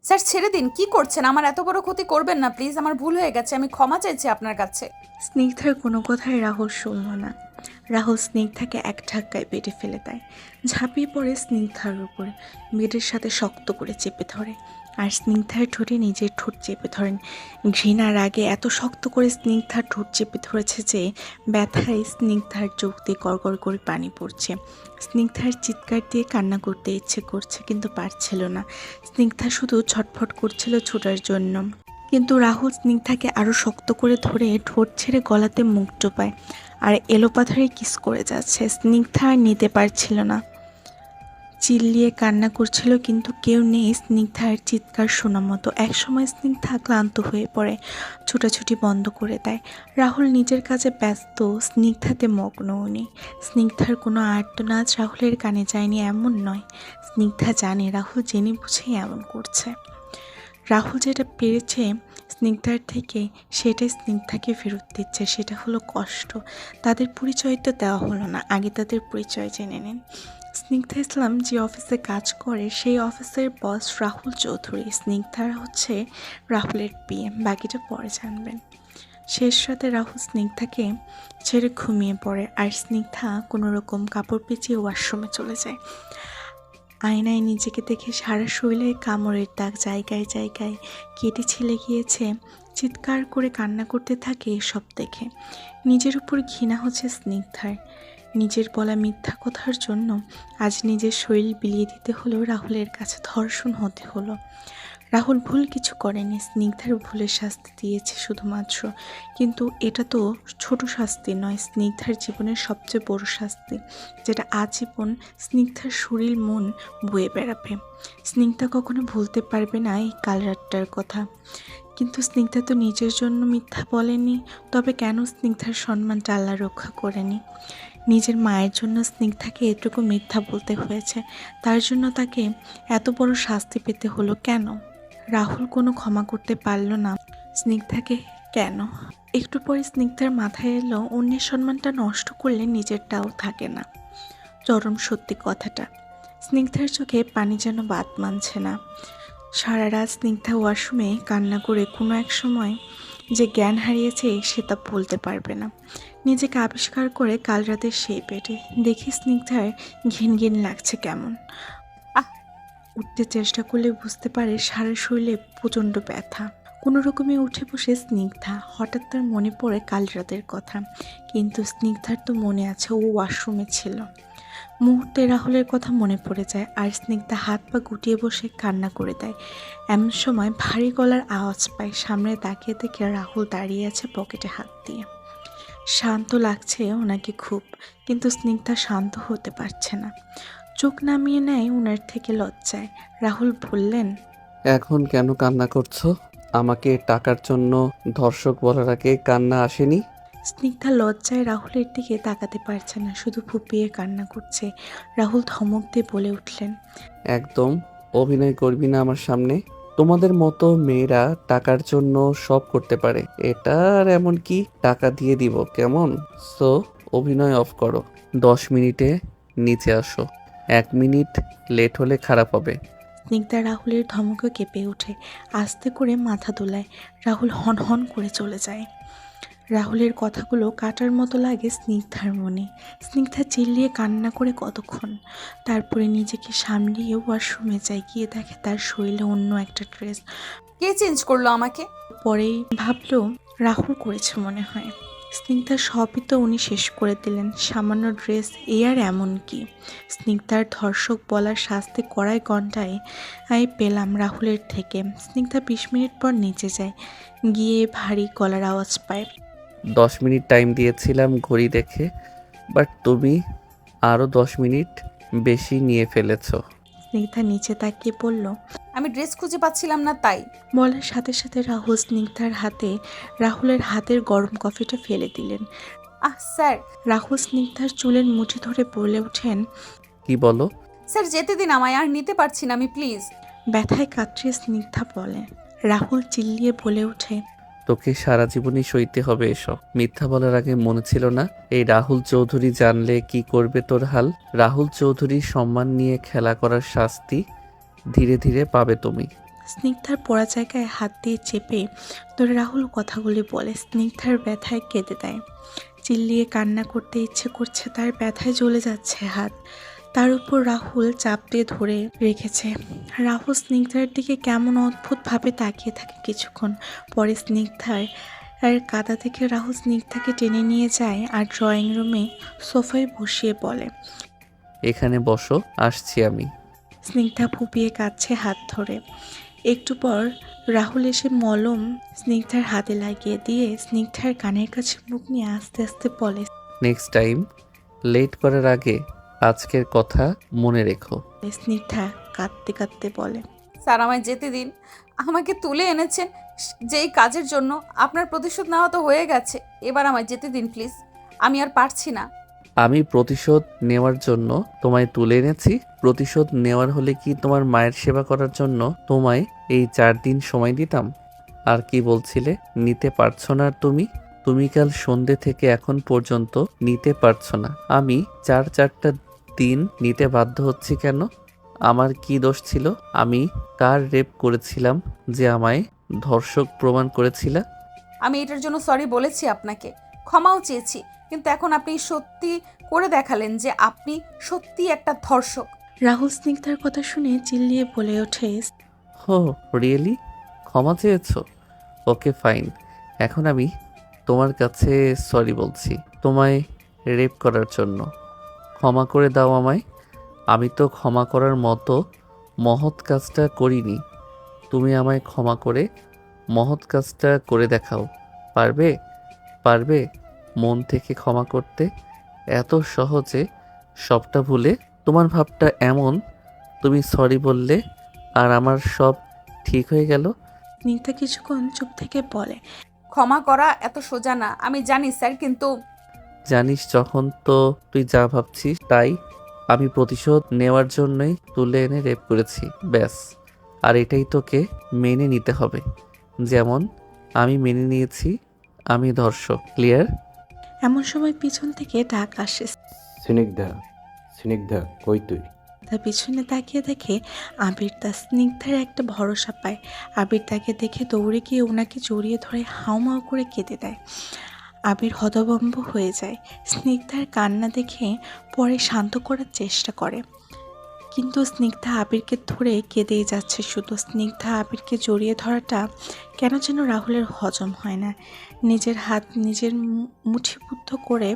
Sir ছেড়ে দিন, কি করছেন? আমার এত বড় ক্ষতি করবেন না প্লিজ, আমার ভুল হয়ে গেছে, আমি ক্ষমা চাইছি আপনার কাছে। স্নিগ্ধার কোনো কথাই রাহুল শুনল না। রাহুল স্নিগ্ধাকে এক ধাক্কায় বেডে ফেলে দেয়, ঝাঁপিয়ে পড়ে স্নিগ্ধার উপরে, বেডের সাথে শক্ত করে চেপে ধরে। আর স্নিগ্ধার ঠোঁটে নিজের ঠোঁট চেপে ধরেন। ঘৃণার আগে এত শক্ত করে স্নিগ্ধার ঠোঁট চেপে ধরেছে যে ব্যথায় স্নিগ্ধার চোখ দিয়ে গড়গড় করে পানি পড়ছে। স্নিগ্ধার চিৎকার দিয়ে কান্না করতে ইচ্ছে করছে, কিন্তু পারছিল না। স্নিগ্ধা শুধু ছটফট করছিল ছোটার জন্য। কিন্তু রাহুল স্নিগ্ধাকে আরও শক্ত করে ধরে ঠোঁট ছেড়ে গলাতে মুখ টোপায় আর এলোপাথারে কিস করে যাচ্ছে। স্নিগ্ধা আর নিতে পারছিল না, চিল্লিয়ে কান্না করছিল, কিন্তু কেউ নেই স্নিগ্ধার চিৎকার শোনা মতো। একসময় স্নিগ্ধা ক্লান্ত হয়ে পড়ে, ছুটাছুটি বন্ধ করে দেয়। রাহুল নিজের কাজে ব্যস্ত, স্নিগ্ধাতে মগ্ন উনি। স্নিগ্ধার কোনো আর্তনাদ রাহুলের কানে যায়নি এমন নয়। স্নিগ্ধা জানে রাহুল জেনে বুঝেই এমন করছে। রাহুল যেটা পেরেছে স্নিগ্ধার থেকে, সেটাই স্নিগ্ধাকে ফেরত দিচ্ছে। সেটা হলো কষ্ট। তাদের পরিচয় তো দেওয়া হলো না, আগে তাদের পরিচয় জেনে নিন। স্নিগ্ধা ইসলাম যে অফিসে কাজ করে সেই অফিসের বস রাহুল চৌধুরী। স্নিগ্ধারা হচ্ছে রাহুলের বিয়ে, বাকিটা পরে জানবেন। শেষ রাতে রাহুল স্নিগ্ধাকে ছেড়ে ঘুমিয়ে পড়ে আর স্নিগ্ধা কোনো রকম কাপড় পেঁচিয়ে ওয়াশরুমে চলে যায়। আয়নায় নিজেকে দেখে সারা শরীরে কামড়ের দাগ জায়গায় জায়গায় কেটে ছিলে গিয়েছে। চিৎকার করে কান্না করতে থাকে এসব দেখে। নিজের উপর ঘৃণা হচ্ছে স্নিগ্ধার। নিজের বলা মিথ্যা কথার জন্য আজ নিজের শরীর বিলিয়ে দিতে হলো, রাহুলের কাছে ধর্ষণ হতে হলো। রাহুল ভুল কিছু করেনি, স্নিগ্ধার ভুলের শাস্তি দিয়েছে শুধুমাত্র। কিন্তু এটা তো ছোট শাস্তি নয়, স্নিগ্ধার জীবনের সবচেয়ে বড় শাস্তি, যেটা আজীবন স্নিগ্ধার শরীর মন বয়ে বেড়াবে। স্নিগ্ধা কখনো ভুলতে পারবে না এই কাল রাতটার কথা। কিন্তু স্নিগ্ধা তো নিজের জন্য মিথ্যা বলেনি, তবে কেন স্নিগ্ধার সম্মানটা আল্লাহ রক্ষা করেনি? নিজের মায়ের জন্য স্নিগ্ধাকে এটুকু মিথ্যা বলতে হয়েছে, তার জন্য তাকে এত বড় শাস্তি পেতে হলো কেন? রাহুল কোনো ক্ষমা করতে পারল না স্নিগ্ধাকে। কেন? একটু পরে স্নিগ্ধার মাথায় এলো অন্যের সম্মানটা নষ্ট করলে নিজেরটাও থাকে না। চরম সত্যি কথাটা। স্নিগ্ধার চোখে পানি যেন বাদ মানছে না। সারা রাত স্নিগ্ধা ওয়াশরুমে কান্না করে কোনো এক সময় যে জ্ঞান হারিয়েছে সে তা বলতে পারবে না। নিজেকে আবিষ্কার করে কাল রাতে সেই পেটে দেখি স্নিগ্ধার ঘিন ঘিন লাগছে কেমন। আহ! উঠতে চেষ্টা করলে বুঝতে পারে সারা শরীরে প্রচণ্ড ব্যথা। কোনো রকমে উঠে বসে স্নিগ্ধা, হঠাৎ তার মনে পড়ে কাল রাতের কথা। কিন্তু স্নিগ্ধার তো মনে আছে ও ওয়াশরুমে ছিল। মুহূর্তে রাহুলের কথা মনে পড়ে যায় আর স্নিগ্ধা হাত পা গুটিয়ে বসে কান্না করে দেয়। এমন সময় ভারী গলার আওয়াজ পায়, সামনে তাকিয়ে দেখে রাহুল দাঁড়িয়ে আছে পকেটে হাত দিয়ে। শান্ত লাগছে ওনাকে খুব, কিন্তু স্নিগ্ধা শান্ত হতে পারছে না। চোখ নামিয়ে নেয় ওনার থেকে লজ্জায়। রাহুল বললেন, এখন কেন কান্না করছো? আমাকে টাকার জন্য ধর্ষক বলার আগে কান্না আসেনি? স্নিগ্ধা লজ্জায় রাহুলের দিকে তাকাতে পারছে না, শুধু ফুপিয়ে কান্না করছে। রাহুল ধমক দিয়ে বলে উঠলেন, একদম অভিনয় করবি না আমার সামনে। তোমাদের মতো মেয়েরা টাকার জন্য সব করতে পারে, এটা আর এমন কি টাকা দিয়ে দিব কেমন? সো অভিনয় অফ করো, 10 মিনিটে নিচে আসো। 1 মিনিট লেট হলে খারাপ হবে। স্নিগ্ধা রাহুলের ধমকে কেঁপে ওঠে, আস্তে করে মাথা দোলায়। রাহুল হন হন করে চলে যায়। রাহুলের কথাগুলো কাটার মতো লাগে স্নিগ্ধার মনে। স্নিগ্ধা চিল্লিয়ে কান্না করে কতক্ষণ, তারপরে নিজেকে সামলিয়ে ওয়াশরুমে যায়। গিয়ে দেখে তার শরীরে অন্য একটা ড্রেস। কে চেঞ্জ করলো আমাকে? পরেই ভাবলো রাহুল করেছে মনে হয়। স্নিগ্ধা সবই তো উনি শেষ করে দিলেন, সামান্য ড্রেস, এই আর এমন কি? স্নিগ্ধার ধর্ষক বলার শাস্তি কড়াই ঘন্টায় পেলাম রাহুলের থেকে। স্নিগ্ধা 20 মিনিট পর নিচে যায়, গিয়ে ভারী গলার আওয়াজ পায়। 10 মিনিট টাইম দিয়েছিলাম ঘড়ি দেখে, বাট তুমি আরও 10 মিনিট বেশি নিয়ে ফেলেছো। স্নিগ্ধা নিচে তাকিয়ে বলল। আমি ড্রেস খুঁজে পাচ্ছিলাম না তাই। বলার সাথে সাথে রাহুল স্নিগ্ধার হাতে রাহুলের হাতের গরম কফিটা ফেলে দিলেন। স্যার। রাহুল স্নিগ্ধার চুলের মুঠি ধরে বলে ওঠেন, কি বলো? স্যার যেতে দিন আমায়, আর নিতে পারছি না আমি, প্লিজ। ব্যথায় কাতরিয়ে স্নিগ্ধা বলে। রাহুল চিল্লিয়ে বলে ওঠে, তোকে সারা জীবনই সইতে হবে এসব। মিথ্যা বলার আগে মনে ছিল না এই রাহুল চৌধুরী জানলে কি করবে তোর হাল? রাহুল চৌধুরীর সম্মান নিয়ে খেলা করার শাস্তি ধীরে ধীরে পাবে তুমি। স্নিগ্ধার পড়া জায়গায় হাত দিয়ে চেপে ধরে রাহুল কথাগুলি বলে। স্নিগ্ধার ব্যথায় কেঁদে দেয়। চিল্লিয়ে কান্না করতে ইচ্ছে করছে, তার ব্যথায় জ্বলে যাচ্ছে হাত। তার উপর রাহুল চাপ দিয়ে ধরে রেখেছে। রাহুল স্নিগ্ধার দিকে কেমন অদ্ভুতভাবে তাকিয়ে থাকে কিছুক্ষণ। পরে স্নিগ্ধার কাঁদা থেকে রাহুল স্নিগ্ধাকে টেনে নিয়ে যায় আর ড্রয়িং রুমে সোফায় বসিয়ে বলে। এখানে বসো, আসছি আমি। স্নিগ্ধা ফুপিয়ে কাঁদছে হাত ধরে। একটু পর রাহুল এসে মলম স্নিগ্ধার হাতে লাগিয়ে দিয়ে স্নিগ্ধার কানের কাছে মুখ নিয়ে আস্তে আস্তে বলে। নেক্সট টাইম লেট করার আগে আজকের কথা মনে রেখো। স্নিগ্ধা কাঁদতে কাঁদতে বলে। স্যার আমায় যেতে দিন, আমাকে তুলে এনেছেন যেই কাজের জন্য, আপনার প্রতিশোধ নেওয়া তো হয়ে গেছে, এবার আমায় যেতে দিন প্লিজ, আমি আর পারছি না। আমি প্রতিশোধ নেওয়ার জন্য তোমায় তুলে এনেছি? প্রতিশোধ নেওয়ার হলে কি তোমার মায়ের সেবা করার জন্য তোমায় এই 4 দিন সময় দিতাম? আর কি বলছিলে নিতে পারছো না তুমি? তুমি কাল সন্ধে থেকে এখন পর্যন্ত নিতে পারছো না। আমি 4টা দিন নিতে বাধ্য হচ্ছি কেন? আমার কি দোষ ছিল? আমি কার রেপ করেছিলাম যে আমায় ধর্ষক প্রমাণ করেছিলা? আমি এটার জন্য সরি বলেছি আপনাকে, ক্ষমাও চেয়েছি, কিন্তু এখন আপনি সত্যি করে দেখালেন যে আপনি সত্যি একটা ধর্ষক। রাহুল স্নিগ্ধার কথা শুনে চিল্লিয়ে বলে ওঠে। হো, রিয়েলি? ক্ষমা চেয়েছো? Okay fine. এখন আমি তোমার কাছে সরি বলছি তোমায় রেপ করার জন্য। ক্ষমা করে দাও আমায়। আমি তো ক্ষমা করার মতো মহৎ কাজটা করিনি। তুমি আমায় ক্ষমা করে মহৎ কাজটা করে দেখাও। পারবে? পারবে মন থেকে ক্ষমা করতে? এত সহজে সবটা ভুলে? তোমার ভাবটা এমন, তুমি সরি বললে আর আমার সব ঠিক হয়ে গেল। স্নিগ্ধা কিছুক্ষণ চুপ থেকে বলে। ক্ষমা করা এত সোজা না, আমি জানি স্যার, কিন্তু জানিস যখন তো তুই যা ভাবছিস তাই। আমি প্রতিশোধ নেওয়ার জন্যই তুলে এনে রেপ করেছি, ব্যাস। আর এটাই তোকে মেনে নিতে হবে, যেমন আমি মেনে নিয়েছি আমি ধর্ষক। ক্লিয়ার? এমন সময় পিছন থেকে ডাক আসে। স্নিগ্ধা, স্নিগ্ধা কই তুই? তার পিছনে তাকিয়ে দেখে আবির। তার স্নিগ্ধার একটা ভরসা পায়। আবির তাকে দেখে দৌড়ে গিয়ে ওনাকে জড়িয়ে ধরে হাউমাউ করে কেঁদে দেয়। আবির হতভম্ব হয়ে যায়। স্নিগ্ধার কান্না দেখে পরে শান্ত করার চেষ্টা করে, কিন্তু স্নিগ্ধা আবিরকে ধরে কেঁদেই যাচ্ছে শুধু। স্নিগ্ধা আবিরকে জড়িয়ে ধরাটা কেন যেন রাহুলের হজম হয় না। নিজের হাত নিজের মুঠিবদ্ধ করে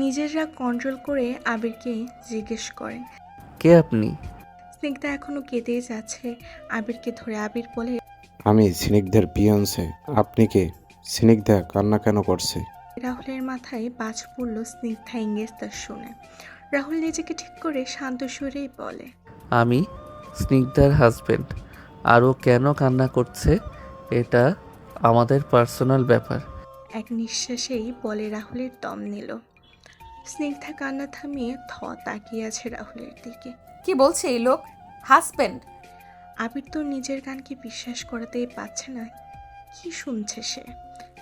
নিজের রাগ কন্ট্রোল করে আবিরকে জিজ্ঞেস করে। কে আপনি? স্নিগ্ধা এখনো কেঁদেই যাচ্ছে আবিরকে ধরে। আবির বলে। আমি স্নিগ্ধার পিয়ন্সে। আপনি কে? স্নিগ্ধা কান্না কেন করছে? রাহুলের মাথায় বাজ পড়ল স্নিগ্ধা ইংরেজটা শুনে। রাহুল নিজেকে ঠিক করে শান্ত সুরেই বলে। আমি স্নিগ্ধার হাজবেন্ড। আর ও কেন কান্না করছে এটা আমাদের পার্সোনাল ব্যাপার। এক নিঃশ্বাসেই বলে রাহুলের দম নিল। স্নিগ্ধা কান্না থামিয়ে তাকিয়ে আছে রাহুলের দিকে। কি বলছে এই লোক? হাজবেন্ড? আবির তো নিজের কানকে বিশ্বাস করাতেই পারছে না কি শুনছে সে।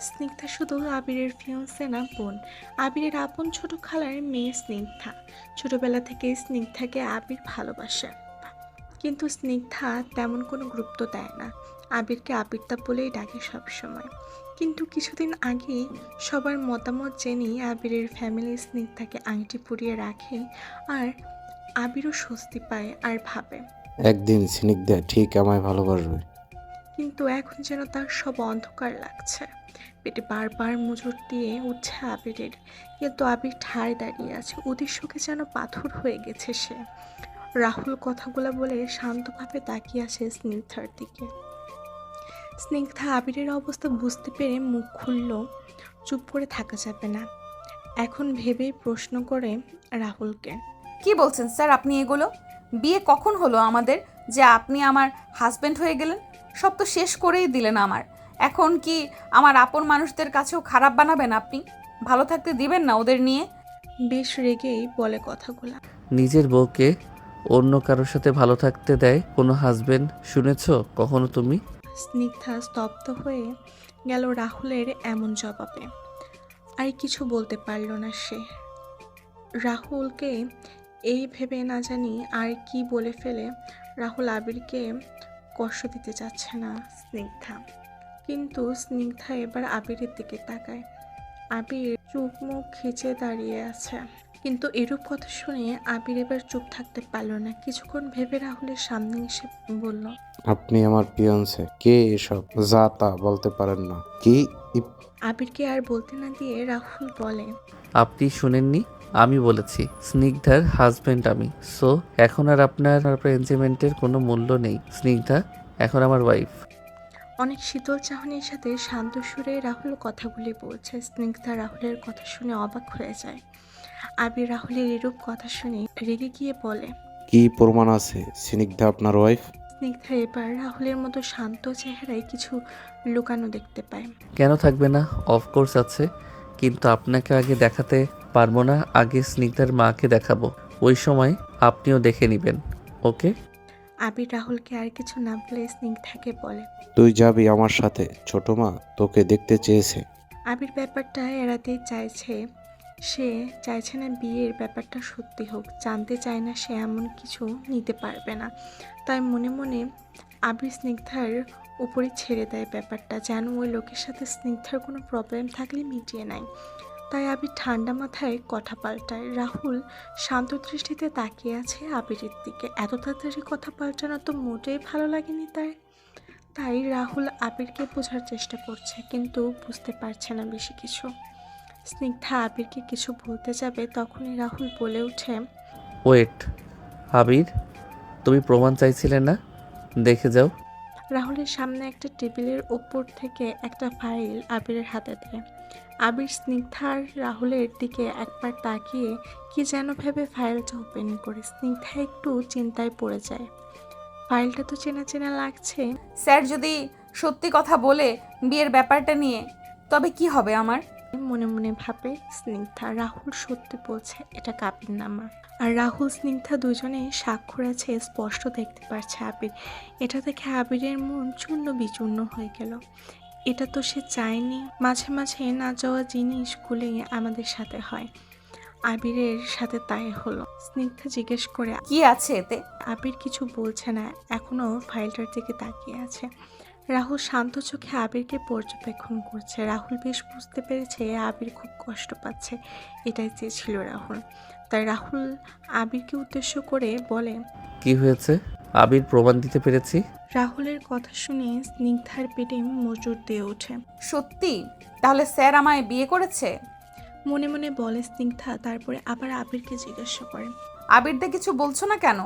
স্নিগ্ধা শুধু আবিরের ফিয়ন্সে না, বোন। আবিরের আপন ছোট খালার মেয়ে স্নিগ্ধা। ছোটবেলা থেকে স্নিগ্ধাকে আবির ভালোবাসে, কিন্তু স্নিগ্ধা তেমন কোনো গুরুত্ব দেয় না। আবিরকে আবিরদা বলেই ডাকে সবসময়। কিন্তু কিছুদিন আগেই সবার মতামত জেনেই আবিরের ফ্যামিলি স্নিগ্ধাকে আংটি পরিয়ে রাখে। আর আবিরও স্বস্তি পায় আর ভাবে একদিন স্নিগ্ধা ঠিক আমায় ভালোবাসবে। কিন্তু এখন যেন তার সব অন্ধকার লাগছে। পেটে বারবার মুজুর দিয়ে উঠছে আবিরের, কিন্তু আবির ঠায় দাঁড়িয়ে আছে। উদ্দেশ্যকে যেন পাথর হয়ে গেছে সে। রাহুল কথাগুলো বলে শান্তভাবে তাকিয়ে আছে স্নিগ্ধার দিকে। স্নিগ্ধা আবিরের অবস্থা বুঝতে পেরে মুখ খুলল। চুপ করে থাকা যাবে না, এখন ভেবেই প্রশ্ন করে রাহুলকে। কি বলছেন স্যার আপনি এগুলো? বিয়ে কখন হলো আমাদের যে আপনি আমার হাজবেন্ড হয়ে গেলেন? সব তো শেষ করেই দিলেন আমার। এখন কি আমার আপন মানুষদের কাছেও খারাপ বানাবেন আপনি? ভালো থাকতে দিবেন না ওদের নিয়ে? বেশ রেগেই বলে কথাগুলা। নিজের বউকে অন্য কারোর সাথে ভালো থাকতে দেয় কোনো হাজবেন্ড শুনেছো কখনো তুমি? স্নিগ্ধা স্তব্ধ হয়ে গেল রাহুলের এমন জবাবে। আর কিছু বলতে পারল না সে। রাহুলকে এই ভেবে না জানি আর কি বলে ফেলে রাহুল আবিরকে কষ্ট দিতে চাচ্ছে না স্নিগ্ধা, কিন্তু স্নিগ্ধা এবার আবিরের দিকে তাকায়। আবির চুপ মুখ খিচে দাঁড়িয়ে আছে, কিন্তু এরূপ কথা শুনে আবির এবার চুপ থাকতে পারল না। কিছুক্ষণ ভেবে রাহুলের সামনে এসে বলল, আপনি আমার পিয়ন্সে। কে এসব যা তা বলতে পারেন না কি? আবিরকে আর বলতে না দিয়ে রাহুল বলে, আপনি শুনেননি? আমি বলেছি স্নিগ্ধার হাজবেন্ড আমি। সো এখন আর আপনার এনজয়মেন্টের কোনো মূল্য নেই। স্নিগ্ধা এখন আমার ওয়াইফ। অনেক শীতল চাহনির সাথে শান্ত সুরে রাহুল কথাগুলি বলছে। স্নিগ্ধা রাহুলের কথা শুনে অবাক হয়ে যায়। আবির রাহুলের এরূপ কথা শুনে রেগে গিয়ে বলে, কি প্রমাণ আছে স্নিগ্ধা আপনার ওয়াইফ? স্নিগ্ধা এবার রাহুলের মতো শান্ত চেহারায় কিছু লুকানো দেখতে পায়। কেন থাকবে না? অফকোর্স আছে, কিন্তু আপনাকে আগে দেখাতে পারবো না। আগে স্নিগ্ধার মাকে দেখাবো, ওই সময় আপনিও দেখে নেবেন। ওকে? আবির রাহুলকে আর কিছু না বলে স্নিগ্ধাকে বলে, তুই যাবি আমার সাথে, ছোট মা তোকে দেখতে চেয়েছে। আবির ব্যাপারটা এড়াতে চাইছে। সে চাইছে না বিয়ের ব্যাপারটা সত্যি হোক, জানতে চায় না সে এমন কিছু নিতে পারবে না। তাই মনে মনে আবির স্নিগ্ধার উপরে ছেড়ে দেয় ব্যাপারটা, যেন ওই লোকের সাথে স্নিগ্ধার কোনো প্রবলেম থাকলে মিটিয়ে নেয়। তাই আবির ঠান্ডা মাথায় কথা পাল্টায়। রাহুল শান্ত দৃষ্টিতে তাকিয়ে আছে আবিরের দিকে। এত তাড়াতাড়ি কথা পাল্টানো তো মোটেই ভালো লাগেনি তার। তাই রাহুল আবিরকে বোঝার চেষ্টা করছে, কিন্তু বুঝতে পারছে না বেশি কিছু। স্নিগ্ধা আবিরকে কিছু বলতে যাবে, তখনই রাহুল বলে ওঠে, ওয়েট, আবির, তুমি প্রমাণ চাইছিলে না? দেখে যাও। রাহুলের সামনে একটা টেবিলের ওপর থেকে একটা ফাইল আবিরের হাতে দেয়। আবির স্নিগ্ধা আর রাহুলের দিকে একবার তাকিয়ে কি যেন ভেবে ফাইলটা ওপেন করে। স্নিগ্ধা একটু চিন্তায় পড়ে যায়। ফাইলটা তো চেনা চেনা লাগছে। স্যার যদি সত্যি কথা বলে বিয়ের ব্যাপারটা নিয়ে, তবে কি হবে আমার? মনে মনে ভাবে স্নিগ্ধা, রাহুল সত্যি বলছে, এটা কাবিননামা। আর রাহুল স্নিগ্ধা দুজনে স্বাক্ষর আছে, স্পষ্ট দেখতে পারছে আবির। এটা দেখে আবিরের মন চূর্ণ বিচূর্ণ হয়ে গেল। এটা তো সে চায়নি। মাঝে মাঝে না যাওয়া জিনিসগুলি আমাদের সাথে হয়, আবিরের সাথে তাই হলো। স্নিগ্ধা জিজ্ঞেস করে, কি আছে এতে? আবির কিছু বলছে না, এখনো ফাইলটার দিকে তাকিয়ে আছে। রাহুল শান্ত চোখে আবিরকে পর্যবেক্ষণ করছে। রাহুল বেশ বুঝতে পেরেছে আবির খুব কষ্ট পাচ্ছে, এটাই চেয়েছিল রাহুল। তাই রাহুল আবিরকে উদ্দেশ্য করে বলে, কি হয়েছে? আবির, প্রমাণ দিতে পেরেছি। রাহুলের কথা শুনে স্নিগ্ধার পেটে মোচড় দিয়ে ওঠে। সত্যি? তাহলে স্যার আমায় বিয়ে করেছে? মনে মনে বলে স্নিগ্ধা, তারপরে আবার আবিরকে জিজ্ঞাসা করে, আবিরদা কিছু বলছো না কেন?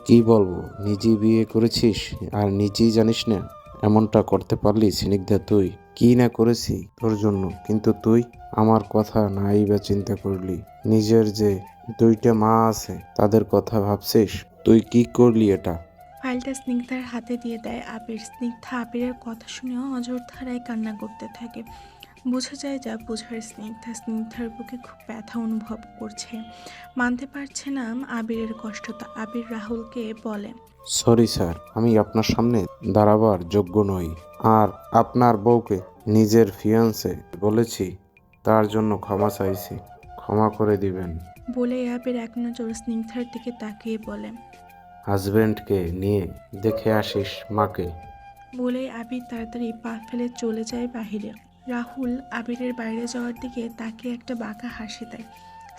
কি বলবো, নিজেই বিয়ে করেছিস আর নিজেই জানিস না? এমনটা করতে পারলি স্নিগ্ধা তুই? কি না করেছি তোর জন্য, কিন্তু তুই আমার কথা নাই বা চিন্তা করলি? নিজের যে দুইটা মা আছে তাদের কথা ভাবছিস? তুই কি করলি এটা? ফাইলটা স্নিগ্ধার হাতে দিয়ে দেয় আবির। স্নিগ্ধা আবিরের কথা শুনেও অঝোর ধারায় কান্না করতে থাকে। বোঝা যায় যা বোঝার। স্নিগ্ধার বুকে খুব ব্যথা অনুভব করছে, মানতে পারছে না আবিরের কষ্টটা। আবির রাহুলকে বলে, সরি স্যার, আমি আপনার সামনে দাঁড়াবার যোগ্য নই। আর আপনার বউকে নিজের ফিয়ান্সে বলেছি, তার জন্য ক্ষমা চাইছি, ক্ষমা করে দিবেন। বলে আবির এক নজর স্নিগ্ধার দিকে তাকিয়ে বলে, হাজবেন্ডকে নিয়ে দেখে আসিস মাকে। বলে আবির তাড়াতাড়ি পা ফেলে চলে যায় বাহিরে। রাহুল আবিরের বাইরে যাওয়ার দিকে তাকিয়ে একটা বাঁকা হাসি দেয়।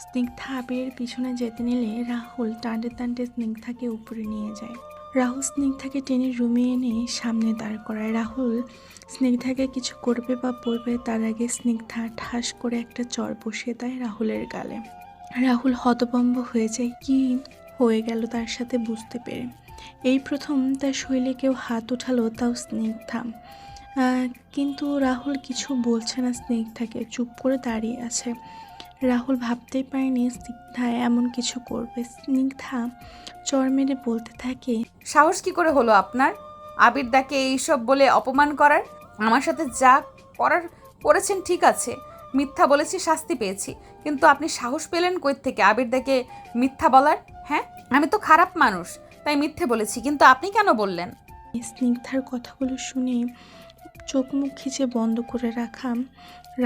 স্নিগ্ধা আবিরের পিছনে যেতে নিলে রাহুল টানতে টানতে স্নিগ্ধাকে উপরে নিয়ে যায়। রাহুল স্নিগ্ধাকে টেনে রুমে এনে সামনে দাঁড় করায়। রাহুল স্নিগ্ধাকে কিছু করবে বা বলবে তার আগে স্নিগ্ধা ঠাস করে একটা চড় বসিয়ে দেয় রাহুলের গালে। রাহুল হতভম্ব হয়ে যায়, কি হয়ে গেল তার সাথে বুঝতে পেরে। এই প্রথম তার শরীরে কেউ হাত উঠালো, তাও স্নিগ্ধা। কিন্তু রাহুল কিছু বলছে না স্নিগ্ধাকে, চুপ করে দাঁড়িয়ে আছে। রাহুল ভাবতেই পারেনি স্নিগ্ধা এমন কিছু করবে। স্নিগ্ধা চর মেরে বলতে থাকে, সাহস কি করে হলো আপনার আবিরদাকে এইসব বলে অপমান করার? আমার সাথে যা করার করেছেন ঠিক আছে, মিথ্যা বলেছি, শাস্তি পেয়েছি, কিন্তু আপনি সাহস পেলেন কই থেকে আবিরদাকে মিথ্যা বলার? হ্যাঁ, আমি তো খারাপ মানুষ, তাই মিথ্যে বলেছি, কিন্তু আপনি কেন বললেন? স্নিগ্ধার কথাগুলো শুনে চোখ মুখ খিচে বন্ধ করে রাখা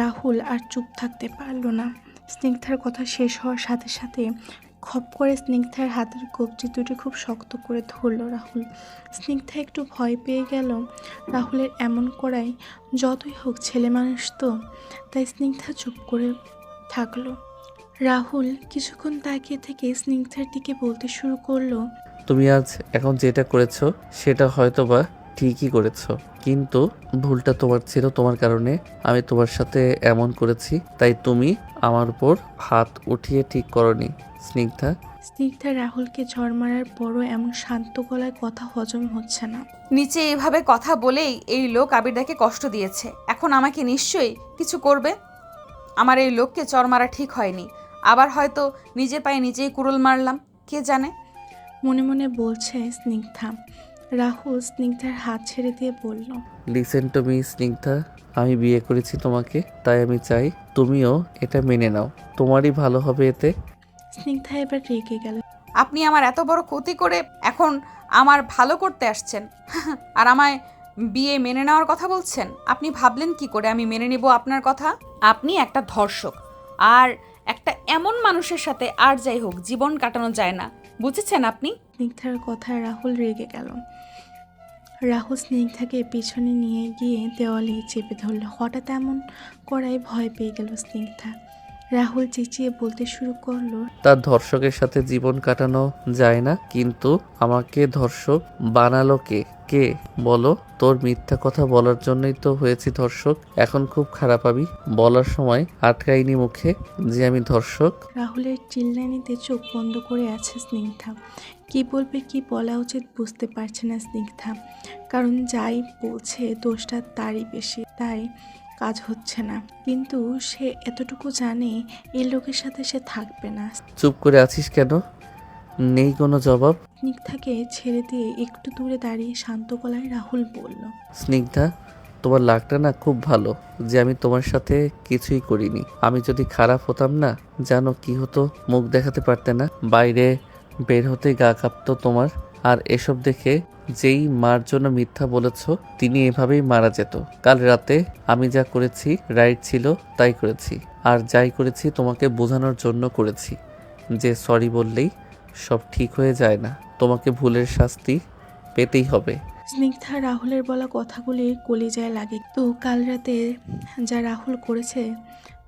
রাহুল আর চুপ থাকতে পারল না। স্নিগ্ধার কথা শেষ হওয়ার সাথে সাথে খপ করে স্নিগ্ধার হাতের কবজি দুটি খুব শক্ত করে ধরল রাহুল। স্নিগ্ধা একটু ভয় পেয়ে গেল রাহুলের এমন করাই। যতই হোক ছেলে মানুষ তো, তাই স্নিগ্ধা চুপ করে থাকলো। রাহুল কিছুক্ষণ তাকিয়ে থেকে স্নিগ্ধার দিকে বলতে শুরু করলো, তুমি আজ এখন যেটা করেছো সেটা হয়তোবা ঠিকই করেছো, কিন্তু ভুলটা তোমার ছিল। তোমার কারণে আমি তোমার সাথে এমন করেছি, তাই তুমি আমার উপর হাত উঠিয়ে ঠিক করনি স্নিগ্ধা। স্নিগ্ধা রাহুলকে ঝড় মারার পরও এমন শান্ত গলায় কথা হজম হচ্ছে না। নিচে এভাবে কথা বলেই এই লোক আবিরদাকে কষ্ট দিয়েছে, এখন আমাকে নিশ্চয়ই কিছু করবে। আমার এই লোককে চর মারা ঠিক হয়নি, আবার হয়তো নিজের পায়ে নিজেই কুড়ুল মারলাম, কে জানে। মনে মনে বলছে স্নিগ্ধা। রাহুল স্নিগ্ধার হাত ছেড়ে দিয়ে বলল, লিসেন টু মি স্নিগ্ধা, আমি বিয়ে করেছি তোমাকে, তাই আমি চাই তুমিও এটা মেনে নাও। তোমারই ভালো হবে এতে। স্নিগ্ধা এবার রেগে গেল। আপনি আমার এত বড় ক্ষতি করে এখন আমার ভালো করতে আসছেন, আর আমায় বিয়ে মেনে নেওয়ার কথা বলছেন। আপনি ভাবলেন কি করে আমি মেনে নেব আপনার কথা? আপনি একটা ধর্ষক, আর একটা এমন মানুষের সাথে আর যাই হোক জীবন কাটানো যায় না, বুঝেছেন আপনি? স্নিগ্ধার কথায় রাহুল রেগে গেল। রাহুল স্নিগ্ধাকে পিছনে নিয়ে গিয়ে দেওয়ালে চেপে ধরল। হঠাৎ এমন করায় ভয় পেয়ে গেল স্নিগ্ধা। রাহুল চেঁচিয়ে বলতে শুরু করলো, তার ধর্ষকের সাথে জীবন কাটানো যায় না, কিন্তু আমাকে ধর্ষক বানালো কে? কে বলো? তোর মিথ্যা কথা বলার জন্যই তো হয়েছি ধর্ষক। এখন খুব খারাপ আমি বলার সময় আটকাইনি মুখে যে আমি ধর্ষক। রাহুলের চিল্লানিতে চোখ বন্ধ করে আছে স্নিগ্ধা। কি বলবে, কি বলা উচিত বুঝতে পারছে না স্নিগ্ধা। কারণ যাই বলছে দোষটা তারই বেশি, তাই কাজ হচ্ছে না। কিন্তু সে এতটুকু জানে এই লোকের সাথে সে থাকবে না। চুপ করে আছিস কেন? নেই কোনো জবাব? স্নিগ্ধাকে ছেড়ে দিয়ে একটু দূরে দাঁড়িয়ে শান্ত গলায় রাহুল বলল, স্নিগ্ধা, তোমার লাগটা না খুব ভালো যে আমি তোমার সাথে কিছুই করিনি। আমি যদি খারাপ হতাম না, জানো কি হতো? মুখ দেখাতে পারতে না, বাইরে বের হতেই গা কাঁপতো তোমার। আর এসব দেখে যেই মার জন্য মিথ্যা বলেছ তিনি এভাবেই মারা যেত। কাল রাতে আমি যা করেছি রাইট ছিল, তাই করেছি। আর যাই করেছি তোমাকে বোঝানোর জন্য করেছি যে সরি বললেই সব ঠিক হয়ে যায় না, তোমাকে ভুলের শাস্তি পেতেই হবে। স্নিগ্ধা রাহুলের বলা কথাগুলি কলিজায় লাগে। তো কাল রাতে যা রাহুল করেছে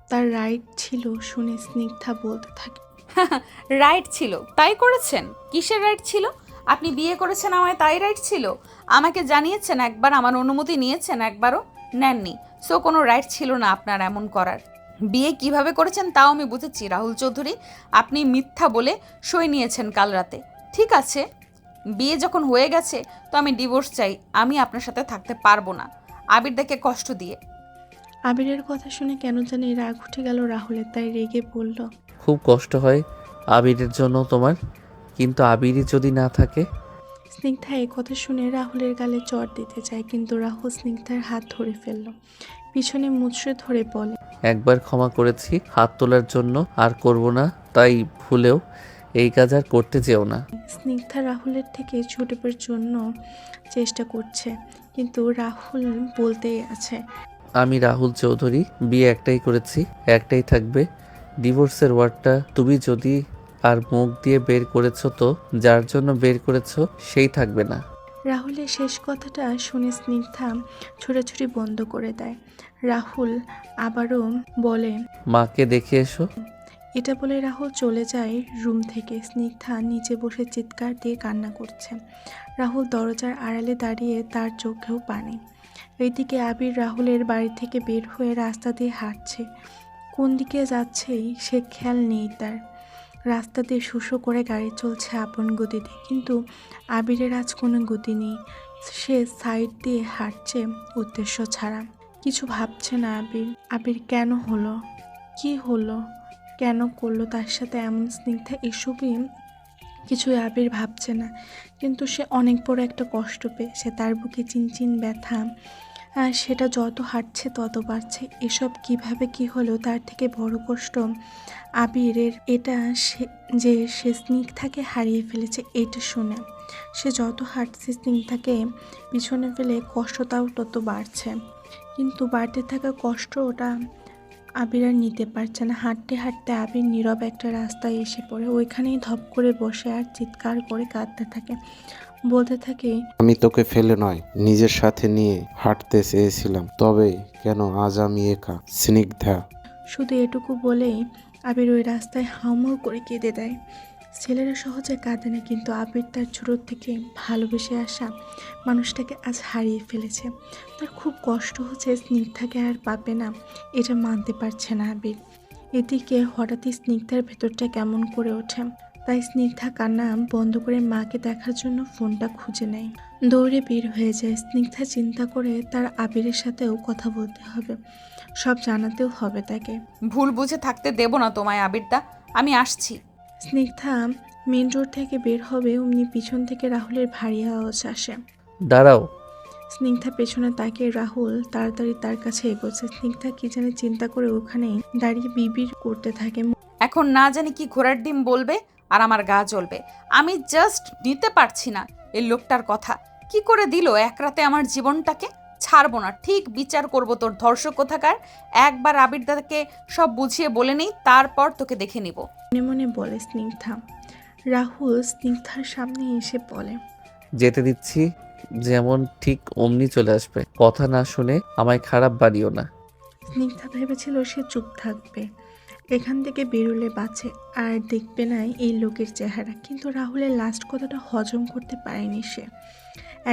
তার রাইট ছিল শুনে স্নিগ্ধা বলতে থাকে, রাইট ছিল তাই করেছেন? কিসের রাইট ছিল? আপনি বিয়ে করেছেন আমায়, তাই রাইট ছিল? আমাকে জানিয়েছেন একবার, আমার অনুমতি নিয়েছেন একবারও? নেননি। সো কোনো রাইট ছিল না আপনার এমন করার। বিয়ে কিভাবে করেছেন তাও আমি বুঝেছি রাহুল চৌধুরী। আপনি মিথ্যা বলে সই নিয়েছেন কাল রাতে। ঠিক আছে, বিয়ে যখন হয়ে গেছে তো আমি ডিভোর্স চাই। আমি আপনার সাথে থাকতে পারবো না আবিরদাকে কষ্ট দিয়ে। আবিরের কথা শুনে কেন জানি রাগ উঠে গেল রাহুলের, তাই রেগে বলল, খুব কষ্ট হয় আবিরের জন্য তোমার, কিন্তু আবিরই যদি না থাকে? স্নিগ্ধা এই কথা শুনে রাহুলের গালে চড় দিতে চায়, কিন্তু রাহুল স্নিগ্ধার হাত ধরে ফেলল। পিছনে মুচড়ে ধরে বলে, একবার ক্ষমা করেছি হাত তোলার জন্য, আর করব না, তাই ভুলেও এই কাজ আর করতে যেও না। স্নিগ্ধা রাহুলের থেকে ছুটবার জন্য চেষ্টা করছে, কিন্তু রাহুল বলতেই আছে, আমি রাহুল চৌধুরী, বিয়ে একটাই করেছি, একটাই থাকবে। ডিভোর্সের ওয়ার্ডটা তুমি যদি আর মুখ দিয়ে বের করেছো তো যার জন্য বের করেছো সেই থাকবে না। রাহুলের শেষ কথাটা শুনে স্নিগ্ধা ছোটাছুটি বন্ধ করে দেয়। রাহুল আবারও বলে, মাকে দেখে এসো। এটা বলে রাহুল চলে যায় রুম থেকে। স্নিগ্ধা নিচে বসে চিৎকার দিয়ে কান্না করছে। রাহুল দরজার আড়ালে দাঁড়িয়ে, তার চোখেও পানি। এইদিকে আবির রাহুলের বাড়ি থেকে বের হয়ে রাস্তা দিয়ে হাঁটছে। কোন দিকে যাচ্ছে সে খেয়াল নেই তার। রাস্তা দিয়ে শুশো করে গাড়ি চলছে আপন গতিতে, কিন্তু আবিরের আজ কোনো গতি নেই। সে সাইড দিয়ে হাঁটছে উদ্দেশ্য ছাড়া। কিছু ভাবছে না আবির। আবির কেন হলো, কি হলো, কেন করলো তার সাথে এমন? স্নিগ্ধা এসবই কিছুই আবির ভাবছে না, কিন্তু সে অনেক বড় একটা কষ্ট পেয়েছে। তার বুকে চিনচিন ব্যথা, আর সেটা যত হাঁটছে তত বাড়ছে। এসব কিভাবে কি হলো, তার থেকে বড় কষ্ট আবিরের এটা যে সে স্নিগ্ধাকে হারিয়ে ফেলেছে। এটা শুনে সে যত হাঁটছে স্নিগ্ধাকে পিছনে ফেলে কষ্টটাও তত বাড়ছে, কিন্তু বাড়তে থাকা কষ্ট ওটা আবির আর নিতে পারছে না। হাঁটতে হাঁটতে আবির নীরব একটা রাস্তায় এসে পড়ে। ওইখানেই ধপ করে বসে আর চিৎকার করে কাঁদতে থাকে, বলতে থাকে, আমি তোকে ফেলে নয়, নিজের সাথে নিয়ে হাঁটতে চেয়েছিলাম, তবে কেন আজ আমি একা। স্নিগ্ধা। শুধু এটুকু বলেই আবির ওই রাস্তায় হাউমাউ করে কেঁদে দেয়। ছেলেরা সহজে কাঁদে না, কিন্তু আবির তার ছোট থেকে ভালোবেসে আসা মানুষটাকে আজ হারিয়ে ফেলেছে। তার খুব কষ্ট হচ্ছে, স্নিগ্ধাকে আর পাবে না এটা মানতে পারছে না আবির। এদিকে হঠাৎই স্নিগ্ধার ভেতরটা কেমন করে ওঠে। তাই স্নিগ্ধা কান্না বন্ধ করে মাকে দেখার জন্য ফোনটা খুঁজে নেয়। দৌড়ে বের হয়ে যায়। স্নিগ্ধা চিন্তা করে তার আবিরের সাথেও কথা বলতে হবে, সব জানাতেও হবে তাকে। ভুল বুঝে থাকতে দেব না তোমায় আবিরদা, আমি আসছি। স্নিগ্ধা মেন রোড থেকে বের হবে, অমনি পিছন থেকে রাহুলের ভারী আওয়াজ আসে। দাঁড়াও। স্নিগ্ধা পেছনে তাকিয়ে রাহুল তাড়াতাড়ি তার কাছে এগোচ্ছে। স্নিগ্ধা কি জানে চিন্তা করে ওখানে দাঁড়িয়ে বিড়বিড় করতে থাকে। এখন না জানি কি ঘোড়ার ডিম বলবে আর আমার গা জ্বলবে। আমি জাস্ট নিতে পারছি না এই লোকটার কথা। কি করে দিল এক রাতে আমার জীবনটাকে। ছাড়বো না, ঠিক বিচার করব তোর ধর্ষক কোথাকার। একবার আবিরদাকে সব বুঝিয়ে বলে নেই, তারপর তোকে দেখে নিব। মনে মনে বলে স্নিগ্ধা। রাহুল স্নিগ্ধার সামনে এসে বলে, যেতে দিচ্ছি, যেমন ঠিক অমনি চলে আসবে। কথা না শুনে আমায় খারাপ বাড়িও না। স্নিগ্ধা ভেবেছিল সে চুপ থাকবে, এখান থেকে বেরোলে বাঁচে আর দেখবে না এই লোকের চেহারা। কিন্তু রাহুলের লাস্ট কথাটা হজম করতে পারেনি সে।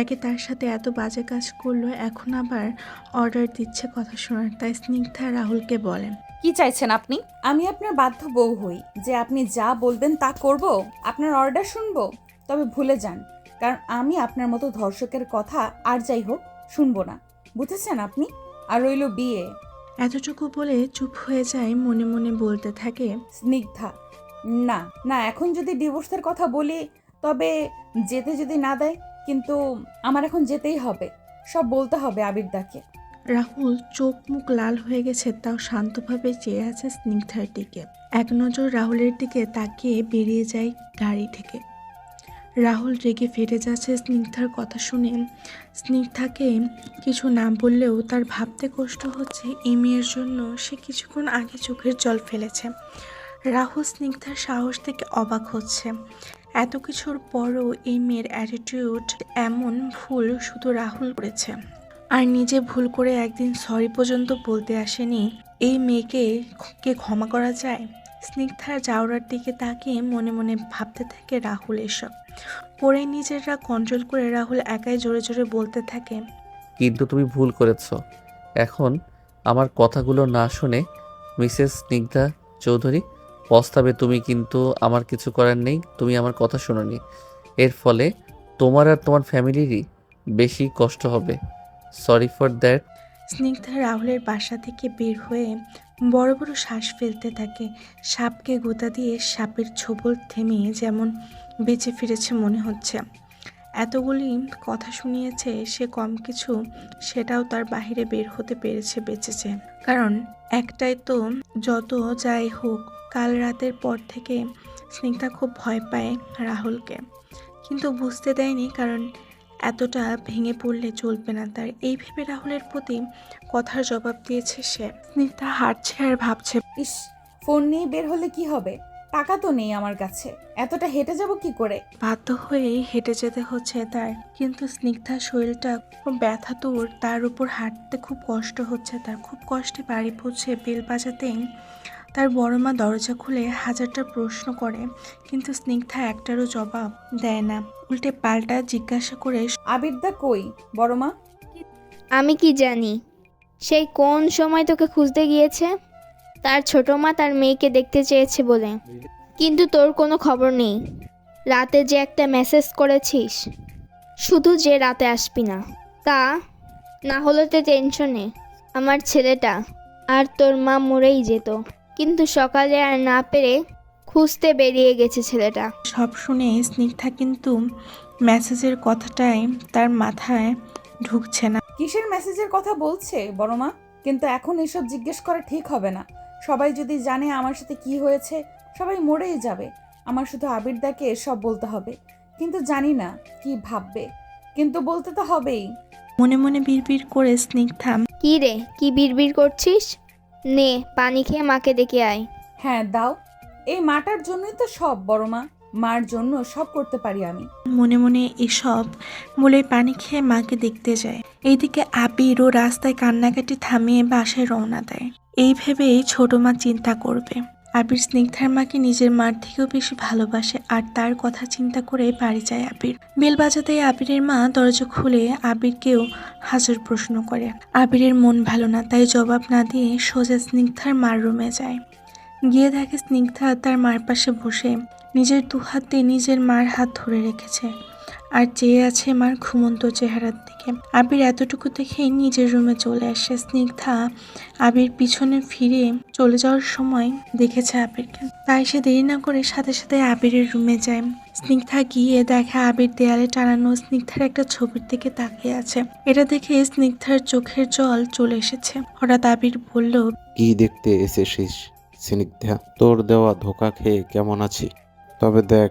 একে তার সাথে এত বাজে কাজ করলো, এখন আবার অর্ডার দিচ্ছে কথা শোনার। তাই স্নিগ্ধা রাহুলকে বলেন, কি চাইছেন আপনি? আমি আপনার বাধ্য বউ হই যে আপনি যা বলবেন তা করব, আপনার অর্ডার শুনবো? তবে ভুলে যান, কারণ আমি আপনার মতো ধর্ষকের কথা আর যাই হোক শুনবো না, বুঝেছেন আপনি? আর রইল বিয়ে। এতটুকু বলে চুপ হয়ে যায়, মনে মনে বলতে থাকে, স্নিগ্ধা, না না, এখন যদি ডিভোর্সের কথা বলি তবে যেতে যদি না দেয়, কিন্তু আমার এখন যেতেই হবে, সব বলতে হবে আবিরদাকে। রাহুল চোখ মুখ লাল হয়ে গেছে, তাও শান্তভাবে চেয়ে আছে স্নিগ্ধার দিকে। এক নজর রাহুলের দিকে তাকিয়ে বেরিয়ে যায় গাড়ি থেকে। রাহুল রেগে ফেটে যাচ্ছে স্নিগ্ধার কথা শুনে। স্নিগ্ধাকে কিছু না বললেও তার ভাবতে কষ্ট হচ্ছে এই মেয়ের জন্য সে কিছুক্ষণ আগে চোখের জল ফেলেছে। রাহুল স্নিগ্ধার সাহস থেকে অবাক হচ্ছে। এত কিছুর পরও এই মেয়ের অ্যাটিটিউড, এমন ভুল শুধু রাহুল করেছে আর নিজে ভুল করে একদিন সরি পর্যন্ত বলতে আসেনি। এই মেয়েকে কে ক্ষমা করা যায়? স্নিগ্ধার যাওয়ার দিকে তাকিয়ে মনে মনে ভাবতে থাকে রাহুল। এসব পরে নিজেরা কন্ট্রোল করে রাহুল একাই জোরে জোরে বলতে থাকে, কিন্তু তুমি ভুল করেছ। এখন আমার কথাগুলো না শুনে মিসেস স্নিগ্ধা চৌধুরী পস্তাবে তুমি, কিন্তু আমার কিছু করার নেই। তুমি আমার কথা শোনোনি, এর ফলে তোমার আর তোমার ফ্যামিলিরই বেশি কষ্ট হবে। Sorry for that. স্নিগ্ধা রাহুলের বাসা থেকে বের হয়ে বড় বড় শ্বাস ফেলতে থাকে। সাপকে গোতা দিয়ে সাপের ছোবল থেমে যেমন বেঁচে ফিরেছে মনে হচ্ছে। এতগুলি কথা শুনিয়েছে সে, কম কিছু সেটাও তার বাইরে বের হতে পেরেছে, বেঁচেছে। কারণ একটাই তো, যত যাই হোক কাল রাতের পর থেকে স্নিগ্ধা খুব ভয় পায় রাহুলকে, কিন্তু বুঝতে দেয়নি, কারণ এতটা ভেঙে পড়লে চলবে না তার। এই ভেবে রাহুলের প্রতি কথার জবাব দিয়েছে সে। স্নিগ্ধা হাঁটছে আর ভাবছে, ইস, ফোন নিয়ে বের হলে কি হবে? টাকা তো নেই আমার কাছে, এতটা হেঁটে যাব কি করে? বাধ্য হয়েই হেঁটে যেতে হচ্ছে তার। কিন্তু স্নিগ্ধার শরীরটা খুব ব্যথা, তোর তার উপর হাঁটতে খুব কষ্ট হচ্ছে তার। খুব কষ্টে বাড়ি পৌঁছে বেল বাজাতেই তার বড় মা দরজা খুলে হাজারটা প্রশ্ন করে, কিন্তু স্নিগ্ধা একটারও জবাব দেয় না। উল্টে পাল্টা জিজ্ঞাসা করে, আবিরদা কই বড় মা? আমি কি জানি সেই কোন সময় তোকে খুঁজতে গিয়েছে, তার ছোট মা তার মেয়েকে দেখতে চেয়েছে বলে, কিন্তু তোর কোনো খবর নেই। রাতে যে একটা মেসেজ করেছিস, শুধু যে রাতে আসবি না তা না হলে তো টেনশনে আমার ছেলেটা আর তোর মা মরেই যেত, কিন্তু সকালে আর না পেরে খুঁজতে বেরিয়ে গেছে ছেলেটা। সব শুনে স্নিগ্ধা কিন্তু মেসেজের কথাটাই তার মাথায় ঢুকছে না। কিসের মেসেজের কথা বলছে বড় মা? কিন্তু এখন এসব জিজ্ঞেস করা ঠিক হবে না। সবাই যদি জানে আমার সাথে কি হয়েছে, সবাই মরেই যাবে। আমার শুধু আবিরদাকে সব বলতে হবে, কিন্তু জানি না কি ভাববে, কিন্তু বলতে তো হবেই। মনে মনে বিড়বিড় করে স্নিগ্ধা কি রে, কি বিড়বিড় করছিস? নে পানি খেয়ে মাকে ডেকে আয়। হ্যাঁ দাও, এই মাটার জন্যই তো সব বড় মা, মার জন্য সব করতে পারি আমি। মনে মনে এসব বলে পানি খেয়ে মাকে দেখতে যায়। এইদিকে আবিরও রাস্তায় কান্নাকাটি থামিয়ে বাসায় রওনা দেয়। এই ভেবেই ছোট মা চিন্তা করবে। আবির স্নিগ্ধার মাকে নিজের মার থেকেও বেশি ভালোবাসে, আর তার কথা চিন্তা করে বাড়ি যায় আবির। বেল বাজাতেই আবিরের মা দরজা খুলে আবিরকেও হাজার প্রশ্ন করে। আবিরের মন ভালো না, তাই জবাব না দিয়ে সোজা স্নিগ্ধার মার রুমে যায়। গিয়ে দেখে স্নিগ্ধা তার মার পাশে বসে নিজের দুহাতে নিজের মার হাত ধরে রেখেছে আর চেয়ে আছে মার ঘুমন্ত চেহারার দিকে। আবির এতটুকু দেখেই নিজের রুমে চলে আসে। স্নিগ্ধা আবির পিছনে ফিরে চলে যাওয়ার সময় দেখেছে আবিরকে, তাই সে দেরি না করে সাথে সাথে আবিরের রুমে যায়। স্নিগ্ধা গিয়ে দেখে আবির দেয়ালে টানানো স্নিগ্ধার একটা ছবির দিকে তাকিয়ে আছে। এটা দেখে স্নিগ্ধার চোখের জল চলে এসেছে। হঠাৎ আবির বলল, কি দেখতে এসেছিস স্নিগ্ধা? তোর দেওয়া ধোকা খেয়ে কেমন আছি? তবে দেখ,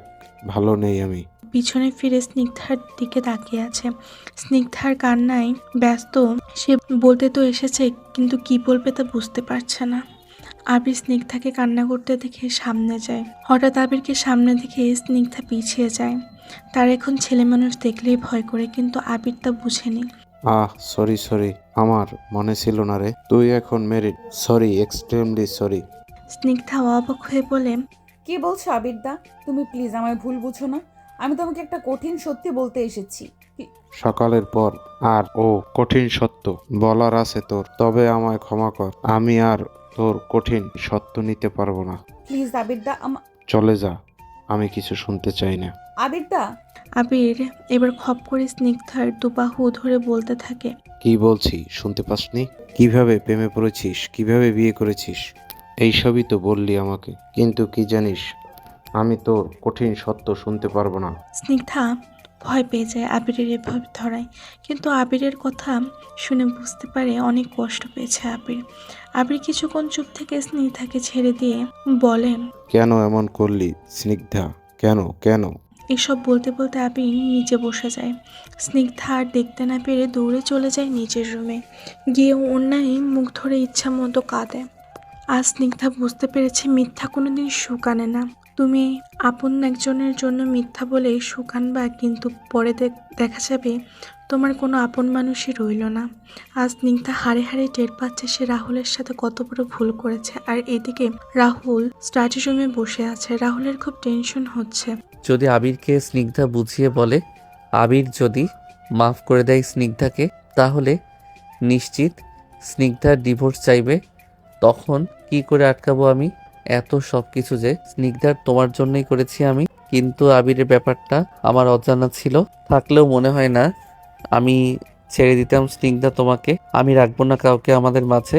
ভালো নেই আমি। পিছনে ফিরে স্নিগ্ধার দিকে তাকিয়ে আছে। স্নিগ্ধার কান্নায় ব্যস্ত। সে বলতে তো এসেছে, কিন্তু কি বলবে তা বুঝতে পারছে না। আবির স্নিগ্ধাকে কান্না করতে দেখে সামনে যায়। হঠাৎ আবিরকে সামনে দেখে স্নিগ্ধা পিছিয়ে যায়। তার এখন ছেলে মানুষ দেখলেই ভয় করে, কিন্তু আবির তা বুঝেনি। সরি, আমার মনে ছিল না রে। তুই এখন married. Sorry, extremely sorry. Snigdha অবাক হয়ে বলে, কি বলছো আবিরদা? তুমি প্লিজ আমায় ভুল বুঝো না, আমি তোমাকে একটা কঠিন সত্যি বলতে এসেছি। সকালের পর আর ও কঠিন সত্য বলার আছে তোর, তবে আমায় ক্ষমা কর। আমি আর তোর কঠিন সত্য নিতে পারবো না। প্লিজ আবিরদা, চলে যা, আমি কিছু শুনতে চাই না। আবিরদা। আবির এবার খপ করে স্নিগ্ধার দুবাহু ধরে বলতে থাকে, কি বলছি শুনতে পাসনি? কিভাবে প্রেমে পড়েছিস, কিভাবে বিয়ে করেছিস, এইসবই তো বললি আমাকে। কিন্তু কি জানিস, আমি তোর কঠিন সত্য শুনতে পারবো না। স্নিগ্ধা ভয় পেয়ে যায় আবিরের এভাবে ধরায়, কিন্তু আবিরের কথা শুনে বুঝতে পারে অনেক কষ্ট পেয়েছে আবির। আবির কিছুক্ষণ চুপ থেকে স্নিগ্ধাকে ছেড়ে দিয়ে বলেন, কেন এমন করলি স্নিগ্ধা? কেন কেন? এসব বলতে বলতে আবির নিচে বসে যায়। স্নিগ্ধা আর দেখতে না পেরে দৌড়ে চলে যায় নিজের রুমে। গিয়ে অন্যায় মুখ ধরে ইচ্ছা মতো কাঁদে। আজ স্নিগ্ধা বুঝতে পেরেছে মিথ্যা কোনোদিন সুখ আনে না। তুমি আপন একজনের জন্য মিথ্যা বলে সুখ আনবা, কিন্তু পরে দেখা যাবে তোমার কোনো আপন মানুষই রইল না। আজ স্নিগ্ধা হাড়ে হাড়ে টের পাচ্ছে সে রাহুলের সাথে কত বড় ভুল করেছে। আর এদিকে রাহুল স্টাডি রুমে বসে আছে। রাহুলের খুব টেনশন হচ্ছে। যদি আবিরকে স্নিগ্ধা বুঝিয়ে বলে, আবির যদি মাফ করে দেয় স্নিগ্ধাকে, তাহলে নিশ্চিত স্নিগ্ধার ডিভোর্স চাইবে। তখন কি করে আটকাবো আমি? এত সব কিছু যে স্নিগ্ধার তোমার জন্যই করেছি আমি, কিন্তু আবিরের ব্যাপারটা আমার অজানা ছিল। থাকলেও মনে হয় না আমি ছেড়ে দিতাম স্নিগ্ধা তোমাকে। আমি রাখবো না কাউকে আমাদের মাঝে,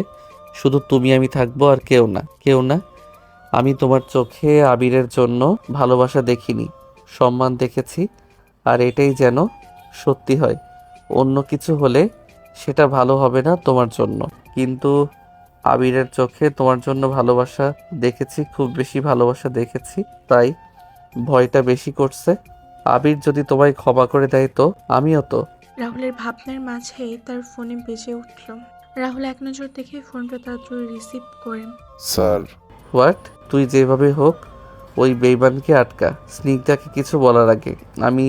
শুধু তুমি আমি থাকবো, আর কেউ না, কেউ না। আমি তোমার চোখে আবিরের জন্য ভালোবাসা দেখিনি, সম্মান দেখেছি, আর এটাই যেন সত্যি হয়। অন্য কিছু হলে সেটা ভালো হবে না তোমার জন্য, কিন্তু আবিরের চোখে তোমার জন্য ভালোবাসা দেখেছি, খুব বেশি ভালোবাসা দেখেছি, তাই ভয়টা বেশি করছে। আবির যদি তোমায় ক্ষমা করে দেয় তো আমিও তো। রাহুলের ভাবনার মাঝে তার ফোনে বেজে উঠল। রাহুল এক নজর দেখে ফোনটা তাড়াতাড়ি রিসিভ করেন। স্যার। হোয়াট? তুই যেভাবে হোক ওই বেইমানকে আটকা, স্নিগ্ধাকে কিছু বলার আগে। আমি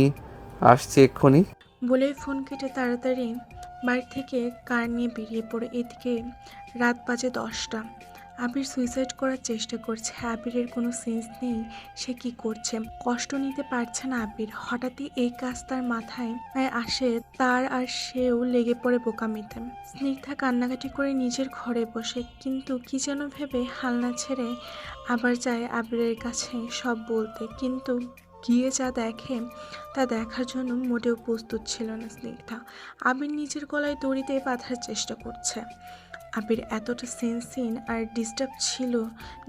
আসছি এক্ষুনি। বলে ফোন কেটে তাড়াতাড়ি বাড়ি থেকে কার নিয়ে বেরিয়ে পড়ে। এদিকে রাত বাজে 10টা। আবির সুইসাইড করার চেষ্টা করছে। আবিরের কোনো সেন্স নেই সে কি করছে, কষ্ট নিতে পারছে না আবির। হঠাৎই এই কাজ তার মাথায় আসে, তার আর সেও লেগে পড়ে বোকামিতে। স্নিগ্ধা কান্নাকাটি করে নিজের ঘরে বসে, কিন্তু কি যেন ভেবে হালনা ছেড়ে আবার যায় আবিরের কাছে সব বলতে। কিন্তু গিয়ে যা দেখে তা দেখার জন্য মোটেও প্রস্তুত ছিল না স্নিগ্ধা। আবির নিজের গলায় দড়িতে বাঁধার চেষ্টা করছে। আবির এতটা সেন্সিন আর ডিস্টার্ব ছিল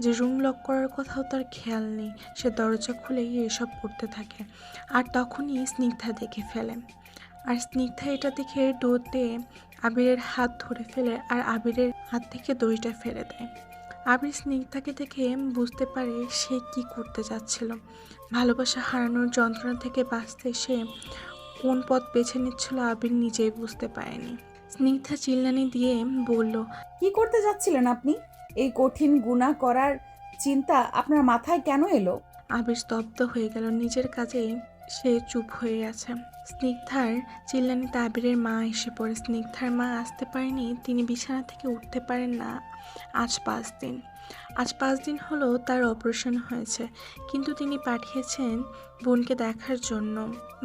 যে রুম লক করার কথাও তার খেয়াল নেই। সে দরজা খুলেই এসব করতে থাকে, আর তখনই স্নিগ্ধা দেখে ফেলে। আর স্নিগ্ধা এটা দেখে দৌড়তে আবিরের হাত ধরে ফেলে আর আবিরের হাত থেকে দড়িটা ফেলে দেয়। আবির স্নিগ্ধাকে দেখে বুঝতে পারে সে কি করতে যাচ্ছিল। ভালোবাসা হারানোর যন্ত্রণা থেকে বাঁচতে সে কোন পথ বেছে নিচ্ছিল আবির নিজেই বুঝতে পারেনি। স্নিগ্ধা চিল্লানি দিয়ে বলল, কি করতে যাচ্ছিলেন আপনি? এই কঠিন গুনাহ করার চিন্তা আপনার মাথায় কেন এলো? আবির স্তব্ধ হয়ে গেল, নিজের কাজেই সে চুপ হয়ে আছে। স্নিগ্ধার চিল্লানিতে আবিরের মা এসে পড়ে। স্নিগ্ধার মা আসতে পারেনি, তিনি বিছানা থেকে উঠতে পারেন না আজ 5 দিন। আজ 5 দিন হলো তার অপারেশন হয়েছে, কিন্তু তিনি পাঠিয়েছেন বোনকে দেখার জন্য।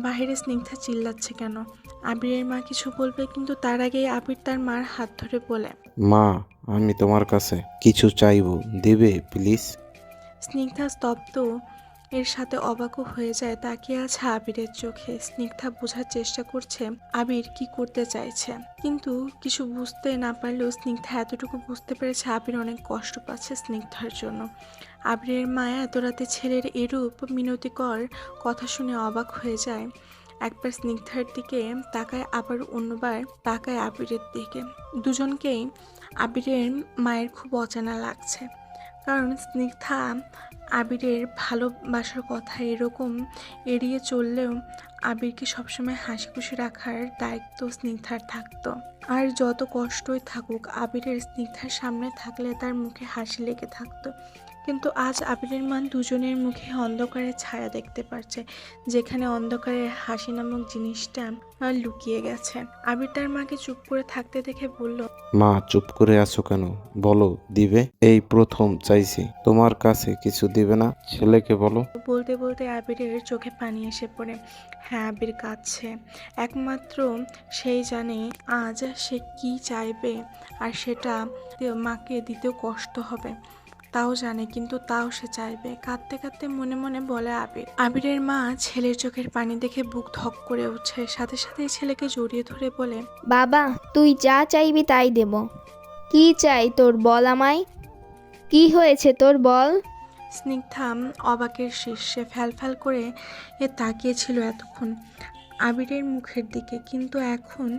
বাইরে স্নিগ্ধা চিল্লাচ্ছে কেন? আবিরের মা কিছু বলবে, কিন্তু তার আগেই আবির তার মার হাত ধরে বলে, মা, আমি তোমার কাছে কিছু চাইবো, দেবে প্লিজ? স্নিগ্ধা স্তব্ধ, এর সাথে অবাকও হয়ে যায়, তাকিয়ে আছে আবিরের চোখে। স্নিগ্ধা বোঝার চেষ্টা করছে আবির কি করতে চাইছে, কিন্তু কিছু বুঝতে না পারলেও স্নিগ্ধা এতটুকু বুঝতে পেরেছে আবির অনেক কষ্ট পাচ্ছে স্নিগ্ধার জন্য। আবিরের মা এত রাতে ছেলের এরূপ মিনতিকর কথা শুনে অবাক হয়ে যায়। একবার স্নিগ্ধার দিকে তাকায়, আবার অন্যবার তাকায় আবিরের দিকে। দুজনকেই আবিরের মায়ের খুব অজানা লাগছে, কারণ স্নিগ্ধা আবিরের ভালোবাসার কথা এরকম এড়িয়ে চললেও আবিরকে সবসময় হাসি খুশি রাখার দায়িত্ব স্নিগ্ধার থাকতো। আর যত কষ্টই থাকুক, আবিরের স্নিগ্ধার সামনে থাকলে তার মুখে হাসি লেগে থাকতো। কিন্তু আজ আবিরের মা দুজনের মুখে অন্ধকারের ছায়া দেখতে পারছে, যেখানে অন্ধকারের হাসি নামক জিনিসটা লুকিয়ে গেছে। আবির তার মাকে চুপ করে থাকতে দেখে বলল, মা, চুপ করে আছো কেন? বলো, দিবে? এই প্রথম চাইছি, তোমার কাছে কিছু দিবে না? ছেলেকে বলো। বলতে বলতে আবিরের চোখে পানি এসে পড়ে। হ্যাঁ, আবির কাঁদছে। একমাত্র সেই জানে আজ সে কি চাইবে, আর সেটা মাকে দিতেও কষ্ট হবে তাও জানে, কিন্তু তাও সে চাইবে। কাঁদতে কাঁদতে মনে মনে বলে আবির। আবিরের মা ছেলের চোখের পানি দেখে বুক ধক করে উঠছে, সাথে সাথে ছেলেকে জড়িয়ে ধরে বলে, বাবা, তুই যা চাইবি তাই দেব। কি চাই তোর, বল আমায়। কি হয়েছে তোর, বল। স্নিগ্ধা অবাকের শীর্ষে ফ্যালফ্যাল করে তাকিয়েছিল এতক্ষণ আবিরের মুখের দিকে, কিন্তু এখন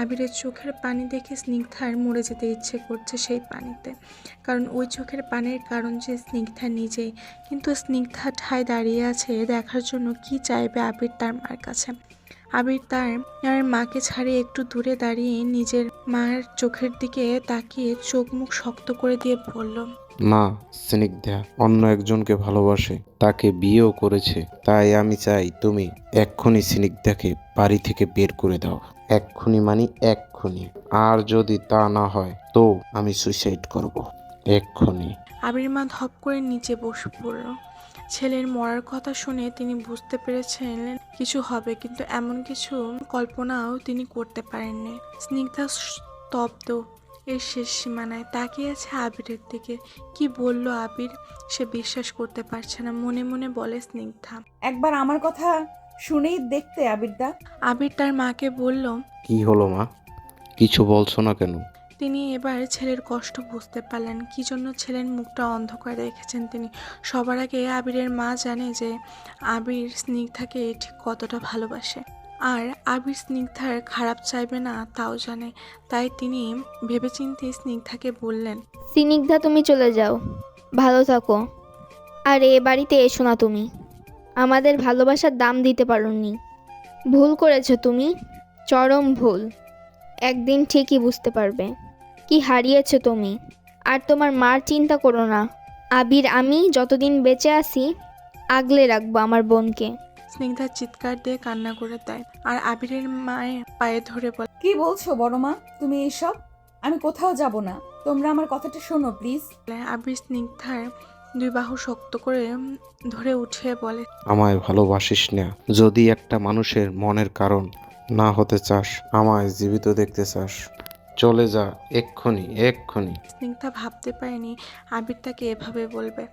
আবিরের চোখের পানি দেখে স্নিগ্ধার মরে যেতে ইচ্ছে করছে সেই পানিতে, কারণ ওই চোখের পানির কারণ যে স্নিগ্ধা নিজেই। কিন্তু স্নিগ্ধা ঠায় দাঁড়িয়ে আছে দেখার জন্য কি চাইবে আবির তার মার কাছে। আবির তার মাকে ছাড়িয়ে একটু দূরে দাঁড়িয়ে নিজের মার চোখের দিকে তাকিয়ে চোখ মুখ শক্ত করে দিয়ে বলল, মা, স্নিগ্ধা অন্য একজনকে ভালোবাসে, তাকে বিয়েও করেছে। তাই আমি চাই তুমি এক্ষুনি স্নিগ্ধাকে বাড়ি থেকে বের করে দাও। এক্ষুনি মানে এক্ষুনি। আর যদি তা না হয় তো আমি সুইসাইড করব। এক্ষুনি। আবির মা ধপ করে নিচে বসে পড়ল। ছেলের মরার কথা শুনে তিনি বুঝতে পেরেছেন কিছু হবে, কিন্তু এমন কিছু কল্পনাও তিনি করতে পারেননি। স্নিগ্ধা স্তব্ধ, এর শেষ সীমানায় তাকিয়ে আছে আবিরের দিকে। কি বলল আবির, সে বিশ্বাস করতে পারছে না। মনে মনে বলে স্নিগ্ধা। একবার আমার কথা শুনেই দেখতে আবিরদা। আবির তার মাকে বলল। কি হলো মা, কিছু বলছো না কেন? তিনি এবার ছেলের কষ্ট বুঝতে পারলেন, কি জন্য ছেলের মুখটা অন্ধকার রেখেছেন তিনি। সবার আগে আবিরের মা জানে যে আবির স্নিগ্ধাকে ঠিক কতটা ভালোবাসে, আর আবির স্নিগ্ধার খারাপ চাইবে না তাও জানে। তাই তিনি ভেবেচিন্তে স্নিগ্ধাকে বললেন, স্নিগ্ধা, তুমি চলে যাও, ভালো থাকো। আর এ বাড়িতে এসো না তুমি। আমাদের ভালোবাসার দাম দিতে পারোনি। ভুল করেছো তুমি, চরম ভুল। একদিন ঠিকই বুঝতে পারবে কি হারিয়েছো তুমি। আর তোমার মার চিন্তা করো না। আবির, আমি যতদিন বেঁচে আছি আগলে রাখবো আমার বোনকে। স্নিগ্ধা চিৎকার দিয়ে কান্না করে দেয়, আর আবিরের মায়ের পায়ে ধরে বলে, কি বলছো বড় মা তুমি এইসব? আমি কোথাও যাব না, তোমরা আমার কথাটা শোনো প্লিজ। আবির স্নিগ্ধার দুই বাহু শক্ত করে ধরে উঠিয়ে বলে, আমায় ভালোবাসিস না? যদি একটা মানুষের মনের কারণ না হতে চাস, আমায় জীবিত দেখতে চাস, চলে যা এক্ষুনি, এক্ষুনি। স্নিগ্ধা ভাবতে পারেনি আবির তাকে এভাবে বলবে।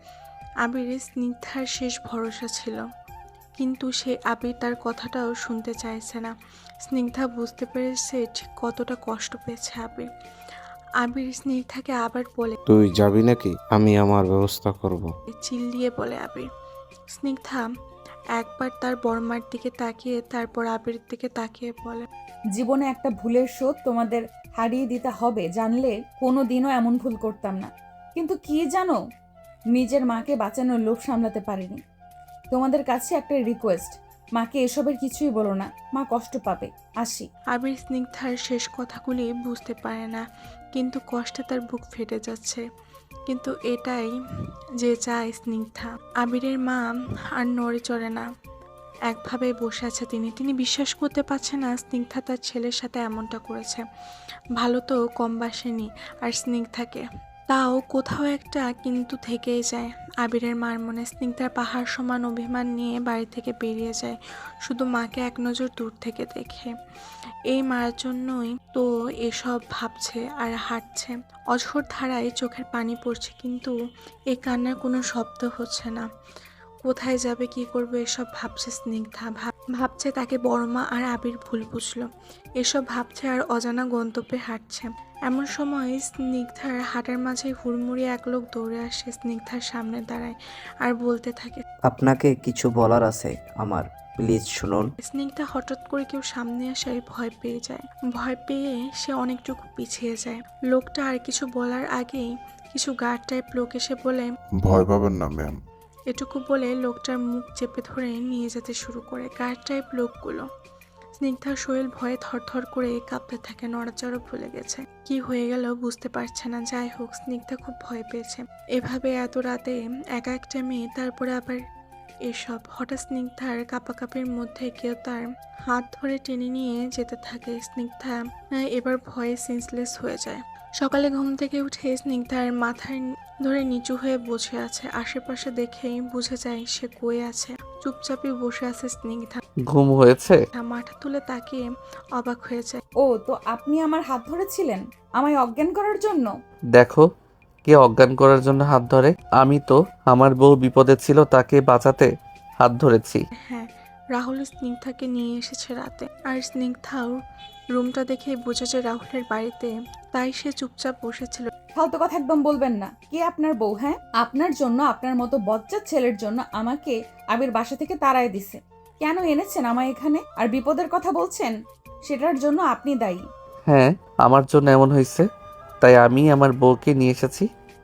আবির স্নিগ্ধার শেষ ভরসা ছিল, কিন্তু সে আবির তার কথাটাও শুনতে চাইছে না। স্নিগ্ধা বুঝতে পেরেছে ঠিক কতটা কষ্ট পেয়েছে আবির। আবির স্নিগ্ধাকে আবার বলে, তুই যাবি নাকি? আমি আমার ব্যবস্থা করব। চিল্লিয়ে বলে আবির। স্নিগ্ধা একবার তার বড়মার দিকে তাকিয়ে তারপর আবিরের দিকে তাকিয়ে বলে, জীবনে একটা ভুলের শোধ তোমাদের হারিয়ে দিতে হবে জানলে কোনো দিনও এমন ভুল করতাম না, কিন্তু কি জানো, নিজের মাকে বাঁচানোর লোভ সামলাতে পারিনি। তোমাদের কাছে একটা রিকোয়েস্ট, মাকে এসবের কিছুই বলো না, মা কষ্ট পাবে। আসি। আবির স্নিগ্ধার শেষ কথাগুলি বুঝতে পারে না, কিন্তু কষ্টে তার বুক ফেটে যাচ্ছে। কিন্তু এটাই যে চায় স্নিগ্ধা। আবিরের মা আর নড়ে চড়ে না, একভাবে বসে আছে তিনি বিশ্বাস করতে পারছে না স্নিগ্ধা তার ছেলের সাথে এমনটা করেছে। ভালো তো কম বাসেনি আর স্নিগ্ধাকে, তাও কোথাও একটা কিন্তু থেকেই যায় আবিরের মার মনে। স্নিগ্ধার পাহাড় সমান অভিমান নিয়ে বাড়ি থেকে বেরিয়ে যায়, শুধু মাকে এক নজর দূর থেকে দেখে। এই মার জন্যই তো এসব ভাবছে আর হাঁটছে। অঝোর ধারায় চোখের পানি পড়ছে, কিন্তু এই কান্নার কোনো শব্দ হচ্ছে না। কোথায় যাবে, কি করবে, এসব ভাবছে স্নিগ্ধা। ভাবছে তাকে বড়মা আর আবির ভুল বুঝলো, এসব ভাবছে আর অজানা গন্তব্যে হাঁটছে। এমন সময় স্নিগ্ধার হাটের মাঝে হুড়মুড়ি এক লোক দৌড়ে আসে, স্নিগ্ধার সামনে দাঁড়ায় আর বলতে থাকে, আপনাকে কিছু বলার আছে আমার, প্লিজ শুনুন। স্নিগ্ধা হঠাৎ করে কেউ সামনে আসায় ভয় পেয়ে যায়। ভয় পেয়ে সে অনেকটুকু পিছিয়ে যায়। লোকটা আর কিছু বলার আগেই কিছু গার্ড টাইপ লোক এসে বলে, ভয় পাবেন না ম্যাম। এটুকু বলে লোকটার মুখ চেপে ধরে নিয়ে যেতে শুরু করে গার্ড টাইপ লোকগুলো। স্নিগ্ধার শরীর ভয়ে থরথর করে কাঁপতে থাকে, নড়াচড়া ভুলে গেছে, কি হয়ে গেল বুঝতে পারছে না। যাই হোক, স্নিগ্ধা খুব ভয় পেয়েছে। এভাবে এত রাতে একা একটা মেয়ে, তারপরে আবার এসব। হঠাৎ স্নিগ্ধার কাঁপাকাঁপির মধ্যে কেউ তার হাত ধরে টেনে নিয়ে যেতে থাকে। স্নিগ্ধা এবার ভয়ে সেন্সলেস হয়ে যায়। সকালে ঘুম থেকে উঠে স্নিগ্ধার মাথায় ধরে নিচু হয়ে বসে আছে। আশেপাশে দেখেই বুঝে যায় সে কই আছে। চুপচাপই বসে আছে স্নিগ্ধা। ঘুম হয়েছে? মাথা তুলে তাকিয়ে অবাক হয়ে যায়। ও তো আপনি আমার হাত ধরেছিলেন আমায় অজ্ঞান করার জন্য? দেখো কে অজ্ঞান করার জন্য হাত ধরে। আমি তো আমার বউ বিপদে ছিল, তাকে বাঁচাতে হাত ধরেছি। হ্যাঁ, রাহুল স্নিগ্ধাকে নিয়ে এসেছে রাতে, আর স্নিগ্ধাও রুমটা দেখে বুঝেছে রাহুলের বাড়িতে, তাই সে চুপচাপ বসেছিল। ফালতু কথা একদম বলবেন না। কে আপনার বউ? হ্যাঁ, আপনার জন্য, আপনার মতো বজ্জাত ছেলের জন্য আমাকে আবির বাসা থেকে তাড়ায় দিছে। কেন এনেছেন আমায় এখানে? আর বিপদের কথা বলছেন, সেটার জন্য আপনি দায়ী। হ্যাঁ, আমার জন্য এমন হয়েছে, তাই আমি আমার বউকে নিয়ে এসেছি,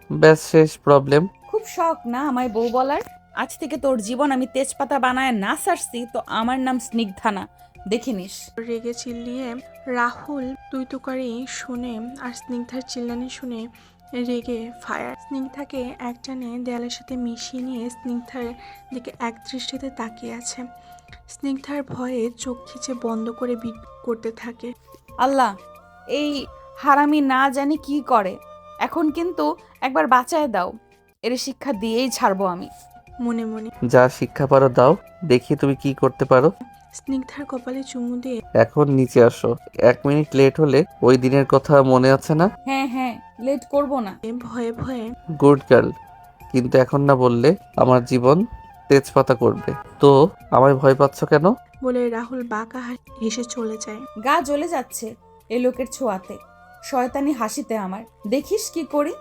ব্যাস শেষ প্রবলেম। খুব শখ না আমায় বউ বলার? আজ থেকে তোর জীবন আমি তেজপাতা বানায় না সারছি তো আমার নাম স্নিগ্ধা না, দেখে নিস। রেগে চিল্লিয়ে রাহুল তুই তুকারি শুনে আর স্নিগ্ধার চিল্লানি শুনে রেগে ফায়ার। স্নিগ্ধাকে একটানে দেয়ালের সাথে মিশিয়ে নিয়ে স্নিগ্ধার দিকে এক দৃষ্টিতে তাকিয়ে আছে। স্নিগ্ধার ভয়ে চোখ খিচে বন্ধ করে বিট করতে থাকে। আল্লাহ, এই হারামি না জানি কি করে, এখন কিন্তু একবার বাঁচায় দাও, এর শিক্ষা দিয়েই ছাড়বো আমি। মনে মনে যা শিক্ষা পারো দাও, দেখি তুমি কি করতে পারো। স্নিগ্ধার কপালে চুমু দিয়ে এখন নিচে আসো, 1 মিনিট লেট হলে ওই দিনের কথা মনে আছে না? হ্যাঁ হ্যাঁ, লেট করব না। ভয়ে ভয়ে গুড গার্ল, কিন্তু এখন না বললে আমার জীবন তেজপাতা করবে। তো আমায় ভয় পাচ্ছ কেন? বলে রাহুল বাঁকা হেসে চলে যায়। গা জ্বলে যাচ্ছে এ লোকের ছোঁয়াতে, শয়তানি হাসিতে আমার। দেখিস কি করি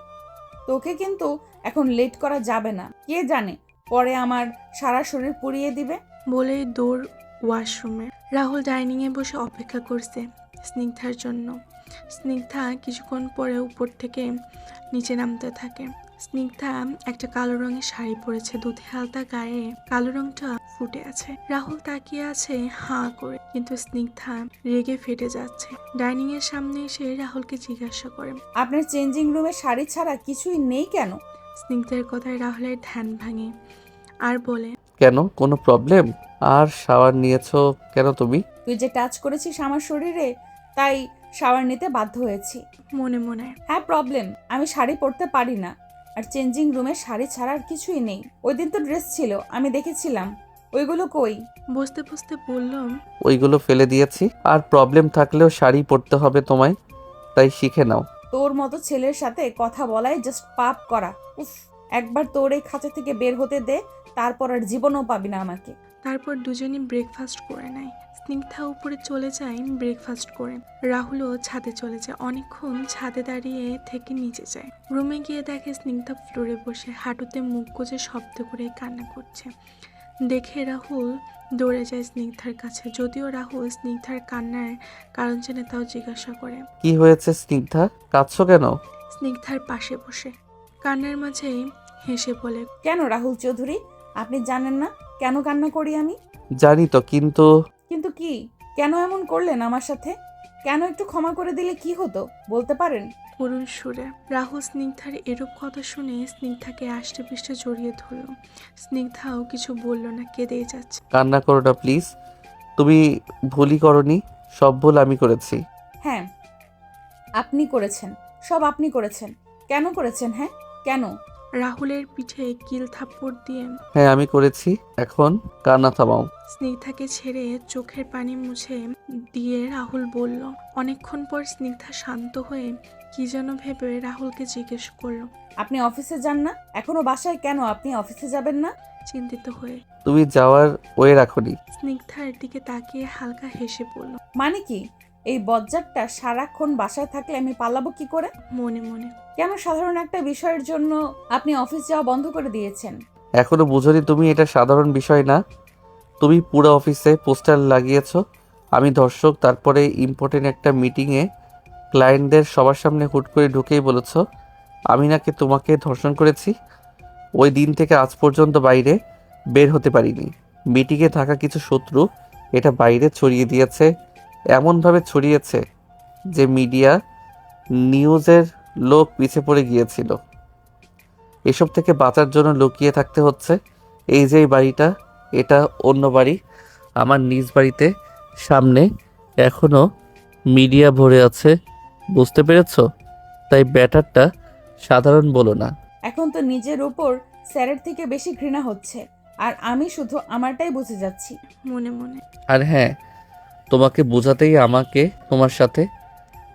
তোকে, কিন্তু এখন লেট করা যাবে না। কে জানে পরে আমার সারা শরীর পুড়িয়ে দিবে। বলেই দৌড় ওয়াশরুমে। রাহুল ডাইনিংয়ে বসে অপেক্ষা করছে স্নিগ্ধার জন্য। স্নিগ্ধা কিছুক্ষণ পরে উপর থেকে নিচে নামতে থাকে। স্নিগ্ধা একটা কালো রঙের শাড়ি পরেছে, দুধে হালতা গায়ে কালো রংটা ফুটে আছে। রাহুল তাকিয়ে আছে হাঁ করে, কিন্তু স্নিগ্ধা রেগে ফেটে যাচ্ছে। ডাইনিং এর সামনে এসে রাহুলকে জিজ্ঞাসা করে, আপনার চেঞ্জিং রুমে শাড়ি ছাড়া কিছুই নেই কেন? স্নিগ্ধার কথায় রাহুলের ধ্যান ভাঙে আর বলে, কেন, কোনো প্রবলেম? আর শাওয়ার নিয়েছো কেন তুমি? তুই যে টাচ করেছিস আমার শরীরে, তাই শাওয়ার নিতে বাধ্য হয়েছি। মনে মনে হ্যাঁ প্রবলেম, আমি শাড়ি পরতে পারি না, আর চেঞ্জিং রুমে শাড়ি ছাড়া আর কিছুই নেই। ওই দিন তো ড্রেস ছিল, আমি দেখেছিলাম, ওইগুলো কই? বসতে বসতে বললাম, ওইগুলো ফেলে দিয়েছি। আর প্রবলেম থাকলেও শাড়ি পরতে হবে তোমায়, তাই শিখে নাও। তোর মতো ছেলের সাথে কথা বলাই জাস্ট পাপ করা। উফ, একবার তোর এই খাঁচা থেকে বের হতে দে, তারপর আর জীবনও পাবি না আমাকে। তারপর দুজনই ব্রেকফাস্ট করে নেয়। স্নিগ্ধা উপরে চলে যায় ব্রেকফাস্ট করে, রাহুলও ছাদে চলে যায়। অনেকক্ষণ ছাদে দাঁড়িয়ে থেকে নিচে যায়। রুমে গিয়ে দেখে স্নিগ্ধা ফ্লোরে বসে হাঁটুতে মুখ গুজে শব্দ করে কান্না করছে। দেখে রাহুল দৌড়ে যায় স্নিগ্ধার কাছে। যদিও রাহুল স্নিগ্ধার কান্নার কারণ জেনে তাও জিজ্ঞাসা করে। কি হয়েছে স্নিগ্ধা, কাঁদছো কেন? স্নিগ্ধার পাশে বসে কান্নার মাঝে হেসে বলে, কেন রাহুল চৌধুরী, আপনি জানেন না কেন কান্না করি আমি? জানি তো, কিন্তু কিন্তু কি, কেন এমন করলেন আমার সাথে? কেন একটু ক্ষমা করে দিলে কি হতো বলতে পারেন? করুণ সুরে রাহুল স্নিগ্ধার এরূপ কথা শুনে স্নিগ্ধাকে আষ্টে পৃষ্ঠে জড়িয়ে ধরল। স্নিগ্ধাও কিছু বলল না, কেঁদেই যাচ্ছে। কান্না করো না প্লিজ। তুমি ভুলই করনি, সব ভুল আমি করেছি। হ্যাঁ, আপনি করেছেন, সব আপনি করেছেন। কেন করেছেন? হ্যাঁ, কেন? রাহুলের পিঠে কিল থাপ্পড় দিয়ে হ্যাঁ আমি করেছি, এখন কান্না থামাও। স্নিগ্ধাকে ছেড়ে চোখের পানি মুছে দিয়ে রাহুল বলল। অনেকক্ষণ পর স্নিগ্ধা শান্ত হয়ে কি যেন ভেবে রাহুলকে জিজ্ঞেস করলো, আপনি অফিসে যান না? এখনো বাসায় কেন? আপনি অফিসে যাবেন না? চিন্তিত হয়ে। তুমি যাওয়ার ওয়ে রাখোনি। স্নিগ্ধার দিকে তাকিয়ে হালকা হেসে বলল মানে কি? এই বজ্জাতটা সারাক্ষণ বাসায় থাকলে আমি পালাবো কি করে? মনে মনে। কেন সাধারণ একটা বিষয়ের জন্য আপনি অফিস যাওয়া বন্ধ করে দিয়েছেন? এখনো বুঝোনি তুমি এটা সাধারণ বিষয় না। তুমি পুরো অফিসে পোস্টার লাগিয়েছো আমি ধর্ষক, তারপরে ইম্পর্টেন্ট একটা মিটিংয়ে ক্লায়েন্টদের সবার সামনে হুট করে ঢুকেই বলেছ আমি নাকি তোমাকে ধর্ষণ করেছি। ওই দিন থেকে আজ পর্যন্ত বাইরে বের হতে পারিনি। মিটিংয়ে থাকা কিছু শত্রু এটা বাইরে ছড়িয়ে দিয়েছে, এমনভাবে ছড়িয়েছে যে মিডিয়া নিউজের লোক পিছে পড়ে গিয়েছিল। এসব থেকে বাঁচার জন্য লুকিয়ে থাকতে হচ্ছে। এই যে এই বাড়িটা, এটা অন্য বাড়ি, আমার নিজ বাড়িতে সামনে এখনো মিডিয়া ভরে আছে, বুঝতে পেরেছো? তাই ব্যাটারটা সাধারণ বলো না। এখন তো নিজের উপর স্যারের থেকে বেশি ঘৃণা হচ্ছে, আর আমি শুধু আমারটাই বুঝে যাচ্ছি। মনে মনে। আর হ্যাঁ, তোমাকে বোঝাতেই আমাকে তোমার সাথে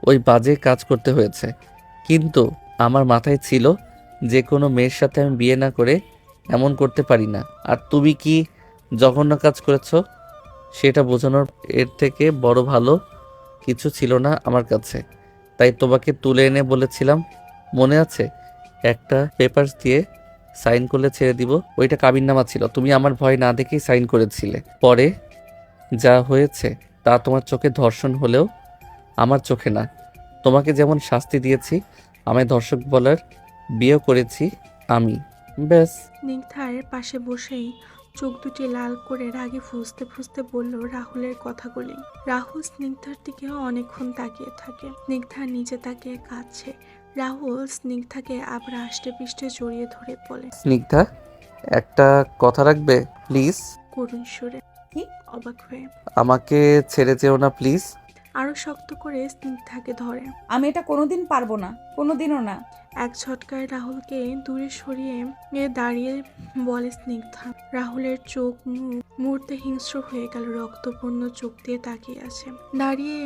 ওই বাজে কাজ করতে হয়েছে, কিন্তু আমার মাথায় ছিল যে কোনো মেয়ের সাথে আমি বিয়ে না করে এমন করতে পারি না। আর তুমি কি জঘন্য কাজ করেছো সেটা বোঝানোর এর থেকে বড় ভালো কিছু ছিল না আমার কাছে। তাই তোমাকে তুলে এনে বলেছিলাম, মনে আছে? একটা পেপারস দিয়ে সাইন করলে ছেড়ে দিব। ওইটা কাবিননামা ছিল, তুমি আমার ভয় না দেখেই সাইন করেছিলে। পরে যা হয়েছে তা তোমার চোখে ধর্ষণ হলেও আমার চোখে না। তোমাকে যেমন শাস্তি দিয়েছি, আমায় ধর্ষক বলার বিয়ে করেছি আমি, ব্যাস। স্নিগ্ধার পাশে বসেই চোখ দুটি লাল করে রাগে ফুঁসতে ফুঁসতে বলল রাহুলের কথাগুলি। রাহুল স্নিগ্ধার দিকে অনেকক্ষণ তাকিয়ে থাকে। স্নিগ্ধা নিচে তাকিয়ে কাঁদছে। রাহুল স্নিগ্ধাকে আবার আষ্টে পৃষ্ঠে জড়িয়ে ধরে বলে স্নিগ্ধা, একটা কথা রাখবে প্লিজ? করুণ সুরে। কি? অবাক হয়ে আমাকে ছেড়ে যেও না প্লিজ। আরো শক্ত করে স্নিগ্ধাকে ধরে। আমি এটা কোনোদিন পারবো না, কোনোদিনও না। এক ঝটকায় রাহুলকে দূরে সরিয়ে দাঁড়িয়ে বলে স্নিগ্ধা। রাহুলের চোখ মুখ মুহূর্তে হিংস্র হয়ে গেল, রক্তপূর্ণ চোখ দিয়ে তাকিয়ে আছে দাঁড়িয়ে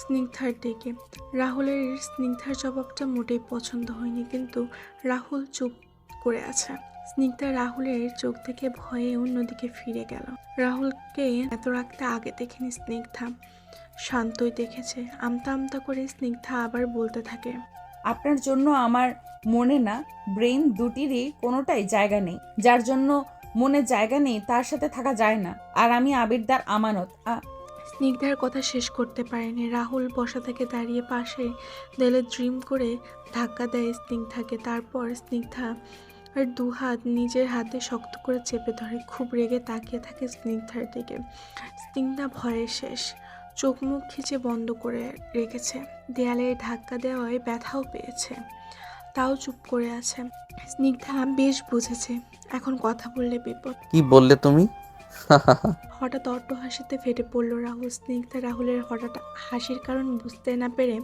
স্নিগ্ধার দিকে। রাহুলের স্নিগ্ধার জবাবটা মোটেই পছন্দ হয়নি, কিন্তু রাহুল চুপ করে আছে। স্নিগ্ধা রাহুলের চোখ থেকে ভয়ে অন্যদিকে ফিরে গেল। রাহুলকে এত রাখতে আগে দেখেনি স্নিগ্ধা, শান্তই দেখেছে। আমতা আমতা করে স্নিগ্ধা আবার বলতে থাকে, আপনার জন্য আমার মনে না ব্রেইন দুটিরই কোনোটাই জায়গা নেই। যার জন্য মনে জায়গা নেই তার সাথে থাকা যায় না। আর আমি আবিরদার আমানত। স্নিগ্ধার কথা শেষ করতে পারেনি। রাহুল বসা থেকে দাঁড়িয়ে পাশে দেলে ড্রিম করে ধাক্কা দেয় স্নিগ্ধাকে। তারপর স্নিগ্ধা আর দুহাত নিজের হাতে শক্ত করে চেপে ধরে। খুব রেগে তাকিয়ে থাকে স্নিগ্ধার দিকে। স্নিগ্ধা ভয়ে শেষ, চোখ মুখ খিচে বন্ধ করে রেখেছে। দেয়ালে ধাক্কা দেওয়ায় ব্যথাও পেয়েছে, তাও চুপ করে আছে। স্নিগ্ধা বেশ বুঝেছে এখন কথা বললে বিপদ। কি বললে তুমি? হঠাৎ অট্ট হাসিতে ফেটে পড়ল রাহুল। স্নিগ্ধা রাহুলের হঠাৎ হাসির কারণ বুঝতে না পেরে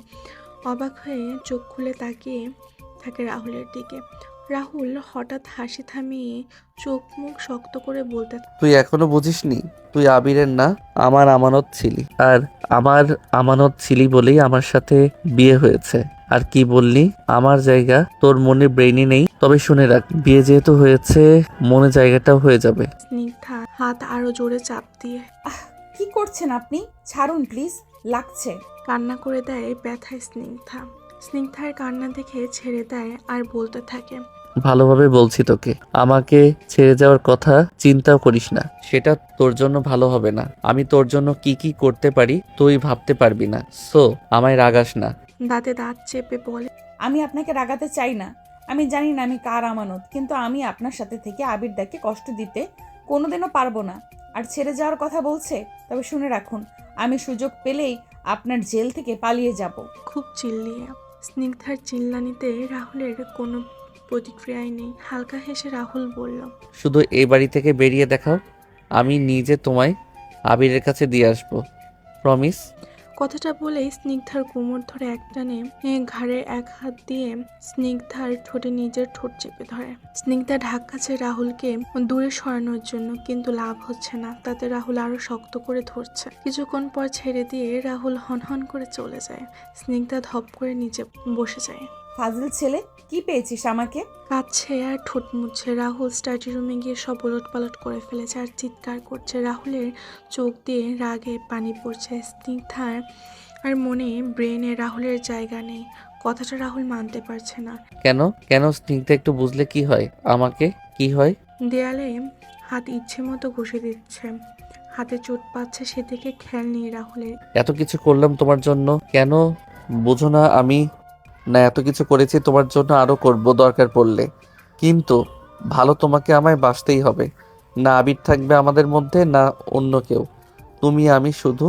অবাক হয়ে চোখ খুলে তাকিয়ে থাকে রাহুলের দিকে। রাহুল হঠাৎ হাসি থামিয়ে চোখ মুখ শক্ত করে বলতে তুই এখনো বুঝিসনি? তুই আবিরের না, আমার আমানত ছিলি। আর আমার আমানত ছিলি বলেই আমার সাথে বিয়ে হয়েছে। আর কি বললি? আমার জায়গা তোর মনে ব্রেইনে নেই। তবে শুনে রাখ, বিয়ে যেহেতু হয়েছে মনে জায়গাটাও হয়ে যাবে। স্নিগ্ধা হাত আরো জোরে চাপ দিয়ে কি করছেন আপনি? ছাড়ুন প্লিজ, লাগছে। কান্না করে দেয় ব্যথায় স্নিগ্ধা। স্নিগ্ধার কান্না দেখে ছেড়ে দেয় আর বলতে থাকে, ভালোভাবে বলছি তোকে, আমাকে ছেড়ে যাওয়ার কথা চিন্তাও করিস না। সেটা তোর জন্য ভালো হবে না। আমি তোর জন্য কি কি করতে পারি তুই ভাবতে পারবি না। সো আমায় রাগাস না। দাঁতে দাঁত চেপে বলে, আমি আপনাকে রাগাতে চাই না। আমি জানি না আমি কার আমানত, কিন্তু আমি আপনার সাথে থেকে আবিরদাকে কষ্ট দিতে কোনোদিনও পারবো না। আর ছেড়ে যাওয়ার কথা বলছে, তবে শুনে রাখুন, আমি সুযোগ পেলেই আপনার জেল থেকে পালিয়ে যাব। খুব চিল্লিয়ে। স্নিগ্ধার চিল্লানিতে রাহুলের কোনো প্রতিক্রিয়াই নেই। হালকা হেসে রাহুল বলল, শুধু এই বাড়ি থেকে বেরিয়ে দেখাও, আমি নিজে তোমায় আবিরের কাছে দিয়ে আসবো। প্রমিস? কথাটা বলেই স্নিগ্ধার কোমর ধরে একটানে ঘাড়ে এক হাত দিয়ে স্নিগ্ধার ঠোঁটে নিজের ঠোঁট চেপে ধরে। স্নিগ্ধা ঢাকাচ্ছে রাহুলকে দূরে সরানোর জন্য, কিন্তু লাভ হচ্ছে না। তাতে রাহুল আরো শক্ত করে ধরছে। কিছুক্ষণ পর ছেড়ে দিয়ে রাহুল হনহন করে চলে যায়। স্নিগ্ধা ধপ করে নিচে বসে যায়। ফাজিল ছেলে, কি পেয়েছিস আমাকে? কাঁদছে আর ঠোঁট মুছছে। রাহুল স্টাডি রুমে গিয়ে সব ওলট পালট করে ফেলেছে আর চিৎকার করছে। রাহুলের চোখ দিয়ে রাগে পানি পড়ছে। স্নিগ্ধার আর মনে ব্রেনে রাহুলের জায়গা নেই। কথাটা রাহুল মানতে পারছে না। কেন কেন স্নিগ্ধা, একটু বুঝলে কি হয় আমাকে? কি হয়? দেয়ালে হাত ইচ্ছে মতো ঘষে দিচ্ছে। হাতে চোট পাচ্ছে সেদিকে খেয়াল নেই রাহুলের। এত কিছু করলাম তোমার জন্য, কেন বুঝো না? আমি না এত কিছু করেছি তোমার জন্য, আরো করব দরকার পড়লে, কিন্তু ভালো তোমাকে আমায় বাঁচতেই হবে। না আবির থাকবে আমাদের মধ্যে, না অন্য কেউ। তুমি আমি শুধু,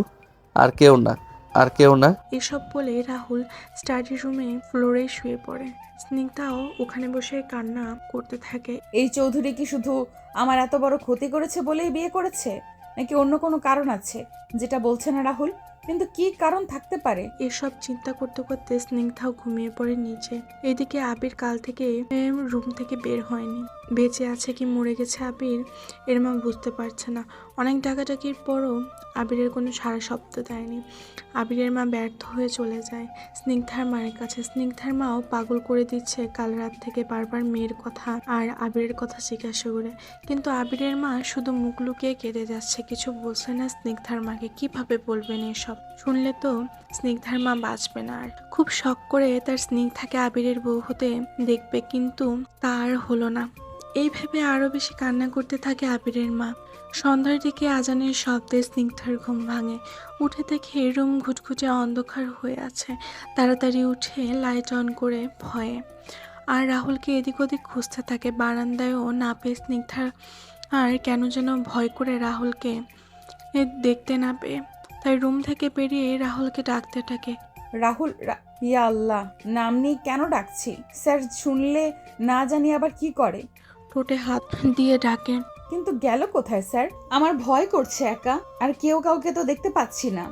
আর কেউ না, আর কেউ না। এসব বলে রাহুল স্টাডি রুমে ফ্লোরে শুয়ে পড়ে। স্নিগ্ধাও ওখানে বসে কান্না করতে থাকে। এই চৌধুরী কি শুধু আমার এত বড় ক্ষতি করেছে বলেই বিয়ে করেছে, নাকি অন্য কোনো কারণ আছে যেটা বলছে না রাহুল? কিন্তু কি কারণ থাকতে পারে? এসব চিন্তা করতে করতে স্নিগ্ধাও ঘুমিয়ে পড়ে নিচে। এদিকে আবির কাল থেকে রুম থেকে বের হয়নি। বেঁচে আছে কি মরে গেছে আবির, এর মা বুঝতে পারছে না। অনেক ডাকাডাকির পরও আবিরের কোনো সাড়া শব্দ দেয়নি। আবিরের মা ব্যর্থ হয়ে চলে যায় স্নিগ্ধার মায়ের কাছে। স্নিগ্ধার মাও পাগল করে দিচ্ছে কাল রাত থেকে বারবার মেয়ের কথা আর আবিরের কথা জিজ্ঞাসা করে। কিন্তু আবিরের মা শুধু মুখ লুকিয়ে কেঁদে যাচ্ছে, কিছু বলছে না স্নিগ্ধার মাকে। কিভাবে বলবেন এসব? শুনলে তো স্নিগ্ধার মা বাঁচবে না আর। খুব শখ করে তার স্নিগ্ধাকে আবিরের বউ হতে দেখবে, কিন্তু তা আর হলো না। এই ভেবে আরো বেশি কান্না করতে থাকে আবিরের মা। সন্ধ্যার দিকে আজানের শব্দে স্নিগ্ধার ঘুম ভাঙে। উঠে দেখে রুম ঘুটঘুটে অন্ধকার হয়ে আছে। তাড়াতাড়ি উঠে লাইট অন করে ভয়ে আর রাহুলকে এদিক ওদিক খুঁজতে থাকে। বারান্দায়ও না পেয়ে স্নিগ্ধার আর কেন যেন ভয় করে রাহুলকে দেখতে না পেয়ে তাই রুম থেকে বেরিয়ে রাহুলকে ডাকতে থাকে। রাহুল, ইয়া আল্লাহ, নাম নিয়ে কেন ডাকছি? স্যার শুনলে না জানি আবার কি করে। ঠোঁটে হাত দিয়ে ডাকে। কিন্তু গেল কোথায় স্যার? আমার ভয় করছে একা, আর কেউ কাউকে তো দেখতে পাচ্ছি না।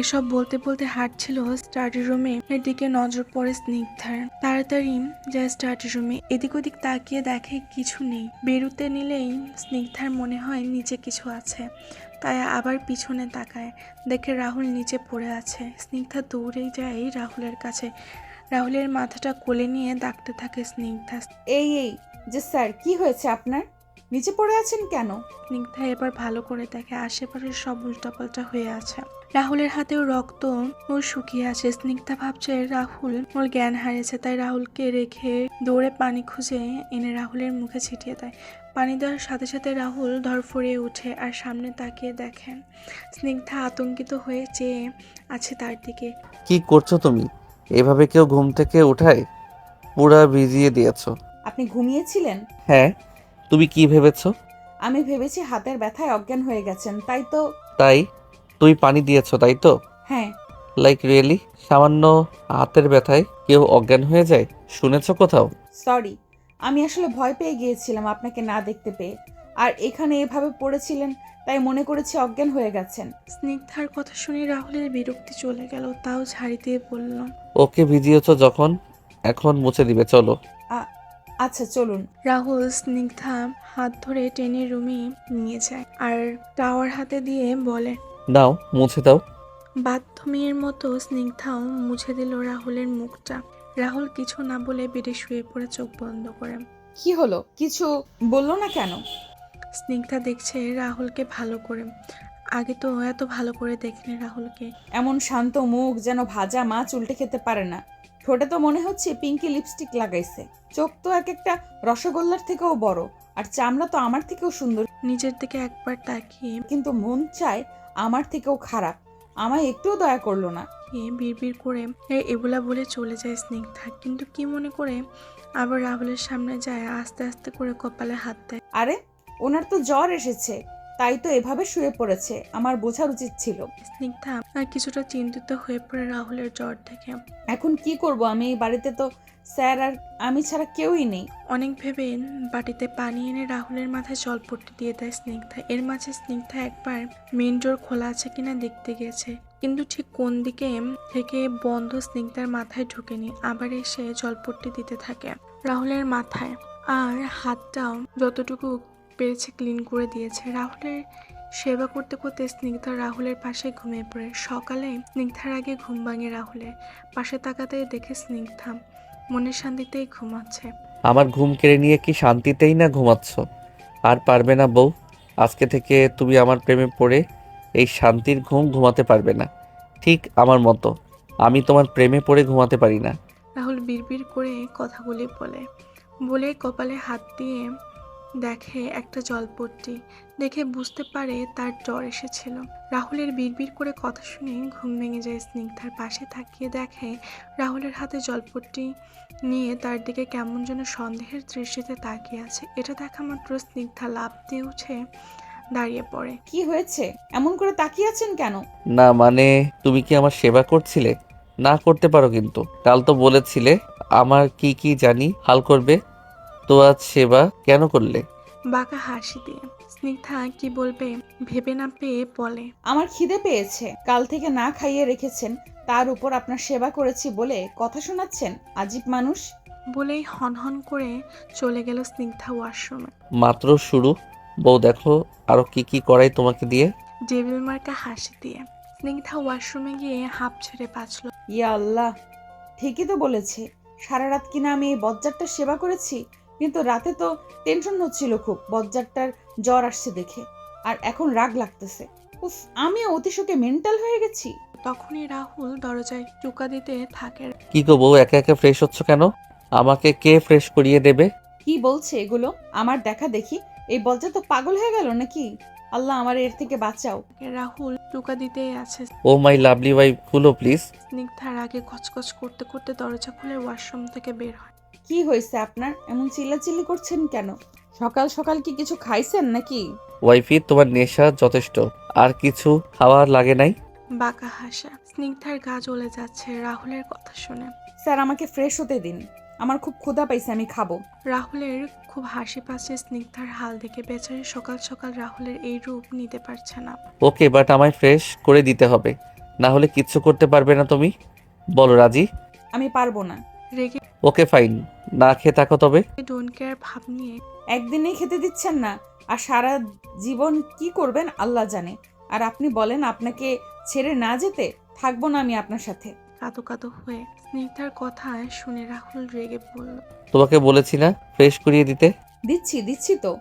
এসব বলতে বলতে হাঁটছিল স্টাডি রুমে। এর দিকে নজর পড়ে স্নিগ্ধার। তাড়াতাড়ি যায় স্টাডি রুমে। এদিক ওদিক তাকিয়ে দেখে কিছু নেই। বেরুতে নিলেই স্নিগ্ধার মনে হয় নিচে কিছু আছে, তাই আবার পিছনে তাকায়। দেখে রাহুল নিচে পড়ে আছে। স্নিগ্ধা দৌড়েই যায় রাহুলের কাছে। রাহুলের মাথাটা কোলে নিয়ে ডাকতে থাকে স্নিগ্ধা। এই যে স্যার, কি হয়েছে আপনার? নিচে পড়ে আছেন কেন? স্নিগ্ধা এবার ভালো করে দেখে আশেপাশে সব উল্টাপাল্টা হয়ে আছে। রাহুলের হাতেও রক্ত ও শুকিয়ে আছে। স্নিগ্ধা ভাবছে রাহুল ওর জ্ঞান হারিয়েছে, তাই রাহুলকে রেখে দৌড়ে পানি খুঁজে এনে রাহুলের মুখে ছিটিয়ে দেয়। পানি দেওয়ার সাথে সাথে রাহুল ধরফড়িয়ে উঠে আর সামনে তাকিয়ে দেখেন স্নিগ্ধা আতঙ্কিত হয়ে চেয়ে আছে তার দিকে। কি করছো তুমি? এভাবে কেউ ঘুম থেকে উঠায়? পুরা ভিজিয়ে দিয়েছো। আপনি ঘুমিয়েছিলেন? হ্যাঁ, তুমি কি ভেবেছো? আমি ভেবেছি হাতের ব্যথায় অজ্ঞান হয়ে গেছেন, তাই তো। তাই তুমি পানি দিয়েছো, তাই তো? হ্যাঁ। Like really? সামান্য হাতের ব্যথায় কেউ অজ্ঞান হয়ে যায়? শুনেছো কোথাও? সরি, আমি আসলে ভয় পেয়ে গিয়েছিলাম আপনাকে না দেখতে পেয়ে, আর এখানে এভাবে পড়েছিলেন তাই মনে করেছি অজ্ঞান হয়ে গেছেন। স্নিগ্ধার কথা শুনে রাহুলের বিরক্তি চলে গেল, তাও ঝাড়ি দিয়ে বলল, ওকে ভিজিয়েছো যখন, এখন মুছে দিবে, চলো। আচ্ছা চলুন। রাহুল স্নিগ্ধা হাত ধরে টেনে রুমে নিয়ে যায় আর টাওয়ার হাতে দিয়ে বলে। নাও মুছে দাও। বাধ্য মেয়ের মতো স্নিগ্ধাও মুছে দিল রাহুলের মুখটা। রাহুল কিছু না বলে বেডে শুয়ে পড়ে চোখ বন্ধ করে। কি হলো? কিছু বললো না কেন? স্নিগ্ধা দেখছে রাহুলকে ভালো করে। আগে তো এত ভালো করে দেখিনি রাহুলকে। এমন শান্ত মুখ, যেন ভাজা মাছ উল্টে খেতে পারে না। ঠোঁটে তো মনে হচ্ছে পিঙ্কি লিপস্টিক লাগাইছে। চোখ তো এক একটা রসগোল্লার থেকেও বড়, আর চামড়া তো আমার থেকেও সুন্দর। নিজের দিকে একবার তাকিয়ে কিন্তু মন চায় আমার থেকেও খারাপ। আমায় একটুও দয়া করলো না। বিড়বিড় করে এগুলা বলে চলে যায় স্নিগ্ধা। কিন্তু কি মনে করে আবার রাহুলের সামনে যায়, আস্তে আস্তে করে কপালে হাত দেয়। আরে, ওনার তো জ্বর এসেছে, তাই তো এভাবে শুয়ে পড়েছে, আমার বোঝার উচিত ছিল। স্নিগ্ধা আর কিছুটা চিন্তিত হয়ে পড়ে রাহুলের জ্বর থেকে। এখন কি করব আমি? এই বাড়িতে তো স্যার আর আমি ছাড়া কেউই নেই। অনেক ভেবে বাটিতে পানি এনে রাহুলের মাথায় জলপট্টি দিয়ে দেয় স্নিগ্ধা। এর মাঝে স্নিগ্ধা একবার মেন ডোর খোলা আছে কিনা দেখতে গেছে, কিন্তু ঠিক কোন দিকে থেকে বন্ধ স্নিগ্ধার মাথায় ঢুকেনি। আবার এসে জলপট্টি দিতে থাকে রাহুলের মাথায়, আর হাতটাও যতটুকু পেরেছে ক্লিন করে দিয়েছে। রাহুলের সেবা করতে করতে স্নিগ্ধা রাহুলের পাশে ঘুমিয়ে পড়ে। সকালে স্নিগ্ধার আগে ঘুম ভাঙে রাহুলের। পাশে তাকাতেই দেখে স্নিগ্ধা মনের শান্তিতেই ঘুমাচ্ছে। আমার ঘুম কেড়ে নিয়ে কি শান্তিতেই না ঘুমাচ্ছ? আর পারবে না বউ, আজকে থেকে তুমি আমার প্রেমে পড়ে এই শান্তির ঘুম ঘুমাতে পারবে না, ঠিক আমার মতো। আমি তোমার প্রেমে পড়ে ঘুমাতে পারি না। রাহুল বিড়বিড় করে কথাগুলি বলে কপালে হাত দিয়ে দেখে একটা জলপট্টি। দেখে বুঝতে পারে তার জ্বর এসেছিল। রাহুলের বিড়বিড় করে কথা শুনে ঘুম ভেঙে যায় স্নিগ্ধার। পাশে তাকিয়ে দেখে রাহুলের হাতে জলপট্টি নিয়ে তার দিকে কেমন যেন সন্দেহের দৃষ্টিতে তাকিয়ে আছে। এটা দেখা মাত্র স্নিগ্ধা লাফ দিয়ে উঠে দাঁড়িয়ে পড়ে। কি হয়েছে? এমন করে তাকিয়ে আছেন কেন? না মানে, তুমি কি আমার সেবা করছিলে? না করতে পারো কিন্তু, কাল তো বলেছিলে আমার কি কি জানি হাল করবে, তো আজ সেবা কেন করলে? বাঁকা হাসি দিয়ে স্নিগ্ধা কি বলবে ভেবে না পেয়ে বলে, আমার খিদে পেয়েছে, কাল থেকে না খাইয়ে রেখেছেন, তার উপর আপনার সেবা করেছি বলে কথা শোনাচ্ছেন, আজীব মানুষ। বলেই হনহন করে চলে গেল স্নিগ্ধা ওয়াশরুমে। মাত্র শুরু, বউ দেখো আরো কি কি করাই তোমাকে দিয়ে। ডেভিল মার্কা হাসি দিয়ে স্নিগ্ধা ওয়াশরুমে গিয়ে হাঁপ ছেড়ে বাঁচল। ইয়া আল্লাহ, ঠিকই তো বলেছে। সারা রাত কিনা আমি এই বজ্জারটার সেবা করেছি, কিন্তু রাতে তো টেনশন হচ্ছিল খুব, বজ্জারটার জ্বর আসছে দেখে, আর এখন রাগ লাগতেছে। উফ, আমি অতিশোকে মেন্টাল হয়ে গেছি। তখনই রাহুল দরজায় টোকা দিতে থাকে। কি গো বউ, একা একা ফ্রেশ হচ্ছ কেন? আমাকে কে ফ্রেশ করিয়ে দেবে? কি বলছে এগুলো? আমার দেখা দেখি এই বজ্জা তো পাগল হয়ে গেল নাকি? আল্লাহ আমার এর থেকে বাঁচাও। রাহুল টোকা দিতেই আছে। ও মাই লাভলি ওয়াইফ, খুলো প্লিজ। স্নিগ্ধার আগে খচখচ করতে করতে দরজা খুলে ওয়াশরুম থেকে বের হয়। কি হয়েছে আপনার? এমন চিল্লাচিল্লি করছেন কেন? সকাল সকাল কি কিছু খাইছেন নাকি? ওয়াইফি, তোমার নেশা যথেষ্ট, আর কিছু খাওয়ার লাগে নাই? বাঁকা হাসা। স্নিগ্ধার গা জ্বলে যাচ্ছে রাহুলের কথা শুনে। স্যার আমাকে ফ্রেশ হতে দিন, আমার খুব ক্ষুধা পাইছে, আমি খাবো। রাহুলের খুব হাসি পাচ্ছে স্নিগ্ধার হাল দেখে। বেচারি সকাল সকাল রাহুলের এই রূপ নিতে পারছে না। ওকে, বাট আমায় ফ্রেশ করে দিতে হবে, না হলে কিচ্ছু করতে পারবে না তুমি। বলো রাজি? আমি পারবো না। রেগে ওকে ফাইন, না খেয়ে থাকো তবে। ডোন্ট কেয়ার ভাব নিয়ে একদিনেই খেতে দিচ্ছেন না, আর সারা জীবন কি করবেন আল্লাহ জানে। আর আপনি বলেন আপনাকে ছেড়ে না যেতে? থাকবো না আমি আপনার সাথে। কাঁদো কাঁদো হয়ে স্নিগ্ধার কথা শুনে রাহুল রেগে বলল, তোমাকে বলেছি না ফ্রেশ করিয়ে দিতে। দিচ্ছি তো।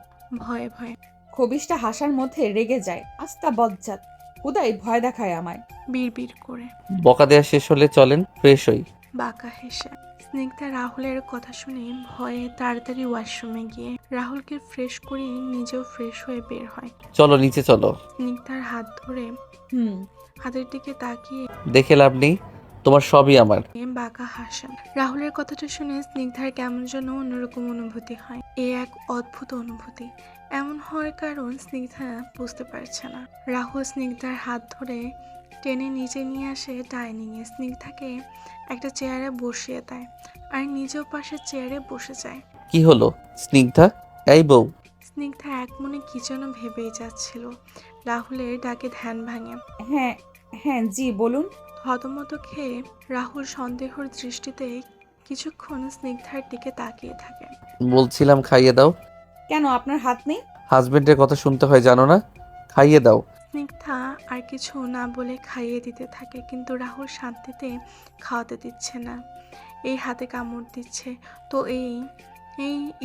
ভয়ে ভয়ে খবিশটা হাসার মধ্যে রেগে যায়। আস্তা বজ্জাত, খুদাই ভয় দেখায় আমায়। বিড়বিড় করে বকা দেওয়া শেষ হলে চলেন ফ্রেশ হই। বাঁকা হেসে স্নিগ্ধা রাহুলের কথা শুনে ভয়ে তাড়াতাড়ি ওয়াশরুমে গিয়ে রাহুলকে ফ্রেশ করিয়ে নিজেও ফ্রেশ হয়ে বের হয়। চলো নিচে চলো। স্নিগ্ধার হাত ধরে হাতের দিকে তাকিয়ে দেখে লাভ নেই, তোমার সবই আমার। বাঁকা হাসা। রাহুলের কথাটা শুনে স্নিগ্ধার কেমন যেন অন্যরকম অনুভূতি হয়। এ এক অদ্ভুত অনুভূতি। এমন হওয়ার কারণ স্নিগ্ধা বুঝতে পারছে না। রাহুল স্নিগ্ধার হাত ধরে টেনে নিচে নিয়ে আসে ডাইনিংয়ে। স্নিগ্ধাকে একটা চেয়ারে বসিয়ে দেয় আর নিজেও পাশের চেয়ারে বসে যায়। কি হলো স্নিগ্ধা? এই বউ। স্নিগ্ধা এক মনে কি যেন ভেবেই যাচ্ছিল। রাহুলের ডাকে ধ্যান ভাঙে। হ্যাঁ হ্যাঁ, জি বলুন। থতমত খেয়ে রাহুল সন্দেহর দৃষ্টিতে কিছুক্ষণ স্নিগ্ধার দিকে তাকিয়ে থাকে। বলছিলাম খাইয়ে দাও। কেন আপনার হাত নেই? হাজবেন্ডের কথা শুনতে হয় জানো না, খাইয়ে দাও। স্নিগ্ধা আর কিছু না বলে খাইয়ে দিতে থাকে, কিন্তু রাহুল শান্তিতে খাওয়াতে দিচ্ছে না। এই হাতে কামড় দিচ্ছে, তো এই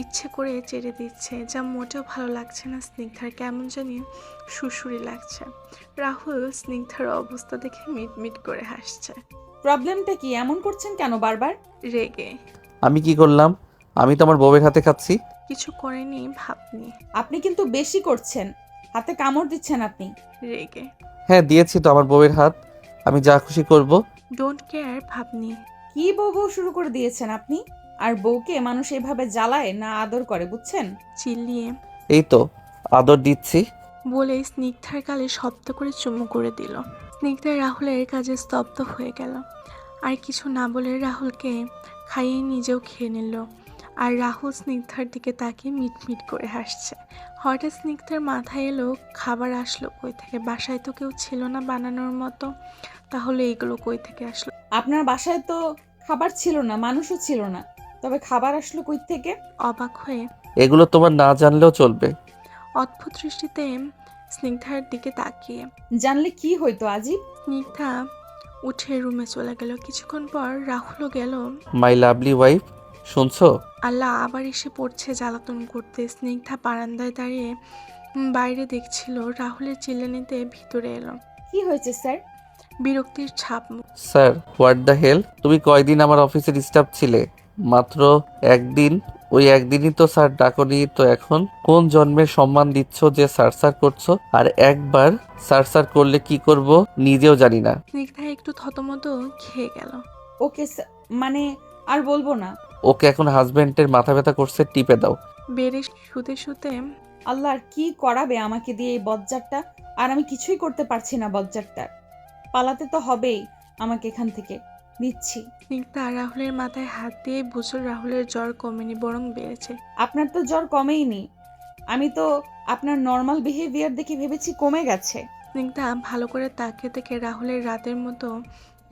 ইচ্ছে করে চেড়ে দিচ্ছে, যা মোটেও ভালো লাগছে না স্নিগ্ধার। কেমন জানি সুরসুরি লাগছে। রাহুল স্নিগ্ধার অবস্থা দেখে মিটমিট করে হাসছে। প্রবলেমটা কি? এমন করছেন কেন বারবার? রেগে আমি কি করলাম? আমি তো আমার বউয়ের হাতে খাচ্ছি। কিছু করেনি ভাবনি। আপনি কিন্তু বেশি করছেন, হাতে কামড় দিচ্ছেন আপনি। রেগে হ্যাঁ দিয়েছি তো আমার বউয়ের হাত, আমি যা খুশি করব। ডোন্ট কেয়ার ভাবনি। কি বউ বউ শুরু করে দিয়েছেন আপনি? আর বউকে মানুষ এভাবে জ্বালায় না আদর করে, বুঝছেন? চিল্লিয়ে এই তো আদর দিচ্ছি। বলে স্নিগ্ধার গালে শব্দ করে চুমু করে দিল। স্নিগ্ধা রাহুলের কাজে স্তব্ধ হয়ে গেল। আর কিছু না বলে রাহুলকে খাইয়ে নিজেও খেয়ে নিল। আর রাহুল স্নিগ্ধার দিকে তাকিয়ে মিটমিট করে হাসছে। হঠাৎ স্নিগ্ধার মাথায় এলো, খাবার আসলো কই থেকে? বাসায় তো কেউ ছিল না বানানোর মতো, তাহলে এগুলো কই থেকে আসলো? আপনার বাসায় তো খাবার ছিল না, মানুষও ছিল না, তবে খাবার আসলো কই থেকে? অবাক হয়ে এগুলো তোমার না জানলেও চলবে। অদ্ভুত দৃষ্টিতে স্নিগ্ধার দিকে তাকিয়ে জানলে কি হইতো আজিব? স্নিগ্ধা উঠে রুমে চলে গেল। কিছুক্ষণ পর রাহুলও গেল। মাই লাভলি ওয়াইফ, শুনছো? আল্লাহ আবার এসে পড়ছে জ্বালাতন করতে। স্নিগ্ধা বারান্দায় দাঁড়িয়ে বাইরে দেখছিল। রাহুলের চিল্লানিতে ভিতরে এলো। কি হয়েছে স্যার? বিরক্তির ছাপ স্যার, হোয়াট দ্য হেল? তুমি কয়দিন আমার অফিসের স্টাফ ছিলে? মাত্র একদিন। ওই একদিনই তো স্যার ডাকনি, তো এখন কোন জন্মের সম্মান দিচ্ছ যে স্যার স্যার করছো? আর একবার স্যার স্যার করলে কি করব নিজেও জানি না। স্নিগ্ধা একটু থতমত খেয়ে গেল। ওকে স্যার, মানে আর বলবো না। ওকে এখন হাজবেন্ডের মাথা ব্যথা করছে, টিপে দাও। বেড়ে শুতে শুতে আল্লাহ আর কি করাবে আমাকে দিয়ে এই বজ্জারটা, আর আমি কিছুই করতে পারছি না বজ্জারটার। পালাতে তো হবেই আমাকে এখান থেকে। দিচ্ছি। স্নিগ্ধা রাহুলের মাথায় হাত দিয়ে বুঝল রাহুলের জ্বর কমেনি, বরং বেড়েছে। আপনার তো জ্বর কমেইনি, আমি তো আপনার নর্মাল বিহেভিয়ার দেখে ভেবেছি কমে গেছে। স্নিগ্ধা ভালো করে তাকিয়ে দেখে রাহুলের রাতের মতো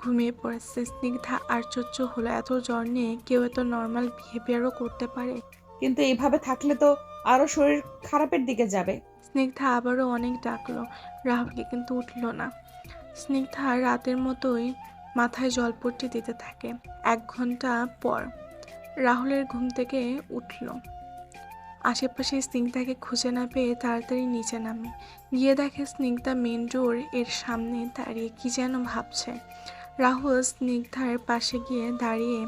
ঘুমিয়ে পড়েছে। স্নিগ্ধা আশ্চর্য হলো, এত জ্বর নিয়ে কেউ এত নর্মাল বিহেভিয়ারও করতে পারে। কিন্তু এইভাবে থাকলে তো আরো শরীর খারাপের দিকে যাবে। স্নিগ্ধা আবারও অনেক ডাকলো রাহুলকে, কিন্তু উঠল না। স্নিগ্ধা রাতের মতোই মাথায় জলপট্টি দিতে থাকে। 1 ঘন্টা পর রাহুলের ঘুম থেকে উঠল। আশেপাশে স্নিগ্ধাকে খুঁজে না পেয়ে তাড়াতাড়ি নিচে নামে। গিয়ে দেখে স্নিগ্ধা মেন ডোর এর সামনে দাঁড়িয়ে কি যেন ভাবছে। রাহুল স্নিগ্ধার পাশে গিয়ে দাঁড়িয়ে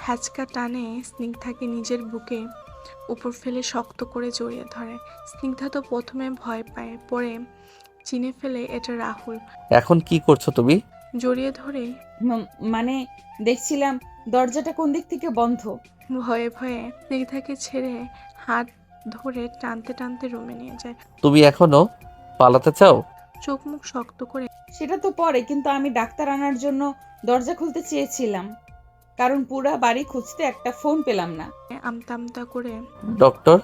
হ্যাচকা টানে স্নিগ্ধাকে নিজের বুকে উপর ফেলে শক্ত করে জড়িয়ে ধরে। স্নিগ্ধা তো প্রথমে ভয় পায়, পরে চিনে ফেলে এটা রাহুল। এখন কি করছো তুমি? জড়িয়ে ধরে মানে দেখছিলাম দরজাটা কোন দিক থেকে বন্ধ। ভয়ে ভয়ে স্নিগ্ধাকে ছেড়ে হাত ধরে টানতে টানতে রুমে নিয়ে যায়। তুমি এখনো পালাতে চাও? চোখ মুখ শক্ত করে সেটা তো পরে, কিন্তু আমি ডাক্তার আনার জন্য দরজা খুলতে চেয়েছিলাম, কারণ পুরা বাড়ি খুঁজতে একটা ফোন পেলাম না। আমতা আমতা করে ডক্টর?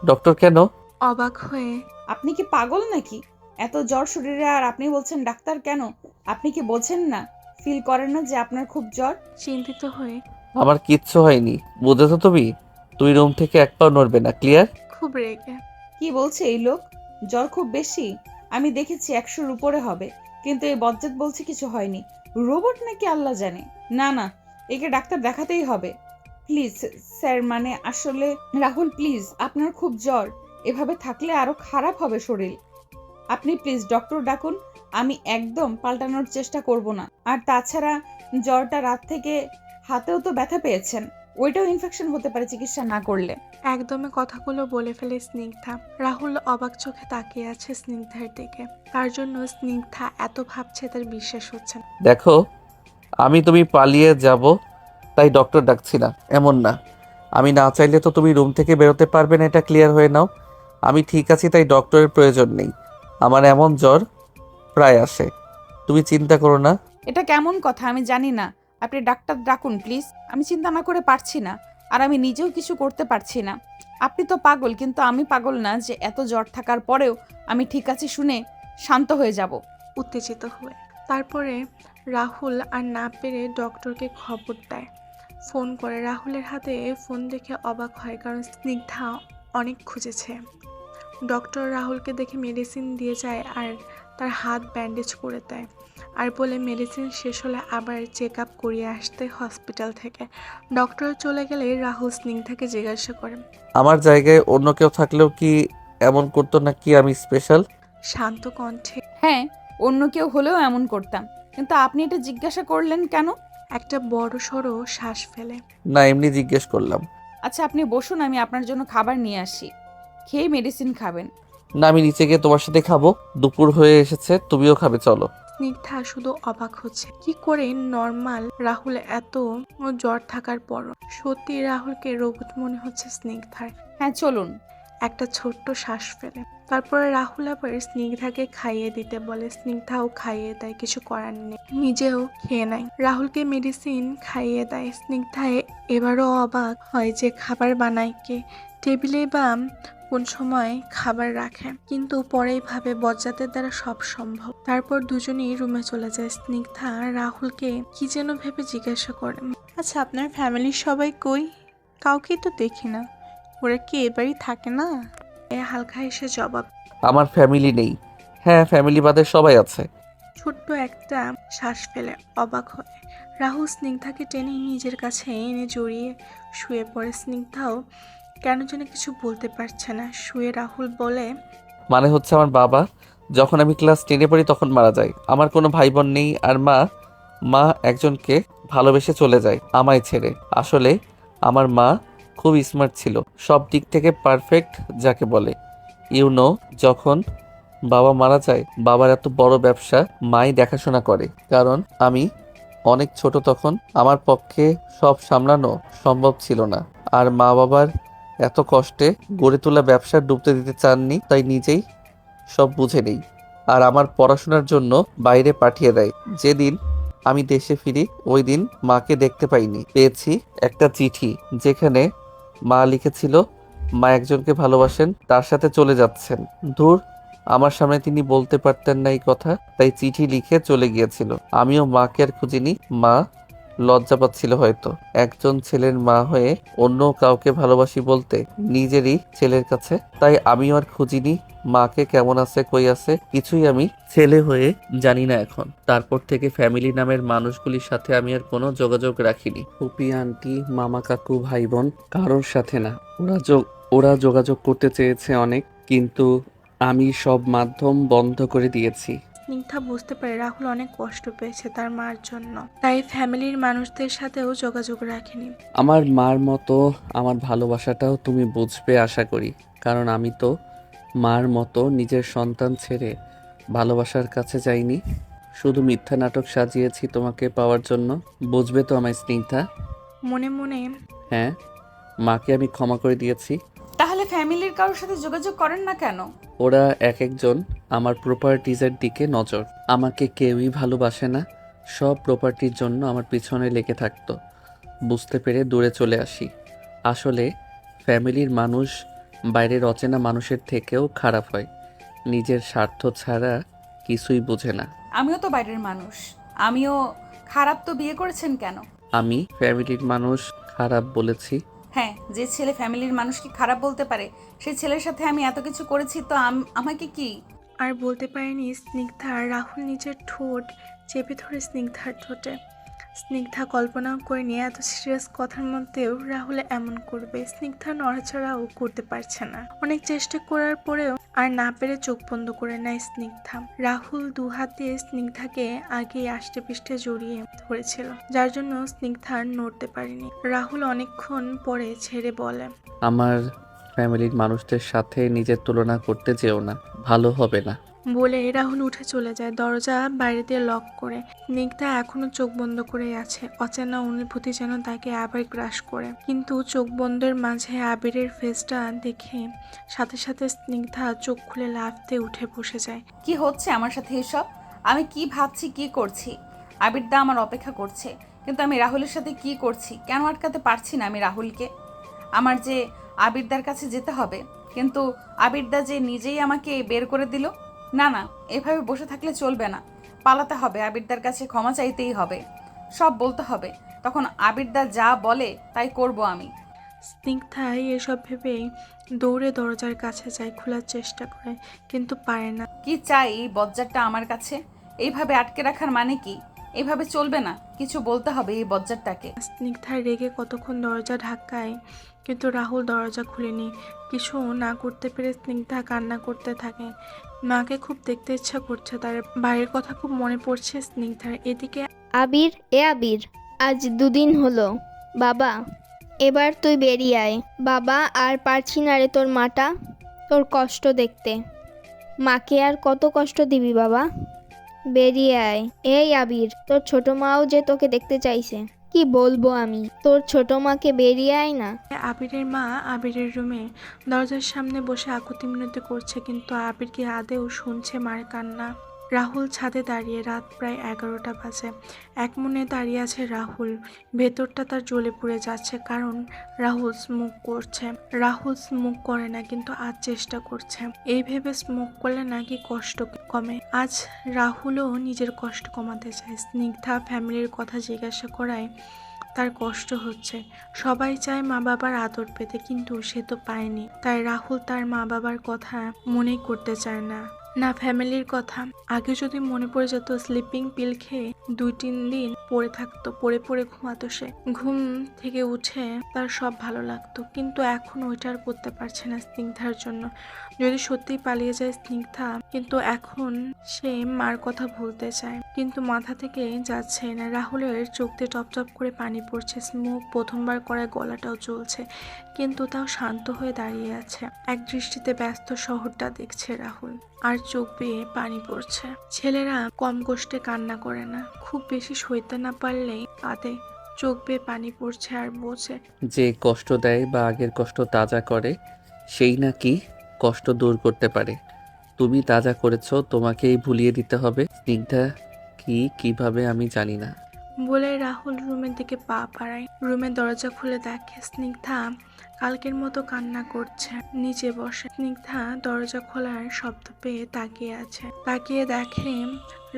ডক্টর কেন? অবাক হয়ে আপনি কি পাগল নাকি? এত জ্বর শরীরে আর আপনি বলছেন ডাক্তার কেন? আপনি কি বোঝেন না, ফিল করেন না যে আপনার খুব জ্বর? চিন্তিত হয়ে আমার কিচ্ছু হয়নি, বুঝেছো তুমি? তুই রুম থেকে এক পাও নড়বে না, ক্লিয়ার? খুব রেগে কি বলছে এই লোক? জ্বর খুব বেশি? আমি দেখেছি 100-র উপরে হবে, কিন্তু এই বজ্জাত বলছে কিছু হয়নি। রোবট নাকি আল্লাহ জানে। না না, একে ডাক্তার দেখাতেই হবে। প্লিজ স্যার, মানে আসলে রাহুল প্লিজ, আপনার খুব জ্বর, এভাবে থাকলে আরো খারাপ হবে শরীর। আপনি প্লিজ ডক্টর ডাকুন, আমি একদম পাল্টানোর চেষ্টা করব না। আর তাছাড়া জ্বরটা রাত থেকে হাতেও তো ব্যথা পেয়েছেন, ওইটাও ইনফেকশন হতে পারে চিকিৎসা না করলে। একদমই কথাগুলো বলে ফেলে স্নিগ্ধা। রাহুল অবাক চোখে তাকিয়ে আছে স্নিগ্ধার দিকে। তার জন্য স্নিগ্ধা এত ভাবছে তার বিশ্বাস হচ্ছে না। দেখো, আমি তুমি পালিয়ে যাব তাই ডক্টর ডাকছি না, এমন না। আমি না চাইলে তো তুমি রুম থেকে বেরোতে পারবে না, এটা ক্লিয়ার হয়ে নাও। আমি ঠিক আছি, তাই ডক্টরের প্রয়োজন নেই। আমার এমন জ্বর প্রায় আসে, তুমি চিন্তা করো না। এটা কেমন কথা আমি জানি না, আপনি ডাক্তার ডাকুন প্লিজ। আমি চিন্তা না করে পারছি না, আর আমি নিজেও কিছু করতে পারছি না। আপনি তো পাগল, কিন্তু আমি পাগল না যে এত জ্বর থাকার পরেও আমি ঠিক আছি শুনে শান্ত হয়ে যাব। উত্তেজিত হয়ে তারপরে রাহুল আর না পেরে ডক্টরকে খবর দেয়, ফোন করে। রাহুলের হাতে ফোন দেখে অবাক হয়, কারণ স্নিগ্ধা অনেক খুঁজেছে। ডক্টর রাহুলকে দেখে মেডিসিন দিয়ে যায় আর তার হাত ব্যান্ডেজ করে দেয়, আর বলে মেডিসিন শেষ হলে আবার চেক আপ করিয়ে আসতে হসপিটাল থেকে। ডক্টর চলে গেলে রাহুল স্নিগ্ধাকে জিজ্ঞাসা করে আমার জায়গায় অন্য কেউ থাকলেও কি এমন করতো নাকি আমি স্পেশাল? শান্ত কণ্ঠে। হ্যাঁ, অন্য কেউ হলেও এমন করতাম, কিন্তু আপনি এটা জিজ্ঞাসা করলেন কেন? একটা বড় সড়ো শ্বাস ফেলে। না, এমনি জিজ্ঞেস করলাম। আচ্ছা আপনি বসুন, আমি আপনার জন্য খাবার নিয়ে আসি, খেয়ে মেডিসিন খাবেন। না, আমি নিচে গিয়ে তোমার সাথে খাবো, দুপুর হয়ে এসেছে, তুমিও খাবে, চলো। স্নিগ্ধা শুধু অবাক হচ্ছে, কি করে নর্মাল রাহুল এত জ্বর থাকার পরও। সত্যি রাহুলকে রোবট মনে হচ্ছে স্নিগ্ধার। হ্যাঁ চলুন। একটা ছোট্ট শ্বাস ফেলে তারপরে রাহুল আবার স্নিগ্ধাকে খাইয়ে দিতে বলে, স্নিগ্ধাও খাইয়ে দেয়, কিছু করার নেই, নিজেও খেয়ে নেয়। রাহুলকে মেডিসিন খাইয়ে দেয়। স্নিগ্ধা এবারও অবাক হয় যে খাবার বানায় কে, টেবিলে বা কোন সময় খাবার রাখে, কিন্তু পরেই ভাবে বজ্জাতের দ্বারা সব সম্ভব। তারপর দুজনেই রুমে চলে যায়। স্নিগ্ধা রাহুলকে কি যেন ভেবে জিজ্ঞাসা করে, আচ্ছা আপনার ফ্যামিলির সবাই কই? কাউকেই তো দেখি না, ওরা কি এবারই থাকে না? হালকা এসে জবাব। আমার ফ্যামিলি নেই। হ্যাঁ, ফ্যামিলি বাদে সবাই আছে। ছোট্ট একটা শ্বাস ফেলে অবাক হয়। রাহুল স্নিগ্ধাকে টেনে নিজের কাছে এনে জড়িয়ে শুয়ে পড়ে। স্নিগ্ধাও কেন যেন কিছু বলতে পারছে না। শুয়ে রাহুল বলে, মানে হচ্ছে আমার বাবা যখন আমি ক্লাস 10-এ পড়ি তখন মারা যায়। আমার কোনো ভাই বোন নেই। আর মা একজনকে ভালোবেসে চলে যায় আমায় ছেড়ে। আসলে আমার মা খুব স্মার্ট ছিল, সব দিক থেকে পারফেক্ট যাকে বলে। যখন বাবা মারা যায়, বাবার এত বড় ব্যবসা মাই দেখাশোনা করে, কারণ আমি অনেক ছোট তখন। আমার পক্ষে সব সামলানো সম্ভব ছিল না। আর মা বাবার এত কষ্টে গড়ে তোলা ব্যবসা ডুবতে দিতে চাননি, তাই নিজেই সব বুঝে নেই আর আমার পড়াশোনার জন্য বাইরে পাঠিয়ে দেয়। যেদিন আমি দেশে ফিরি ওই দিন মাকে দেখতে পাইনি। পেয়েছি একটা চিঠি, যেখানে মা লিখেছিল মা একজনকে ভালোবাসেন, তার সাথে চলে যাচ্ছেন। ধুর, আমার সামনে তিনি বলতে পারতেন না এই কথা, তাই চিঠি লিখে চলে গিয়েছিল। আমিও মাকে আর খুঁজিনি। মা লজ্জা পাচ্ছিল হয়তো, একজন ছেলের মা হয়ে অন্য কাউকে ভালোবাসি বলতে নিজেরই ছেলের কাছে। তাই আমিও আর খুঁজিনি মাকে কেমন আছে, কই আছে, কিছুই আমি ছেলে হয়ে জানি না এখন। তারপর থেকে ফ্যামিলি নামের মানুষগুলির সাথে আমি আর কোনো যোগাযোগ রাখিনি। ফুপি, আন্টি, মামা, কাকু, ভাই বোন, কারোর সাথে না। ওরা যোগাযোগ করতে চেয়েছে অনেক, কিন্তু আমি সব মাধ্যম বন্ধ করে দিয়েছি। স্নিগ্ধা বুঝতে পারে রাহুল অনেক কষ্ট পেয়েছে তার মার জন্য, তাই ফ্যামিলির মানুষদের সাথেও যোগাযোগ রাখেনি। আমার মার মতো আমার ভালোবাসাটাও তুমি বুঝবে আশা করি, কারণ আমি তো মার মতো নিজের সন্তান ছেড়ে ভালোবাসার কাছে যাইনি। শুধু মিথ্যা নাটক সাজিয়েছি তোমাকে পাওয়ার জন্য। বুঝবে তো আমায় স্নিগ্ধা? মনে মনে হ্যাঁ, মাকে আমি ক্ষমা করে দিয়েছি। তাহলে ফ্যামিলির কারোর সাথে যোগাযোগ করেন না কেন? ওরা এক একজন আমার প্রপার্টিজের দিকে নজর। আমাকে কেউই ভালোবাসে না, সব প্রপার্টির জন্য আমার পিছনে লেগে থাকতো। বুঝতে পেরে দূরে চলে আসি। আসলে ফ্যামিলির মানুষ বাইরের অচেনা মানুষের থেকেও খারাপ হয়, নিজের স্বার্থ ছাড়া কিছুই বোঝে না। আমিও তো বাইরের মানুষ, আমিও খারাপ। তো বিয়ে করেছেন কেন? আমি ফ্যামিলির মানুষ খারাপ বলেছি? হ্যাঁ, যে ছেলে ফ্যামিলির মানুষকে খারাপ বলতে পারে সেই ছেলের সাথে আমি এত কিছু করেছি, তো আমাকে কি? আর বলতে পারেনি স্নিগ্ধা। রাহুল নিজের ঠোঁট চেপে ধরে স্নিগ্ধার ঠোঁটে। স্নিগ্ধা কল্পনাও করেনি এত সিরিয়াস কথার মধ্যেও রাহুল এমন করবে। স্নিগ্ধা নড়াচড়াও করতে পারছে না, অনেক চেষ্টা করার পরেও আর না পেরে চোখ বন্ধ করে নেয় স্নিগ্ধা। রাহুল দু হাতে স্নিগ্ধাকে আগে আষ্টে পৃষ্ঠে জড়িয়ে ধরেছিল, যার জন্য স্নিগ্ধা আর নড়তে পারেনি। রাহুল অনেকক্ষণ পরে ছেড়ে বলে, আমার ফ্যামিলির মানুষদের সাথে নিজের তুলনা করতে যেও না, ভালো হবে না। বলে রাহুল উঠে চলে যায়, দরজা বাইরে দিয়ে লক করে। স্নিগ্ধা এখনো চোখ বন্ধ করে আছে। অচেনা অনুভূতি যেন তাকে আবার গ্রাস করে, কিন্তু চোখ বন্ধের মাঝে আবিরের ফেসটা দেখে সাথে সাথে স্নিগ্ধা চোখ খুলে লাফ দিয়ে উঠে বসে যায়। কি হচ্ছে আমার সাথে এসব? আমি কি ভাবছি, কি করছি? আবিরদা আমার অপেক্ষা করছে, কিন্তু আমি রাহুলের সাথে কি করছি? কেন আটকাতে পারছি না আমি রাহুলকে? আমার যে আবিরদার কাছে যেতে হবে, কিন্তু আবিরদা যে নিজেই আমাকে বের করে দিল। না না, এভাবে বসে থাকলে চলবে না, পালাতে হবে, আবিরদার কাছে ক্ষমা চাইতেই হবে, সব বলতে হবে। তখন আবিরদা যা বলে তাই করব আমি। স্নিগ্ধা এসব ভেবেই দৌড়ে দরজার কাছে যায়, খোলার চেষ্টা করে কিন্তু পারে না। কি চাই এই বজ্জারটা আমার কাছে? এইভাবে আটকে রাখার মানে কি? এইভাবে চলবে না, কিছু বলতে হবে এই বজ্জারটাকে। স্নিগ্ধা রেগে কতক্ষণ দরজা ধাক্কায়, কিন্তু রাহুল দরজা খুলেনি। কিছু না করতে পেরে স্নিগ্ধা কান্না করতে থাকে। মাকে খুব দেখতে ইচ্ছা করছে তার, বাইরের কথা খুব মনে পড়ছে স্নিগ্ধার। এদিকে আবির, আবির, আজ 2 দিন হলো। বাবা, এবার তুই বেরিয়ে আয়। বাবা, আর পারছি না রে তোর মাটা, তোর কষ্ট দেখতে। মাকে আর কত কষ্ট দিবি বাবা? বেরিয়ে আয়। এই আবির, তোর ছোট মাও যে তোকে দেখতে চাইছে। কি বলবো আমি, তোর ছোট মাকে বেরিয়ে আয় না। আবিরের মা আবিরের রুমে দরজার সামনে বসে আকুতি মিনতি করছে, কিন্তু আবির কি আদেও শুনছে মার কান্না? রাহুল ছাদে দাঁড়িয়ে, রাত প্রায় 11টা বাজে। এক মনে দাঁড়িয়ে আছে রাহুল। ভেতরটা তার জ্বলে পুড়ে যাচ্ছে, কারণ রাহুল স্মোক করছে। রাহুল স্মোক করে না, কিন্তু আজ চেষ্টা করছে। এই ভেবে স্মোক করলে নাকি কষ্ট কমে। আজ রাহুলও নিজের কষ্ট কমাতে চায়। স্নিগ্ধা ফ্যামিলির কথা জিজ্ঞাসা করায় তার কষ্ট হচ্ছে। সবাই চায় মা বাবার আদর পেতে, কিন্তু সে তো পায়নি। তাই রাহুল তার মা বাবার কথা মনেই করতে চায় না, না ফ্যামিলির কথা। আগে যদি মনে পড়ে যেত, স্লিপিং পিল খেয়ে 2-3 দিন পড়ে থাকতো, পড়ে পড়ে ঘুমাতো সে। ঘুম থেকে উঠে তার সব ভালো লাগতো, কিন্তু এখন ওইটা আর করতে পারছে না স্নিগ্ধার জন্য। যদি সত্যিই পালিয়ে যায় স্নিগ্ধা, কিন্তু এখন সে মার কথা ভুলতে চায়, কিন্তু মাথা থেকে যাচ্ছে না। রাহুলের চোখ দিয়ে টপ টপ করে পানি পড়ছে, স্মোক প্রথমবার করায় গলাটাও জ্বলছে, কিন্তু তাও শান্ত হয়ে দাঁড়িয়ে আছে। এক দৃষ্টিতে ব্যস্ত শহরটা দেখছে রাহুল, আর চোখ বেয়ে পানি পড়ছে। ছেলেরা কম কষ্টে কান্না করে না, খুব বেশি সইতে না পারলেই কাঁদে। চোখ বেয়ে পানি পড়ছে আর বোঝে যে কষ্ট দেয় বা আগের কষ্ট তাজা করে, সেই নাকি কষ্ট দূর করতে পারে। তুমি তাজা করেছো, তোমাকেই ভুলিয়ে দিতে হবে। স্নিগ্ধা কিভাবে আমি জানি না। বলে রাহুল রুমের দিকে পা বাড়ায়। রুমের দরজা খুলে দেখে স্নিগ্ধা কালকের মতো কান্না করছে। নিচে বসে স্নিগ্ধা দরজা খোলার শব্দ পেয়ে তাকিয়ে আছে। তাকিয়ে দেখে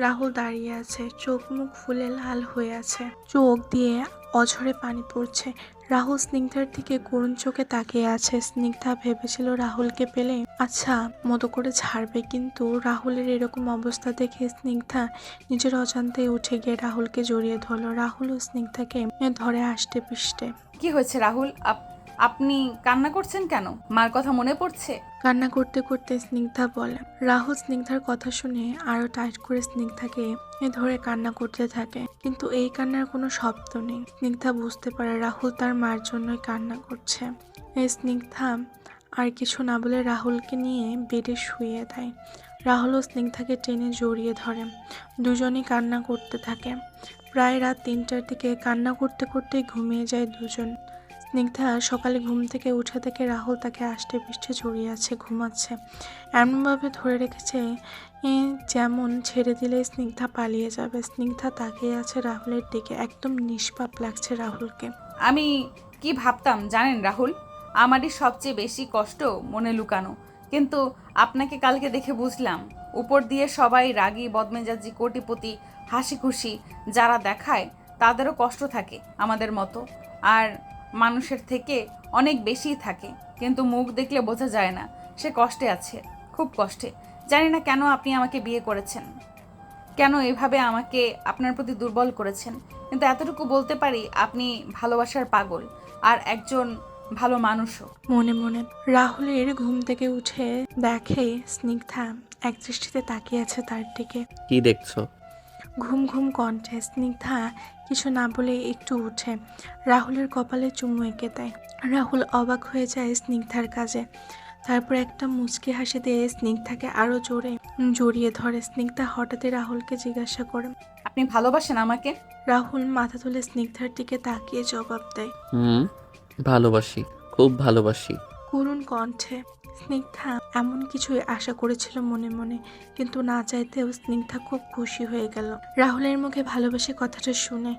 রাহুল দাঁড়িয়ে আছে, চোখ মুখ ফুলে লাল হয়ে আছে, চোখ দিয়ে অঝরে পানি পড়ছে। রাহুল স্নিগ্ধার দিকে করুণ চোখে তাকিয়ে আছে। স্নিগ্ধা ভেবেছিল রাহুলকে পেলে আচ্ছা মতো করে ছাড়বে, কিন্তু রাহুলের এরকম অবস্থা দেখে স্নিগ্ধা নিজের অজান্তে উঠে গিয়ে রাহুলকে জড়িয়ে ধরলো। রাহুল ও স্নিগ্ধাকে ধরে আষ্টে পিষ্টে। কি হয়েছে রাহুল? আপনি কান্না করছেন কেন? মার কথা মনে পড়ছে? কান্না করতে করতে স্নিগ্ধা বলে। রাহুল স্নিগ্ধার কথা শুনে আরো টাইট করে স্নিগ্ধাকে ধরে কান্না করতে থাকে, কিন্তু এই কান্নার কোনো শব্দ নেই। স্নিগ্ধা বুঝতে পারে রাহুল তার মার জন্যই কান্না করছে। এই স্নিগ্ধা আর কিছু না বলে রাহুলকে নিয়ে বেডে শুইয়ে দেয়। রাহুল ও স্নিগ্ধাকে টেনে জড়িয়ে ধরে, দুজনই কান্না করতে থাকে। প্রায় রাত 3টার দিকে কান্না করতে করতে ঘুমিয়ে যায় দুজন। স্নিগ্ধা সকালে ঘুম থেকে উঠে থেকে রাহুল তাকে আষ্টে পৃষ্ঠে জড়িয়ে আছে, ঘুমাচ্ছে। এমনভাবে ধরে রেখেছে যেমন ছেড়ে দিলে স্নিগ্ধা পালিয়ে যাবে। স্নিগ্ধা তাকিয়ে আছে রাহুলের দিকে, একদম নিষ্পাপ লাগছে রাহুলকে। আমি কি ভাবতাম জানেন রাহুল? আমারই সবচেয়ে বেশি কষ্ট মনে লুকানো, কিন্তু আপনাকে কালকে দেখে বুঝলাম উপর দিয়ে সবাই রাগী বদমেজাজি কোটিপতি হাসি খুশি যারা দেখায়, তাদেরও কষ্ট থাকে আমাদের মতো, আর মানুষের থেকে অনেক বেশিই থাকে, কিন্তু মুখ দেখলে বোঝা যায় না সে কষ্টে আছে, খুব কষ্টে। জানি না কেন আপনি আমাকে বিয়ে করেছেন, কেন এভাবে আমাকে আপনার প্রতি দুর্বল করেছেন, কিন্তু এতটুকু বলতে পারি আপনি ভালোবাসার পাগল আর একজন ভালো মানুষও। মনে মনে রাহুলের ঘুম থেকে উঠে দেখে স্নিগ্ধা এক দৃষ্টিতে তাকিয়ে আছে তার দিকে। কি দেখছো? ঘুম ঘুম কণ্ঠে স্নিগ্ধা কিছু না বলে একটু উঠে রাহুলের কপালে চুমু এঁকে দেয়। রাহুল অবাক হয়ে যায় স্নিগ্ধার কাজে। তারপর একটা মুচকি হাসি দিয়ে স্নিগ্ধাকে আরো জোরে জড়িয়ে ধরে। স্নিগ্ধা হঠাৎই রাহুলকে জিজ্ঞাসা করে, আপনি ভালোবাসেন আমাকে? রাহুল মাথা তুলে স্নিগ্ধার দিকে তাকিয়ে জবাব দেয়, ভালোবাসি, খুব ভালোবাসি। করুণ কণ্ঠে। স্নিগ্ধা এমন কিছুই আশা করেছিল মনে মনে, কিন্তু না চাইতেও স্নিগ্ধা খুব খুশি হয়ে গেল রাহুলের মুখে ভালোবাসে কথাটা শুনে।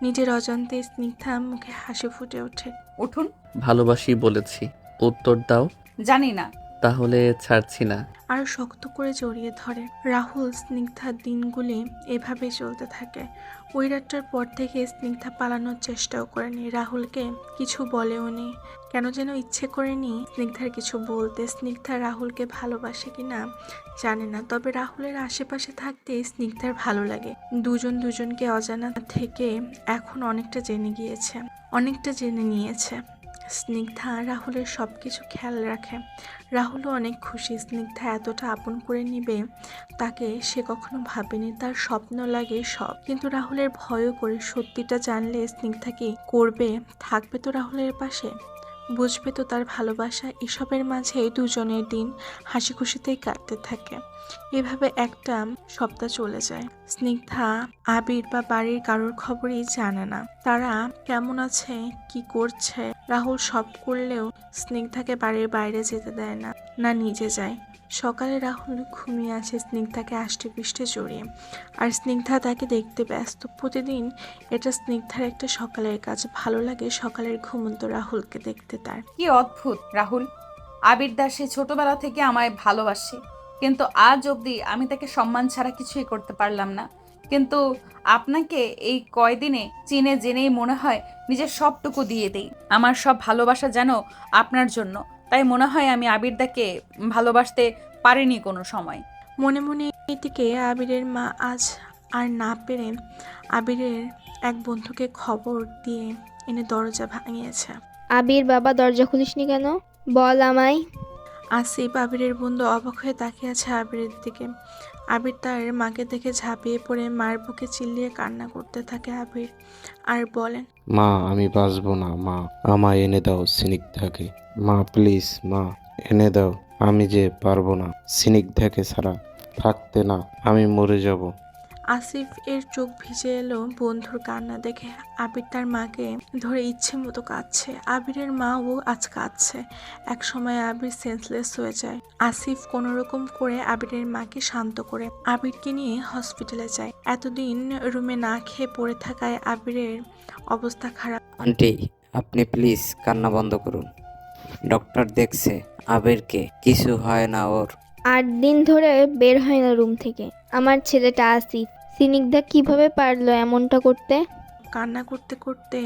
নিজের অজান্তে স্নিগ্ধা মুখে হাসি ফুটে ওঠে। উঠুন। ভালোবাসি বলেছি, উত্তর দাও। জানি না। তাহলে ছাড়ছি না। আর শক্ত করে জড়িয়ে ধরে। রাহুল স্নিগ্ধার দিনগুলি এভাবেই চলতে থাকে। ওই রাতটার পর থেকে স্নিগ্ধা পালানোর চেষ্টাও করেনি, রাহুলকে কিছু বলেও নি। কেন যেন ইচ্ছে করেনি স্নিগ্ধার কিছু বলতে। স্নিগ্ধা রাহুলকে ভালোবাসে কিনা জানে না, তবে রাহুলের আশেপাশে থাকতে স্নিগ্ধার ভালো লাগে। দুজন দুজনকে অজানা থেকে এখন অনেকটা জেনে নিয়েছে। স্নিগ্ধা রাহুলের সব কিছু খেয়াল রাখে। রাহুলও অনেক খুশি স্নিগ্ধা এতটা আপন করে নিবে তাকে সে কখনো ভাবেনি। তার স্বপ্ন লাগে সব, কিন্তু রাহুলের ভয়ও করে। সত্যিটা জানলে স্নিগ্ধা কি করবে? থাকবে তো রাহুলের পাশে? বুঝবে তো তার ভালোবাসা। এসবের মাঝে দুজনের দিন হাসি খুশিতেই কাটতে থাকে। এভাবে একটা সপ্তাহ চলে যায়। স্নিগ্ধা আবির বা বাড়ির কারোর খবরই জানে না। তারা কেমন আছে, কি করছে। রাহুল সব করলেও স্নিগ্ধাকে বাড়ির বাইরে যেতে দেয় না, না নিজে যায়। সকালে রাহুল ঘুমিয়ে আসে স্নিগ্ধাকে আষ্টেপৃষ্টে জড়িয়ে, আর স্নিগ্ধা তাকে দেখতে ব্যস্ত। প্রতিদিন এটা স্নিগ্ধার একটা সকালের কাজ। ভালো লাগে সকালের ঘুমন্ত রাহুলকে দেখতে তার। কি অদ্ভুত রাহুল, আবির দাস সে ছোটবেলা থেকে আমায় ভালোবাসে, কিন্তু আজ অবধি আমি তাকে সম্মান ছাড়া কিছুই করতে পারলাম না। কিন্তু আপনাকে এই কয়দিনে চিনে জেনেই মনে হয় নিজের সবটুকু দিয়ে দেই। আমার সব ভালোবাসা যেন আপনার জন্য, তাই মনে হয় আমি আবিরদাকে ভালোবাসতে পারিনি কোনো সময়। মনে মনে এদিকে আবিরের মা আজ আর না পেরে আবিরের এক বন্ধুকে খবর দিয়ে এনে দরজা ভাঙিয়েছে। আবির বাবা, দরজা খুলিসনি কেন? বল আমায়। আসিফ আবিরের বন্ধু অবাক হয়ে তাকিয়ে আছে আবিরের দিকে। আবির তার মাকে দেখে ঝাঁপিয়ে পড়ে মার বুকে চিল্লিয়ে কান্না করতে থাকে আবির, আর বলেন, মা আমি বাঁচবো না, মা আমায় এনে দাও স্নিগ্ধাকে, মা প্লিজ, মা এনে দাও, আমি যে পারবো না স্নিগ্ধাকে ছাড়া থাকতে, না আমি মরে যাব। আসিফ এর চোখ ভিজে এলো বন্ধুর কান্না দেখে। আবির তার মাকে ধরে ইচ্ছে মতো কাঁদছে। আবিরের মাও আজ কাঁদছে। এক সময় আবির সেন্সলেস হয়ে যায়। আসিফ কোনোরকম করে আবিরের মাকে শান্ত করে আবিরকে নিয়ে হসপিটালে যায়। এতদিন রুমে না খেয়ে পড়ে থাকায় আবিরের অবস্থা খারাপ। আন্টি, আপনি প্লিজ কান্না বন্ধ করুন। ডক্টর দেখছে আবিরকে, কিছু হয় না ওর। 8 দিন ধরে বের হয় না রুম থেকে আমার ছেলেটা আসিফ। স্নিগ্ধা কিভাবে পারলো এমনটা করতে? কান্না করতে করতে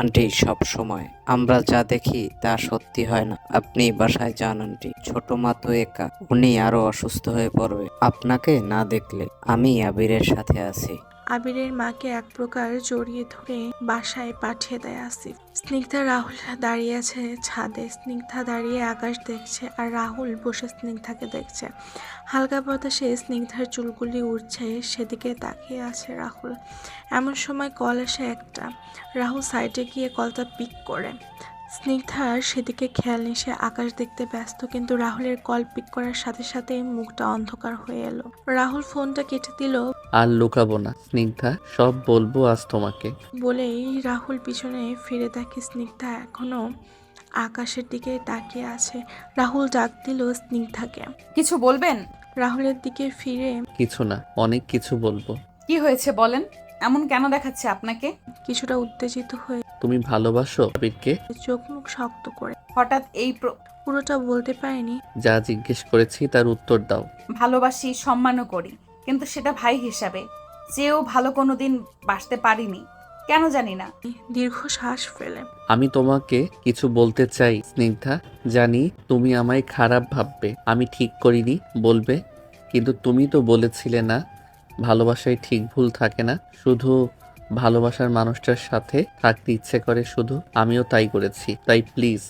আন্টি, সব সময় আমরা যা দেখি তা সত্যি হয় না। আপনি বাসায় যান আন্টি, ছোট মা তো একা, উনি আরো অসুস্থ হয়ে পড়বে আপনাকে না দেখলে। আমি আবিরের সাথে আছি। আবিরের মাকে এক প্রকার জড়িয়ে ধরে বাসায় পাঠিয়ে দেয় আসিফ। স্নিগ্ধা রাহুল দাঁড়িয়ে আছে ছাদে। স্নিগ্ধা দাঁড়িয়ে আকাশ দেখছে, আর রাহুল বসে স্নিগ্ধাকে দেখছে। হালকা বাতাসে স্নিগ্ধার চুলগুলি উড়ছে, সেদিকে তাকিয়ে আছে রাহুল। এমন সময় কল আসে একটা। রাহুল সাইডে গিয়ে কলটা পিক করে। স্নিগ্ধার সেদিকে খেয়াল নেই, সে আকাশ দেখতে ব্যস্ত। কিন্তু রাহুলের কল পিক করার সাথে সাথে মুখটা অন্ধকার হয়ে এলো। রাহুল ফোনটা কেটে দিল। আর লুকাবো না স্নিগ্ধা, সব বলবো আজ তোমাকে। বলেই রাহুল পিছনে ফিরে দেখে স্নিগ্ধা এখনো আকাশের দিকে তাকিয়ে আছে। রাহুল ডাক দিল স্নিগ্ধাকে। কিছু বলবেন? রাহুলের দিকে ফিরে কিছু না, অনেক কিছু বলবো। কি হয়েছে বলেন, এমন কেন দেখাচ্ছে আপনাকে? কিছুটা উত্তেজিত হয়ে তুমি ভালোবাসো আবিরকে? চোখ মুখ শক্ত করে হঠাৎ এই পুরোটা বলতে পারেনি। যা জিজ্ঞেস করেছি তার উত্তর দাও। ভালোবাসি, সম্মানও করি, কিন্তু সেটা ভাই হিসাবে। চেয়েও ভালো কোনো দিন বাসতে পারিনি, কেন জানি না। দীর্ঘ শ্বাস ফেলে আমি তোমাকে কিছু বলতে চাই স্নিগ্ধা, জানি তুমি আমায় খারাপ ভাববে, আমি ঠিক করিনি বলবে, কিন্তু তুমি তো বলেছিলে না ভালোবাসায় ঠিক ভুল থাকে না, শুধু ভালোবাসার মানুষটার সাথে থাকতে ইচ্ছে করে শুধু। আমিও তাই করেছি, তাই প্লিজ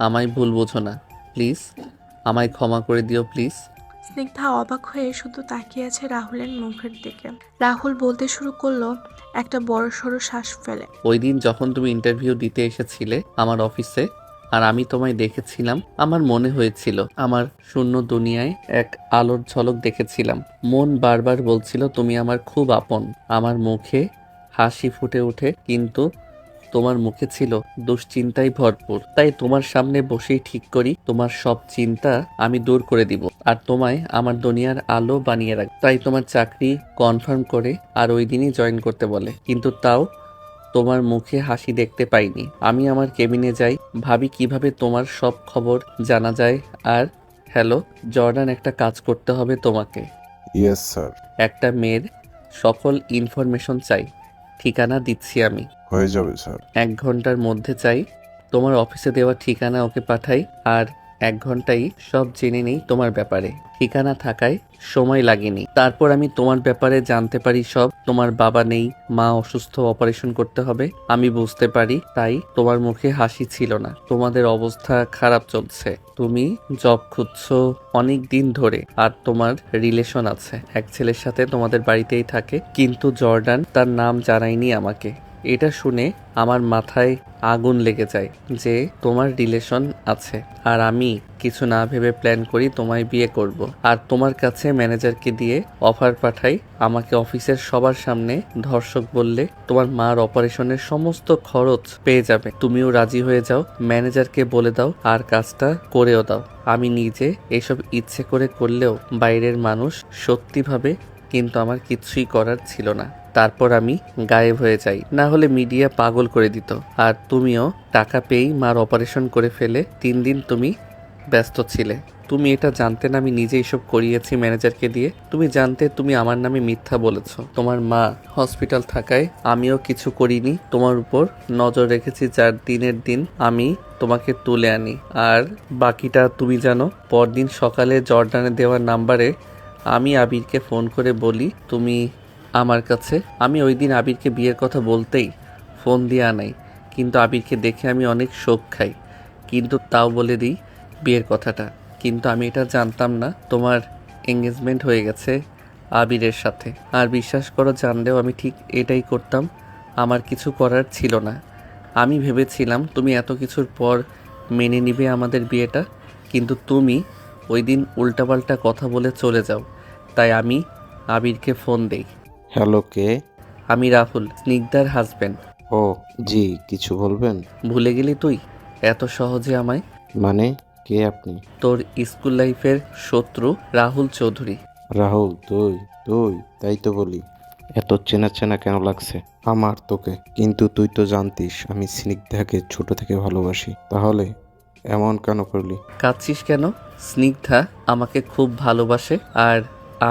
আমায় ভুল বোঝো না, প্লিজ আমায় ক্ষমা করে দিও প্লিজ। স্নিগ্ধা অবাক হয়ে শুধু তাকিয়ে আছে রাহুলের মুখের দিকে। রাহুল বলতে শুরু করলো, একটা বড় সড়ো শ্বাস ফেলে। ওই দিন যখন তুমি ইন্টারভিউ দিতে এসেছিলে আমার অফিসে, আর আমি তোমায় দেখেছিলাম, আমার মনে হয়েছিল আমার শূন্য দুনিয়ায় এক আলোর ঝলক দেখেছিলাম। মন বারবার বলছিল তুমি আমার খুব আপন। আমার মুখে হাসি ফুটে ওঠে, কিন্তু তোমার মুখে ছিল দুশ্চিন্তায় ভরপুর। তাই তোমার সামনে বসেই ঠিক করি তোমার সব চিন্তা আমি দূর করে দিব, আর তোমায় আমার দুনিয়ার আলো বানিয়ে রাখ। তাই তোমার চাকরি কনফার্ম করে আর ওই দিনই জয়েন করতে বলে, কিন্তু তাও তোমার মুখে হাসি দেখতে পাইনি। আমি আমার কেবিনে যাই, ভাবি কিভাবে তোমার সব খবর জানা যায়। আর হ্যালো জর্ডান, একটা কাজ করতে হবে তোমাকে। Yes sir. একটা মেয়ের সকল ইনফরমেশন চাই, ঠিকানা দিচ্ছি আমি। হয়ে যাবে স্যার। 1 ঘন্টার মধ্যে চাই। তোমার অফিসে দেওয়া ঠিকানা ওকে পাঠাই, আর 1 ঘন্টাই সব জেনে নেই তোমার ব্যাপারে। ঠিকানা থাকায় সময় লাগেনি। তারপর আমি তোমার ব্যাপারে জানতে পারি সব। তোমার বাবা নেই, মা অসুস্থ, অপারেশন করতে হবে, আমি বুঝতে পারি। তাই তোমার মুখে হাসি ছিল না, তোমাদের অবস্থা খারাপ চলছে। তুমি জব খুঁজছো অনেক দিন ধরে, আর তোমার রিলেশন আছে এক ছেলের সাথে, তোমাদের বাড়িতেই থাকে, কিন্তু জর্ডান তার নাম জানায়নি আমাকে। এটা শুনে আমার মাথায় আগুন লেগে যায় যে তোমার রিলেশন আছে আর আমি কিছু না ভেবে প্ল্যান করি তোমায় বিয়ে করব। আর তোমার কাছে ম্যানেজারকে দিয়ে অফার পাঠাই আমাকে অফিসের সবার সামনে ধর্ষক বললে তোমার মার অপারেশনের সমস্ত খরচ পেয়ে যাবে। তুমিও রাজি হয়ে যাও, ম্যানেজারকে বলে দাও আর কাজটা করেও দাও। আমি নিজে এসব ইচ্ছে করে করলেও বাইরের মানুষ সত্যি ভাবে, কিন্তু আমার কিছুই করার ছিল না। তারপর আমি গায়েব হয়ে যাই, না হলে মিডিয়া পাগল করে দিত। আর তুমিও টাকা পেয়েই মার অপারেশন করে ফেলে 3 দিন তুমি ব্যস্ত ছিলে। তুমি এটা জানতে না আমি নিজে এসব করিয়েছি ম্যানেজারকে দিয়ে? তুমি জানতে তুমি আমার নামে মিথ্যা বলেছো। তোমার মা হসপিটাল থাকায় আমিও কিছু করিনি, তোমার উপর নজর রেখেছি 4 দিনের দিন আমি তোমাকে তুলে আনি। আর বাকিটা তুমি জানো। পরদিন সকালে জর্ডানে দেওয়া নাম্বারে আমি আবিরকে ফোন করে বলি তুমি আমার কাছে। আমি ওই দিন আবিরকে বিয়ের কথা বলতেই ফোন দিয়ে আনাই, কিন্তু আবিরকে দেখে আমি অনেক শোক খাই। কিন্তু তাও বলে দিই বিয়ের কথাটা। কিন্তু আমি এটা জানতাম না তোমার এঙ্গেজমেন্ট হয়ে গেছে আবিরের সাথে। আর বিশ্বাস করো, জানলেও আমি ঠিক এটাই করতাম। আমার কিছু করার ছিল না। আমি ভেবেছিলাম তুমি এত কিছুর পর মেনে নিবে আমাদের বিয়েটা, কিন্তু তুমি ওই দিন উল্টাপাল্টা কথা বলে চলে যাও। তাই আমি আবিরকে ফোন দেই। হ্যালো, কে? আমি রাহুল, স্নিগ্ধার হাজব্যান্ড। ও জি, কিছু বলবেন? ভুলে গেলি তুই এত সহজে আমায়? মানে কে আপনি? তোর স্কুল লাইফের শত্রু রাহুল চৌধুরী। রাহুল, তুই? তুই তাই তো বলি, এত চেনা চেনা কেন লাগছে আমার তোকে? কিন্তু তুই তো জানতিস আমি স্নিগ্ধাকে ছোট থেকে ভালোবাসি, তাহলে এমন কেন করলি? কাঁদছিস কেন? স্নিগ্ধা আমাকে খুব ভালোবাসে আর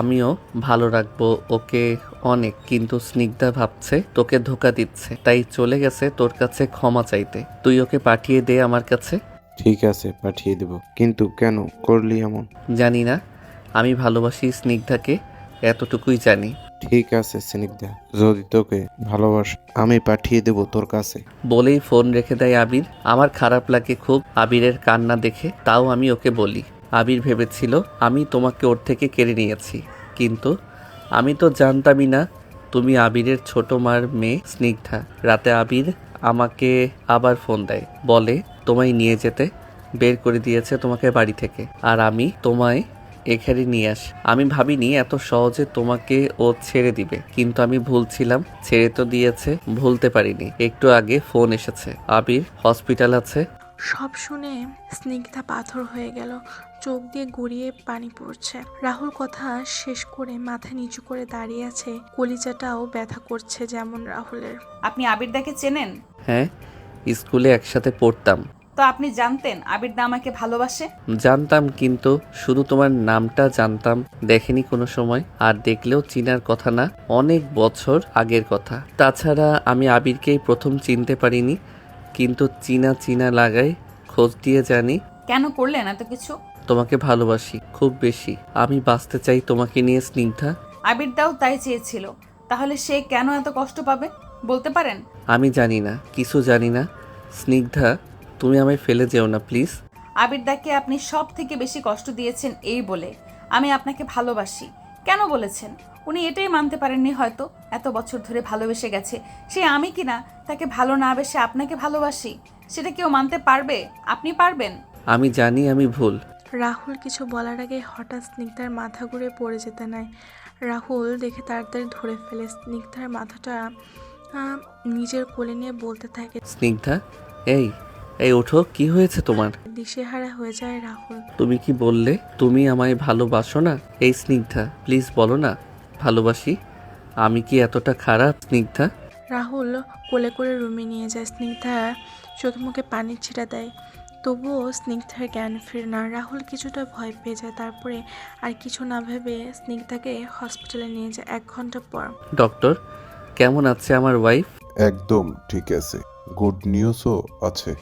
আমিও ভালো রাখবো ওকে অনেক। কিন্তু স্নিগ্ধা ভাবছে তোকে ধোকা দিচ্ছে, তাই চলে গেছে তোর কাছে ক্ষমা চাইতে। তুই ওকে পাঠিয়ে দে আমার কাছে। ঠিক আছে, পাঠিয়ে দেব, কিন্তু কেন করলি এমন? জানি না, আমি ভালোবাসি স্নিগ্ধাকে, এতটুকুই জানি। ঠিক আছে স্নিগ্ধা, যদি তোকে ভালোবাস আমি পাঠিয়ে দেব তোর কাছে। বলেই ফোন রেখে দেয় আবির। আমার খারাপ লাগে খুব আবিরের কান্না দেখে, তাও আমি ওকে বলি। আবির ভেবেছিল আমি তোমাকে ওর থেকে কেড়ে নিয়েছি, কিন্তু আমি তো জানতামই না তুমি আবিরের ছোট মার মেয়ে স্নিগ্ধা। রাতে আবির আমাকে আবার ফোন দেয়, বলে তোমায় নিয়ে যেতে বের করে দিয়েছে তোমাকে বাড়ি থেকে, আর আমি তোমায় এখানে নিয়ে আসি। আমি ভাবিনি এত সহজে তোমাকে ও ছেড়ে দিবে, কিন্তু আমি ভুল ছিলাম। ছেড়ে তো দিয়েছে, ভুলতে পারিনি। একটু আগে ফোন এসেছে আবির হসপিটাল আছে। সব শুনে স্নিগ্ধা পাথর হয়ে গেল, চোখ দিয়ে গড়িয়ে পানি পড়ছে। রাহুল কথা শেষ করে মাথা নিচু করে দাঁড়িয়ে আছে, কলিজাটাও ব্যথা করছে যেমন রাহুলের। আপনি আবিরদাকে চেনেন? হ্যাঁ, স্কুলে একসাথে পড়তাম। তো আপনি জানতেন আবিরদা আমাকে ভালোবাসে? জানতাম, কিন্তু শুধু তোমার নামটা জানতাম, দেখিনি কোনো সময়। আর দেখলেও চিনার কথা না, অনেক বছর আগের কথা। তাছাড়া আমি আবিরকেই প্রথম চিনতে পারিনি, কিন্তু চিনা চিনা লাগায় খোঁজ দিয়ে জানি। কেন করলেন এত কিছু? তোমাকে ভালোবাসি খুব বেশি, আমি বাঁচতে চাই তোমাকে নিয়ে স্নিগ্ধা। আবিরদাও তাই চেয়েছিল, তাহলে সে কেন এত কষ্ট পাবে বলতে পারেন? আমি জানি না, কিছু জানি না। স্নিগ্ধা, তুমি আমায় ফেলে যেও না প্লিজ। আবিরদাকে আপনি সব থেকে বেশি কষ্ট দিয়েছেন এই বলে আমি আপনাকে ভালোবাসি কেন বলেছেন? উনি এটাই মানতে পারেননি হয়তো, এত বছর ধরে ভালোবেসে গেছে সে আমি কিনা তাকে ভালো না বেসে আপনাকে ভালোবাসি, সেটা কেউ মানতে পারবে? আপনি পারবেন? আমি জানি আমি ভুল। রাহুল কিছু বলার আগে হঠাৎ স্নিগ্ধার মাথা ঘুরে পড়ে যেতে নেয়। রাহুল দেখে তাড়াতাড়ি ধরে ফেলে স্নিগ্ধার মাথাটা নিজের কোলে নিয়ে বলতে থাকে। স্নিগ্ধা, এই এই ওঠো, কি হয়েছে তোমার? দিশেহারা হয়ে যায় রাহুল। তুমি কি বললে তুমি আমায় ভালোবাসো না? এই স্নিগ্ধা, প্লিজ বলো না ভালোবাসি। আমি কি এতটা খারাপ স্নিগ্ধা? রাহুল কোলে করে রুমে নিয়ে যায়, স্নিগ্ধা চোখে মুখে পানির ছিটা দেয়, তবুও স্নিগ্ধার জ্ঞান ফেরে না। রাহুল কিছুটা ভয় পেয়ে যায়, তারপরে আর কিছু না ভেবে স্নিগ্ধাকে হসপিটালে নিয়ে যায়। 1 ঘন্টা পর ডক্টর, কেমন আছে আমার ওয়াইফ? একদম ঠিক আছে, গুড নিউজও আছে।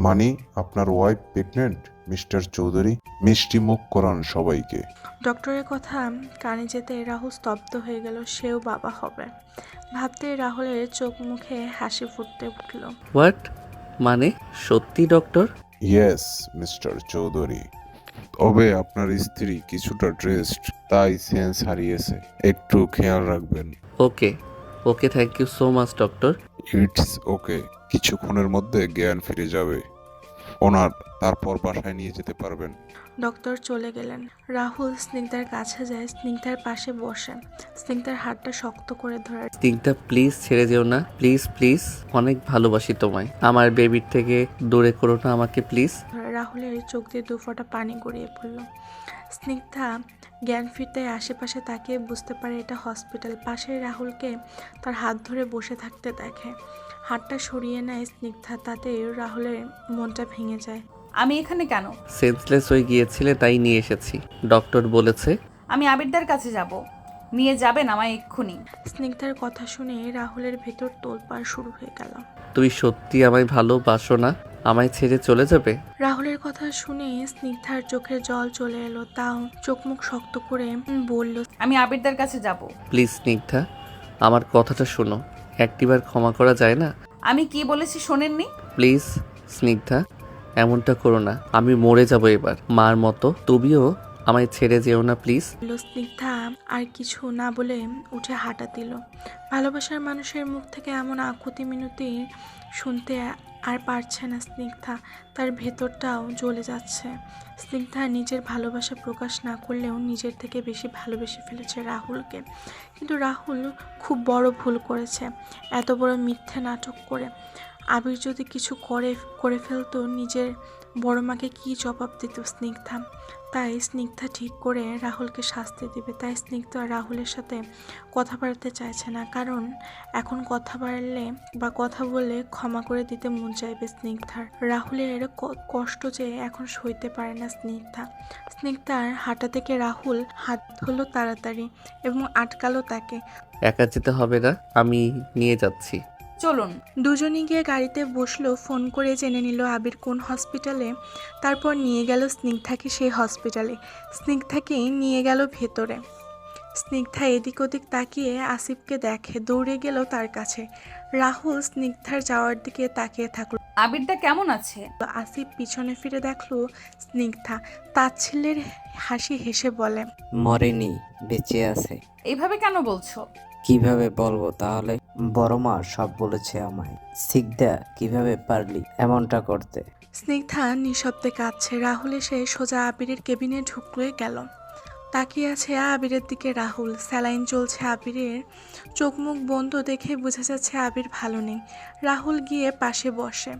মানে আপনার ওয়াইফ প্রেগনেন্ট মিস্টার চৌধুরী। মিষ্টি মুখ করান সবাইকে। ডক্টরের কথা কানে যেতে রাহুল স্তব্ধ হয়ে গেল, সেও বাবা হবে ভাবতে রাহুলের চোখ মুখে হাসি ফুটতে উঠল। হোয়াট? মানে সত্যি ডক্টর? ইয়েস মিস্টার চৌধুরী, তবে আপনার স্ত্রী কিছুটা ড্রেসড, তাই সেন্স হারিয়েছে, একটু খেয়াল রাখবেন। Okay, okay, thank you so much doctor. It's okay, কিছুক্ষণের মধ্যে জ্ঞান ফিরে যাবে ওনার, তারপর বাসায় নিয়ে যেতে পারবেন। ডক্টর চলে গেলেন। রাহুল স্নিগ্ধার কাছে যায়, স্নিগ্ধার পাশে বসে স্নিগ্ধার হাতটা শক্ত করে ধরে। স্নিগ্ধা প্লিজ ছেড়ে যেও না, প্লিজ প্লিজ, অনেক ভালোবাসি তোমায়। আমার বেবির থেকে দূরে করো না আমাকে প্লিজ। রাহুলের চোখ দিয়ে দু ফোঁটা পানি গড়িয়ে পড়ল। স্নিগ্ধা জ্ঞান ফিরতে আশেপাশে তাকিয়ে বুঝতে পারে এটা হসপিটাল। পাশে রাহুলকে তার হাত ধরে বসে থাকতে দেখে। হাতটা সরিয়ে নেয় স্নিগ্ধা, তাতে রাহুলের মনটা ভেঙে যায়। আমি এখানে কেন? সেন্সলেস হয়ে গিয়েছিলে তাই নিয়ে এসেছি। ডক্টর বলেছে আমি আবিরদার কাছে যাব। নিয়ে যাবেন আমায় এক্ষুনি। স্নিগ্ধার কথা শুনে রাহুলের ভেতর তোলপাড় শুরু হয়ে গেল। তুই সত্যি আমায় ভালোবাসো না? আমায় ছেড়ে চলে যাবে? রাহুলের কথা শুনে স্নিগ্ধার চোখের জল চলে এলো, তাও চোখ মুখ শক্ত করে বলল, আমি আবিরদার কাছে যাব। প্লিজ স্নিগ্ধা, আমার কথাটা শোনো। একটিবার ক্ষমা করা যায় না? আমি কি বলেছি শোনেননি? প্লিজ স্নিগ্ধা, এমনটা করো না। আমি মরে যাব এবার মার মতো। তুমিও আমায় ছেড়ে যেও না প্লিজ। স্নিগ্ধা আর কিছু না বলে উঠে হাঁটা দিল। ভালোবাসার মানুষের মুখ থেকে এমন আকুতি মিনতি শুনতে আর পারছে না স্নিগ্ধা, তার ভেতরটাও জ্বলে যাচ্ছে। স্নিগ্ধা নিজের ভালোবাসা প্রকাশ না করলেও নিজের থেকে বেশি ভালোবেসে ফেলেছে রাহুলকে। কিন্তু রাহুল খুব বড় ভুল করেছে, এত বড় মিথ্যে নাটক করে। আবির যদি কিছু করে ফেলতো, নিজের বড় মাকে কী জবাব দিত স্নিগ্ধা? তাই স্নিগ্ধা ঠিক করে রাহুলকে শাস্তি দেবে। তাই স্নিগ্ধা রাহুলের সাথে কথা বাড়াতে চাইছে না, কারণ এখন কথা বাড়লে বা কথা বলে ক্ষমা করে দিতে মন চাইবে স্নিগ্ধার। রাহুলের কষ্ট যে এখন সইতে পারে না স্নিগ্ধা। স্নিগ্ধার হাঁটা থেকে রাহুল হাত হলো তাড়াতাড়ি এবং আটকালো তাকে। একা যেতে হবে না, আমি নিয়ে যাচ্ছি। চলুন। দুজনই গিয়ে গাড়িতে বসলো, ফোন করে জেনে নিল আবির কোন হসপিটালে। তারপর নিয়ে গেল স্নিগ্ধাকে সেই হসপিটালে। স্নিগ্ধাকে নিয়ে গেল ভেতরে। স্নিগ্ধা এদিক ওদিক তাকিয়ে আসিফকে দেখে, দৌড়ে গেল তার কাছে। রাহুল স্নিগ্ধার যাওয়ার দিকে তাকিয়ে থাকলো। আবিরদা কেমন আছে? আসিফ পিছনে ফিরে দেখলো স্নিগ্ধা তাচ্ছিল্যের হাসি হেসে বলে, মরেনি, বেঁচে আছে। এইভাবে কেন বলছো? কিভাবে বলবো তাহলে? বড় মা সব বলেছে আমায়। সিকদা, কিভাবে পারলি এমনটা করতে? স্নিগ্ধা নিঃশব্দে কাঁদছে। রাহুল এসে সোজা আবিরের কেবিনে ঢুকলে গেল। তাকিয়ে আছে আবিরের দিকে রাহুল। স্যালাইন চলছে আবিরের। চোখ মুখ বন্ধ দেখে বোঝা যাচ্ছে আবির ভালো নেই। রাহুল গিয়ে পাশে বসে।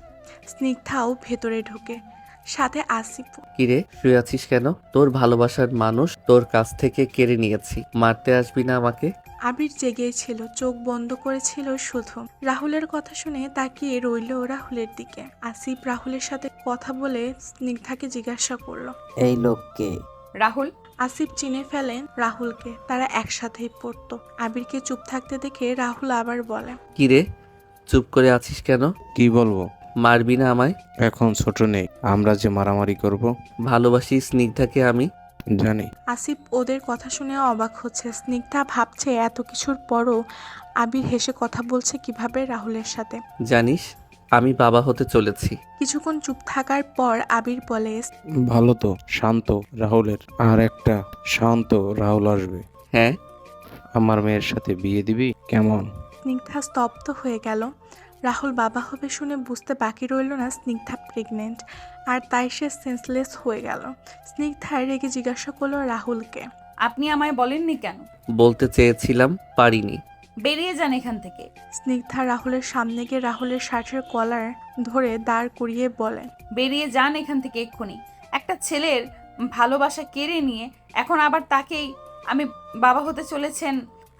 স্নিগ্ধাও ভেতরে ঢোকে, সাথে আসিফও। কিরে, শুয়ে আছিস কেন? তোর ভালোবাসার মানুষ তোর কাছ থেকে কেড়ে নিয়েছি, মারতে আসবি না আমাকে? আবির জেগেই ছিল, চোখ বন্ধ করেছিল শুধু। রাহুলের কথা শুনে তাকিয়ে রইল রাহুলের দিকে। আসিফ রাহুলের সাথে কথা বলে স্নিগ্ধাকে জিজ্ঞাসা করলো, এই লোককে? রাহুল। আসিফ চিনে ফেলেন রাহুলকে, তারা একসাথেই পড়তো। আবিরকে চুপ থাকতে দেখে রাহুল আবার বলে, কিরে, চুপ করে আছিস কেন? কি বলবো? মারবি না আমায়? এখন ছোট নেই, আমরা যে মারামারি করব। ভালোবাসি স্নিগ্ধাকে আমি। জানি। আসিফ ওদের কথা শুনে অবাক হচ্ছে। স্নিগ্ধা ভাবছে এত কিছুর পরও আবির হেসে কথা বলছে কিভাবে রাহুলের সাথে। জানিস, আমি বাবা হতে চলেছি। কিছুক্ষণ চুপ থাকার পর আবির বলে, ভালো তো, শান্ত রাহুলের আর একটা শান্ত রাহুল আসবে। হ্যাঁ। আমার মেয়ের সাথে বিয়ে দিবি কেমন? স্নিগ্ধা স্তব্ধ হয়ে গেল। রাহুল বাবা হবে শুনে বুঝতে বাকি রইল না স্নিগ্ধা প্রেগনেন্ট, আর তাই সে সেন্সলেস হয়ে গেল। স্নিগ্ধা রেগে জিজ্ঞাসা করলো রাহুলকে, আপনি আমায় বলেননি কেন? বলতে চেয়েছিলাম, পারিনি। বেরিয়ে যান এখান থেকে। স্নিগ্ধা রাহুলের সামনে গিয়ে রাহুলের শার্টের কলার ধরে দাঁড় করিয়ে বলে, বেরিয়ে যান এখান থেকে এক্ষুনি। একটা ছেলের ভালোবাসা কেড়ে নিয়ে এখন আবার তাকেই আমি বাবা হতে চলেছেন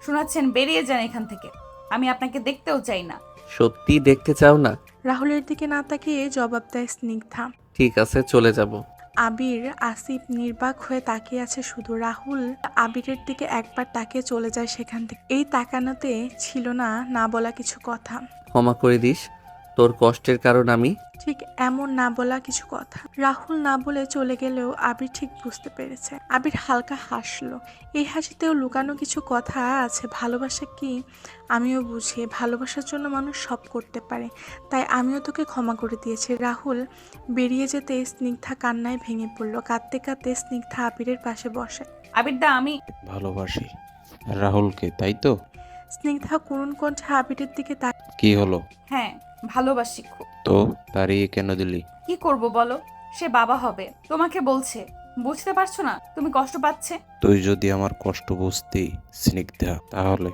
শোনাচ্ছেন। বেরিয়ে যান এখান থেকে। আমি আপনাকে দেখতেও চাই না। সত্যি দেখতে চাও না? রাহুলের দিকে না তাকিয়ে জবাব দেয় স্নিগ্ধা। ঠিক আছে, চলে যাব। আবির আসিফ নির্বাক হয়ে তাকিয়ে আছে শুধু। রাহুল আবিরের দিকে একবার তাকিয়ে চলে যায় সেখান থেকে। এই তাকানোতে ছিল না না বলা কিছু কথা। ক্ষমা করে দিস, তোর কষ্টের কারণ আমি। ঠিক এমন না বলা কিছু কথা। রাহুল না বলে চলে গেলেও আবির ঠিক বুঝতে পেরেছে। আবির হালকা হাসলো। এই হাসিতেও লুকানো কিছু কথা আছে। ভালোবাসা কি আমিও বুঝি, ভালোবাসার জন্য মানুষ সব করতে পারে। তাই আমিও তোকে ক্ষমা করে দিয়েছি। রাহুল বেরিয়ে যেতে স্নিগ্ধা কান্নায় ভেঙে পড়লো। কাঁদতে কাঁদতে স্নিগ্ধা আবিরের পাশে বসে। আবিরদা, আমি ভালোবাসি রাহুলকে, তাই তো? স্নিগ্ধা করুণ কণ্ঠে আবিরের দিকে কি হলো? হ্যাঁ, ভালোবাসি খুব। তো তাড়িয়ে কেন দিলি? কি করব বলো, সে বাবা হবে। তোমাকে বলছে, বুঝতে পারছো না তুমি কষ্ট পাচ্ছে? তুই যদি আমার কষ্ট বুঝতি স্নিগ্ধা, তাহলে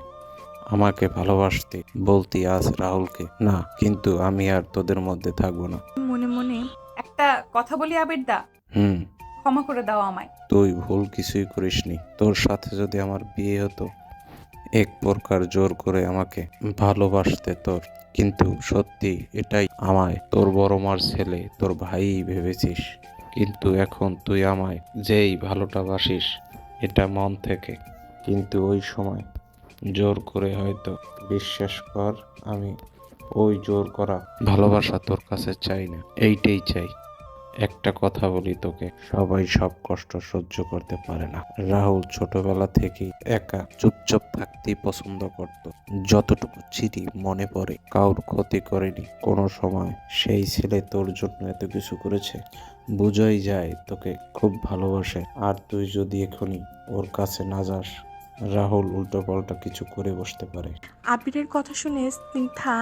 আমাকে ভালোবাসতে বলতি আজ রাহুলকে না, কিন্তু আমি আর তোদের মধ্যে থাকবো না। মনে মনে একটা কথা বলি আবির দা, হুম, ক্ষমা করে দাও আমায়। তুই ভুল কিছুই করিসনি। তোর সাথে যদি আমার বিয়ে হতো, এক প্রকার জোর করে আমাকে ভালোবাসতে তোর, কিন্তু সত্যি এটাই, আমায় তোর বড় মার ছেলে, তোর ভাই ভেবেছিস, কিন্তু এখন তুই আমায় যেই ভালোটা বাসিস এটা মন থেকে, কিন্তু ওই সময় জোর করে হয়তো। বিশ্বাস কর, আমি ওই জোর করা ভালোবাসা তোর কাছে চাই না, এইটাই চাই। একটা কথা বলি তোকে, সবাই সব কষ্ট সহ্য করতে পারে না। রাহুল ছোটবেলা থেকেই একা চুপচাপ থাকতেই পছন্দ করত। যতটুকু চিঠি মনে পড়ে, কাউর ক্ষতি করেনি কোনো সময়। সেই ছেলে তোর জন্য এত কিছু করেছে, বুঝাই যায় তোকে খুব ভালোবাসে। আর তুই যদি এখনই ওর কাছে না যাস, রাহুল উল্টো পাল্টা কিছু করে বসতে পারে। আবিরের কথা শুনে স্নিগ্ধা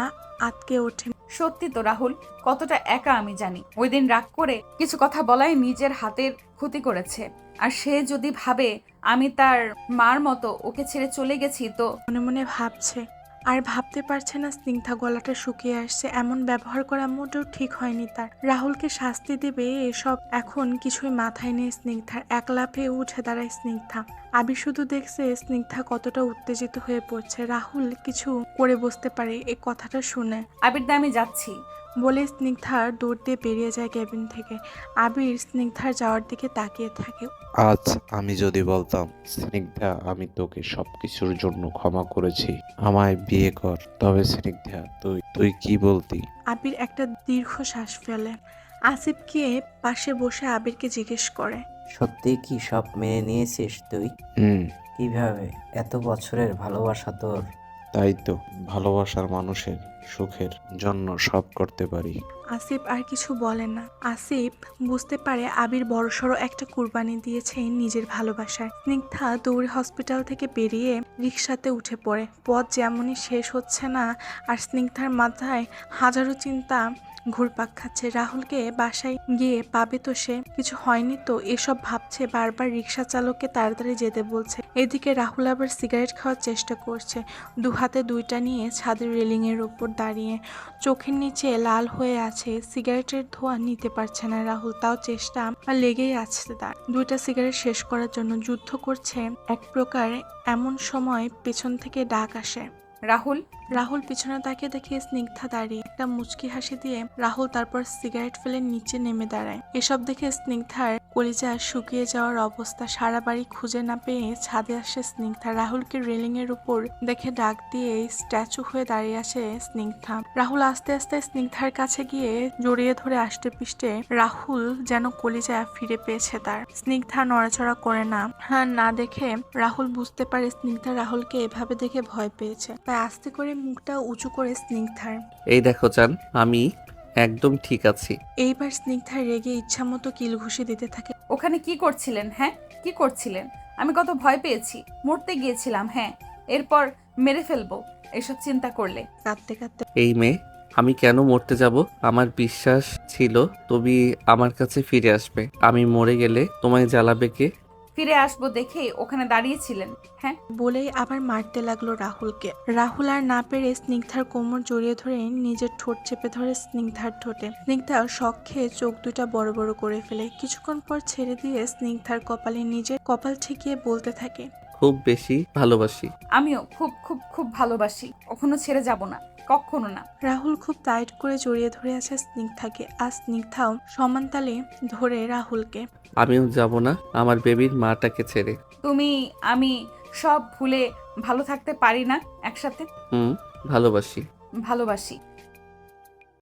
আতকে ওঠে। সত্যি তো রাহুল কতটা একা আমি জানি। ওই দিন রাগ করে কিছু কথা বলাই নিজের হাতের ক্ষতি করেছে। আর সে যদি ভাবে আমি তার মার মতো ওকে ছেড়ে চলে গেছি, তো মনে মনে ভাবছে, আর ভাবতে পারছে না স্নিগ্ধা গলাটা শুকিয়ে আসছে। এমন ব্যবহার করা মোটেও ঠিক হয়নি তার। রাহুলকে শাস্তি দেবে এসব এখন কিছুই মাথায় নেই স্নিগ্ধার। এক লাফে উঠে দাঁড়ায় স্নিগ্ধা। আবির শুধু দেখছে স্নিগ্ধা কতটা উত্তেজিত হয়ে পড়ছে। রাহুল কিছু করে বসতে পারে এই কথাটা শুনে। আবির দা আমি যাচ্ছি। বলে স্নিগ্ধার দৌড় দিয়ে বেরিয়ে যায় কেবিন থেকে। আবির স্নিগ্ধার যাওয়ার দিকে তাকিয়ে থাকে। আজ আমি যদি বলতাম, স্নিগ্ধা আমি তোকে সবকিছুর জন্য ক্ষমা করেছি, আমায় বিয়ে কর, তবে স্নিগ্ধা তুই কি বলতি? আবির একটা দীর্ঘ শ্বাস ফেলে। আসিফ গিয়ে পাশে বসে আবিরকে জিজ্ঞেস করে, সত্যি কি সব মেনে নিয়েছিস তুই? হুম, কিভাবে? এত বছরের ভালোবাসা তোর। তাই তো, ভালোবাসার মানুষের সুখের জন্য সব করতে পারি। আসিফ আর কিছু বলে না। আসিফ বুঝতে পারে আবির বড়সড় একটা কুরবানি দিয়েছে নিজের ভালোবাসায়। স্নিগ্ধা দৌড়ে হসপিটাল থেকে বেরিয়ে রিকশাতে উঠে পড়ে। পথ যেমনই শেষ হচ্ছে না, আর স্নিগ্ধার মাথায় হাজারো চিন্তা ঘুরপাক খাচ্ছে। রাহুলকে বাসায় গিয়ে পাবে তো সে? কিছু হয়নি তো? এসব ভাবছে। বারবার রিকশা চালককে তাড়াতাড়ি যেতে বলছে। এদিকে রাহুল আবার সিগারেট খাওয়ার চেষ্টা করছে, দু হাতে দুইটা নিয়ে ছাদের রেলিংয়ের ওপর দাঁড়িয়ে। চোখের নিচে লাল হয়ে আছে, সিগারেটের ধোঁয়া নিতে পারছে না রাহুল। তাও চেষ্টা লেগেই আছে তার। দুইটা সিগারেট শেষ করার জন্য যুদ্ধ করছে এক প্রকার। এমন সময় পেছন থেকে ডাক আসে, রাহুল। রাহুল পিছনে তাকিয়ে দেখে স্নিগ্ধা দাঁড়িয়ে। একটা মুচকি হাসি দিয়ে রাহুল তারপর সিগারেট ফেলে নিচে নেমে দাঁড়ায়। এসব দেখে স্নিগ্ধার কলিজা শুকিয়ে যাওয়ার অবস্থা। সারা বাড়ি খুঁজে না পেয়ে ছাদে আসে স্নিগ্ধা। রাহুলকে রেলিং এর উপর দেখে ডাক দিয়ে স্ট্যাচু হয়ে দাঁড়িয়ে আছে স্নিগ্ধা। রাহুল আস্তে আস্তে স্নিগ্ধার কাছে গিয়ে জড়িয়ে ধরে আষ্টে পিষ্টে। রাহুল যেন কলিজা ফিরে পেয়েছে তার। স্নিগ্ধা নড়াচড়া করে না। না দেখে রাহুল বুঝতে পারে স্নিগ্ধা রাহুলকে এভাবে দেখে ভয় পেয়েছে, তাই আস্তে করে মুখটা উঁচু করে স্নিগ্ধার। এই দেখো চান, আমি একদম ঠিক আছি। এইবার স্নিগ্ধার রেগে ইচ্ছামতো কিল ঘুষি দিতে থাকে। ওখানে কি করছিলেন? হ্যাঁ, কি করছিলেন? আমি কত ভয় পেয়েছি, মরতে গিয়েছিলাম। হ্যাঁ, এরপর মেরে ফেলবো এসব চিন্তা করলে। কাঁদতে কাঁদতে এই মেয়ে, আমি কেন মরতে যাব? আমার বিশ্বাস ছিল তুমি আমার কাছে ফিরে আসবে। আমি মরে গেলে তোমায় জ্বালাবে কে? ফিরে আসবো দেখে ওখানে দাঁড়িয়েছিলেন। হ্যাঁ, বলেই আবার মারতে লাগলো রাহুলকে। রাহুল আর না পেরে স্নিগ্ধার কোমর জড়িয়ে ধরে নিজের ঠোঁট চেপে ধরে স্নিগ্ধার ঠোঁটে। স্নিগ্ধা শখ খেয়ে চোখ দুটা বড় বড় করে ফেলে। কিছুক্ষণ পর ছেড়ে দিয়ে স্নিগ্ধার কপালে নিজের কপাল ঠেকিয়ে বলতে থাকে, খুব বেশি ভালোবাসি। আমিও খুব খুব খুব ভালোবাসি, কখনো ছেড়ে যাব না, কখনো না। রাহুল খুব টাইট করে জড়িয়ে ধরে আছে স্নিগ্ধাকে, আর স্নিগ্ধাও সমান তালে ধরে রাহুলকে। আমিও যাব না আমার বেবির মাটাকে ছেড়ে। তুমি আমি সব ভুলে ভালো থাকতে পারি না একসাথে? ভালোবাসি। ভালোবাসি।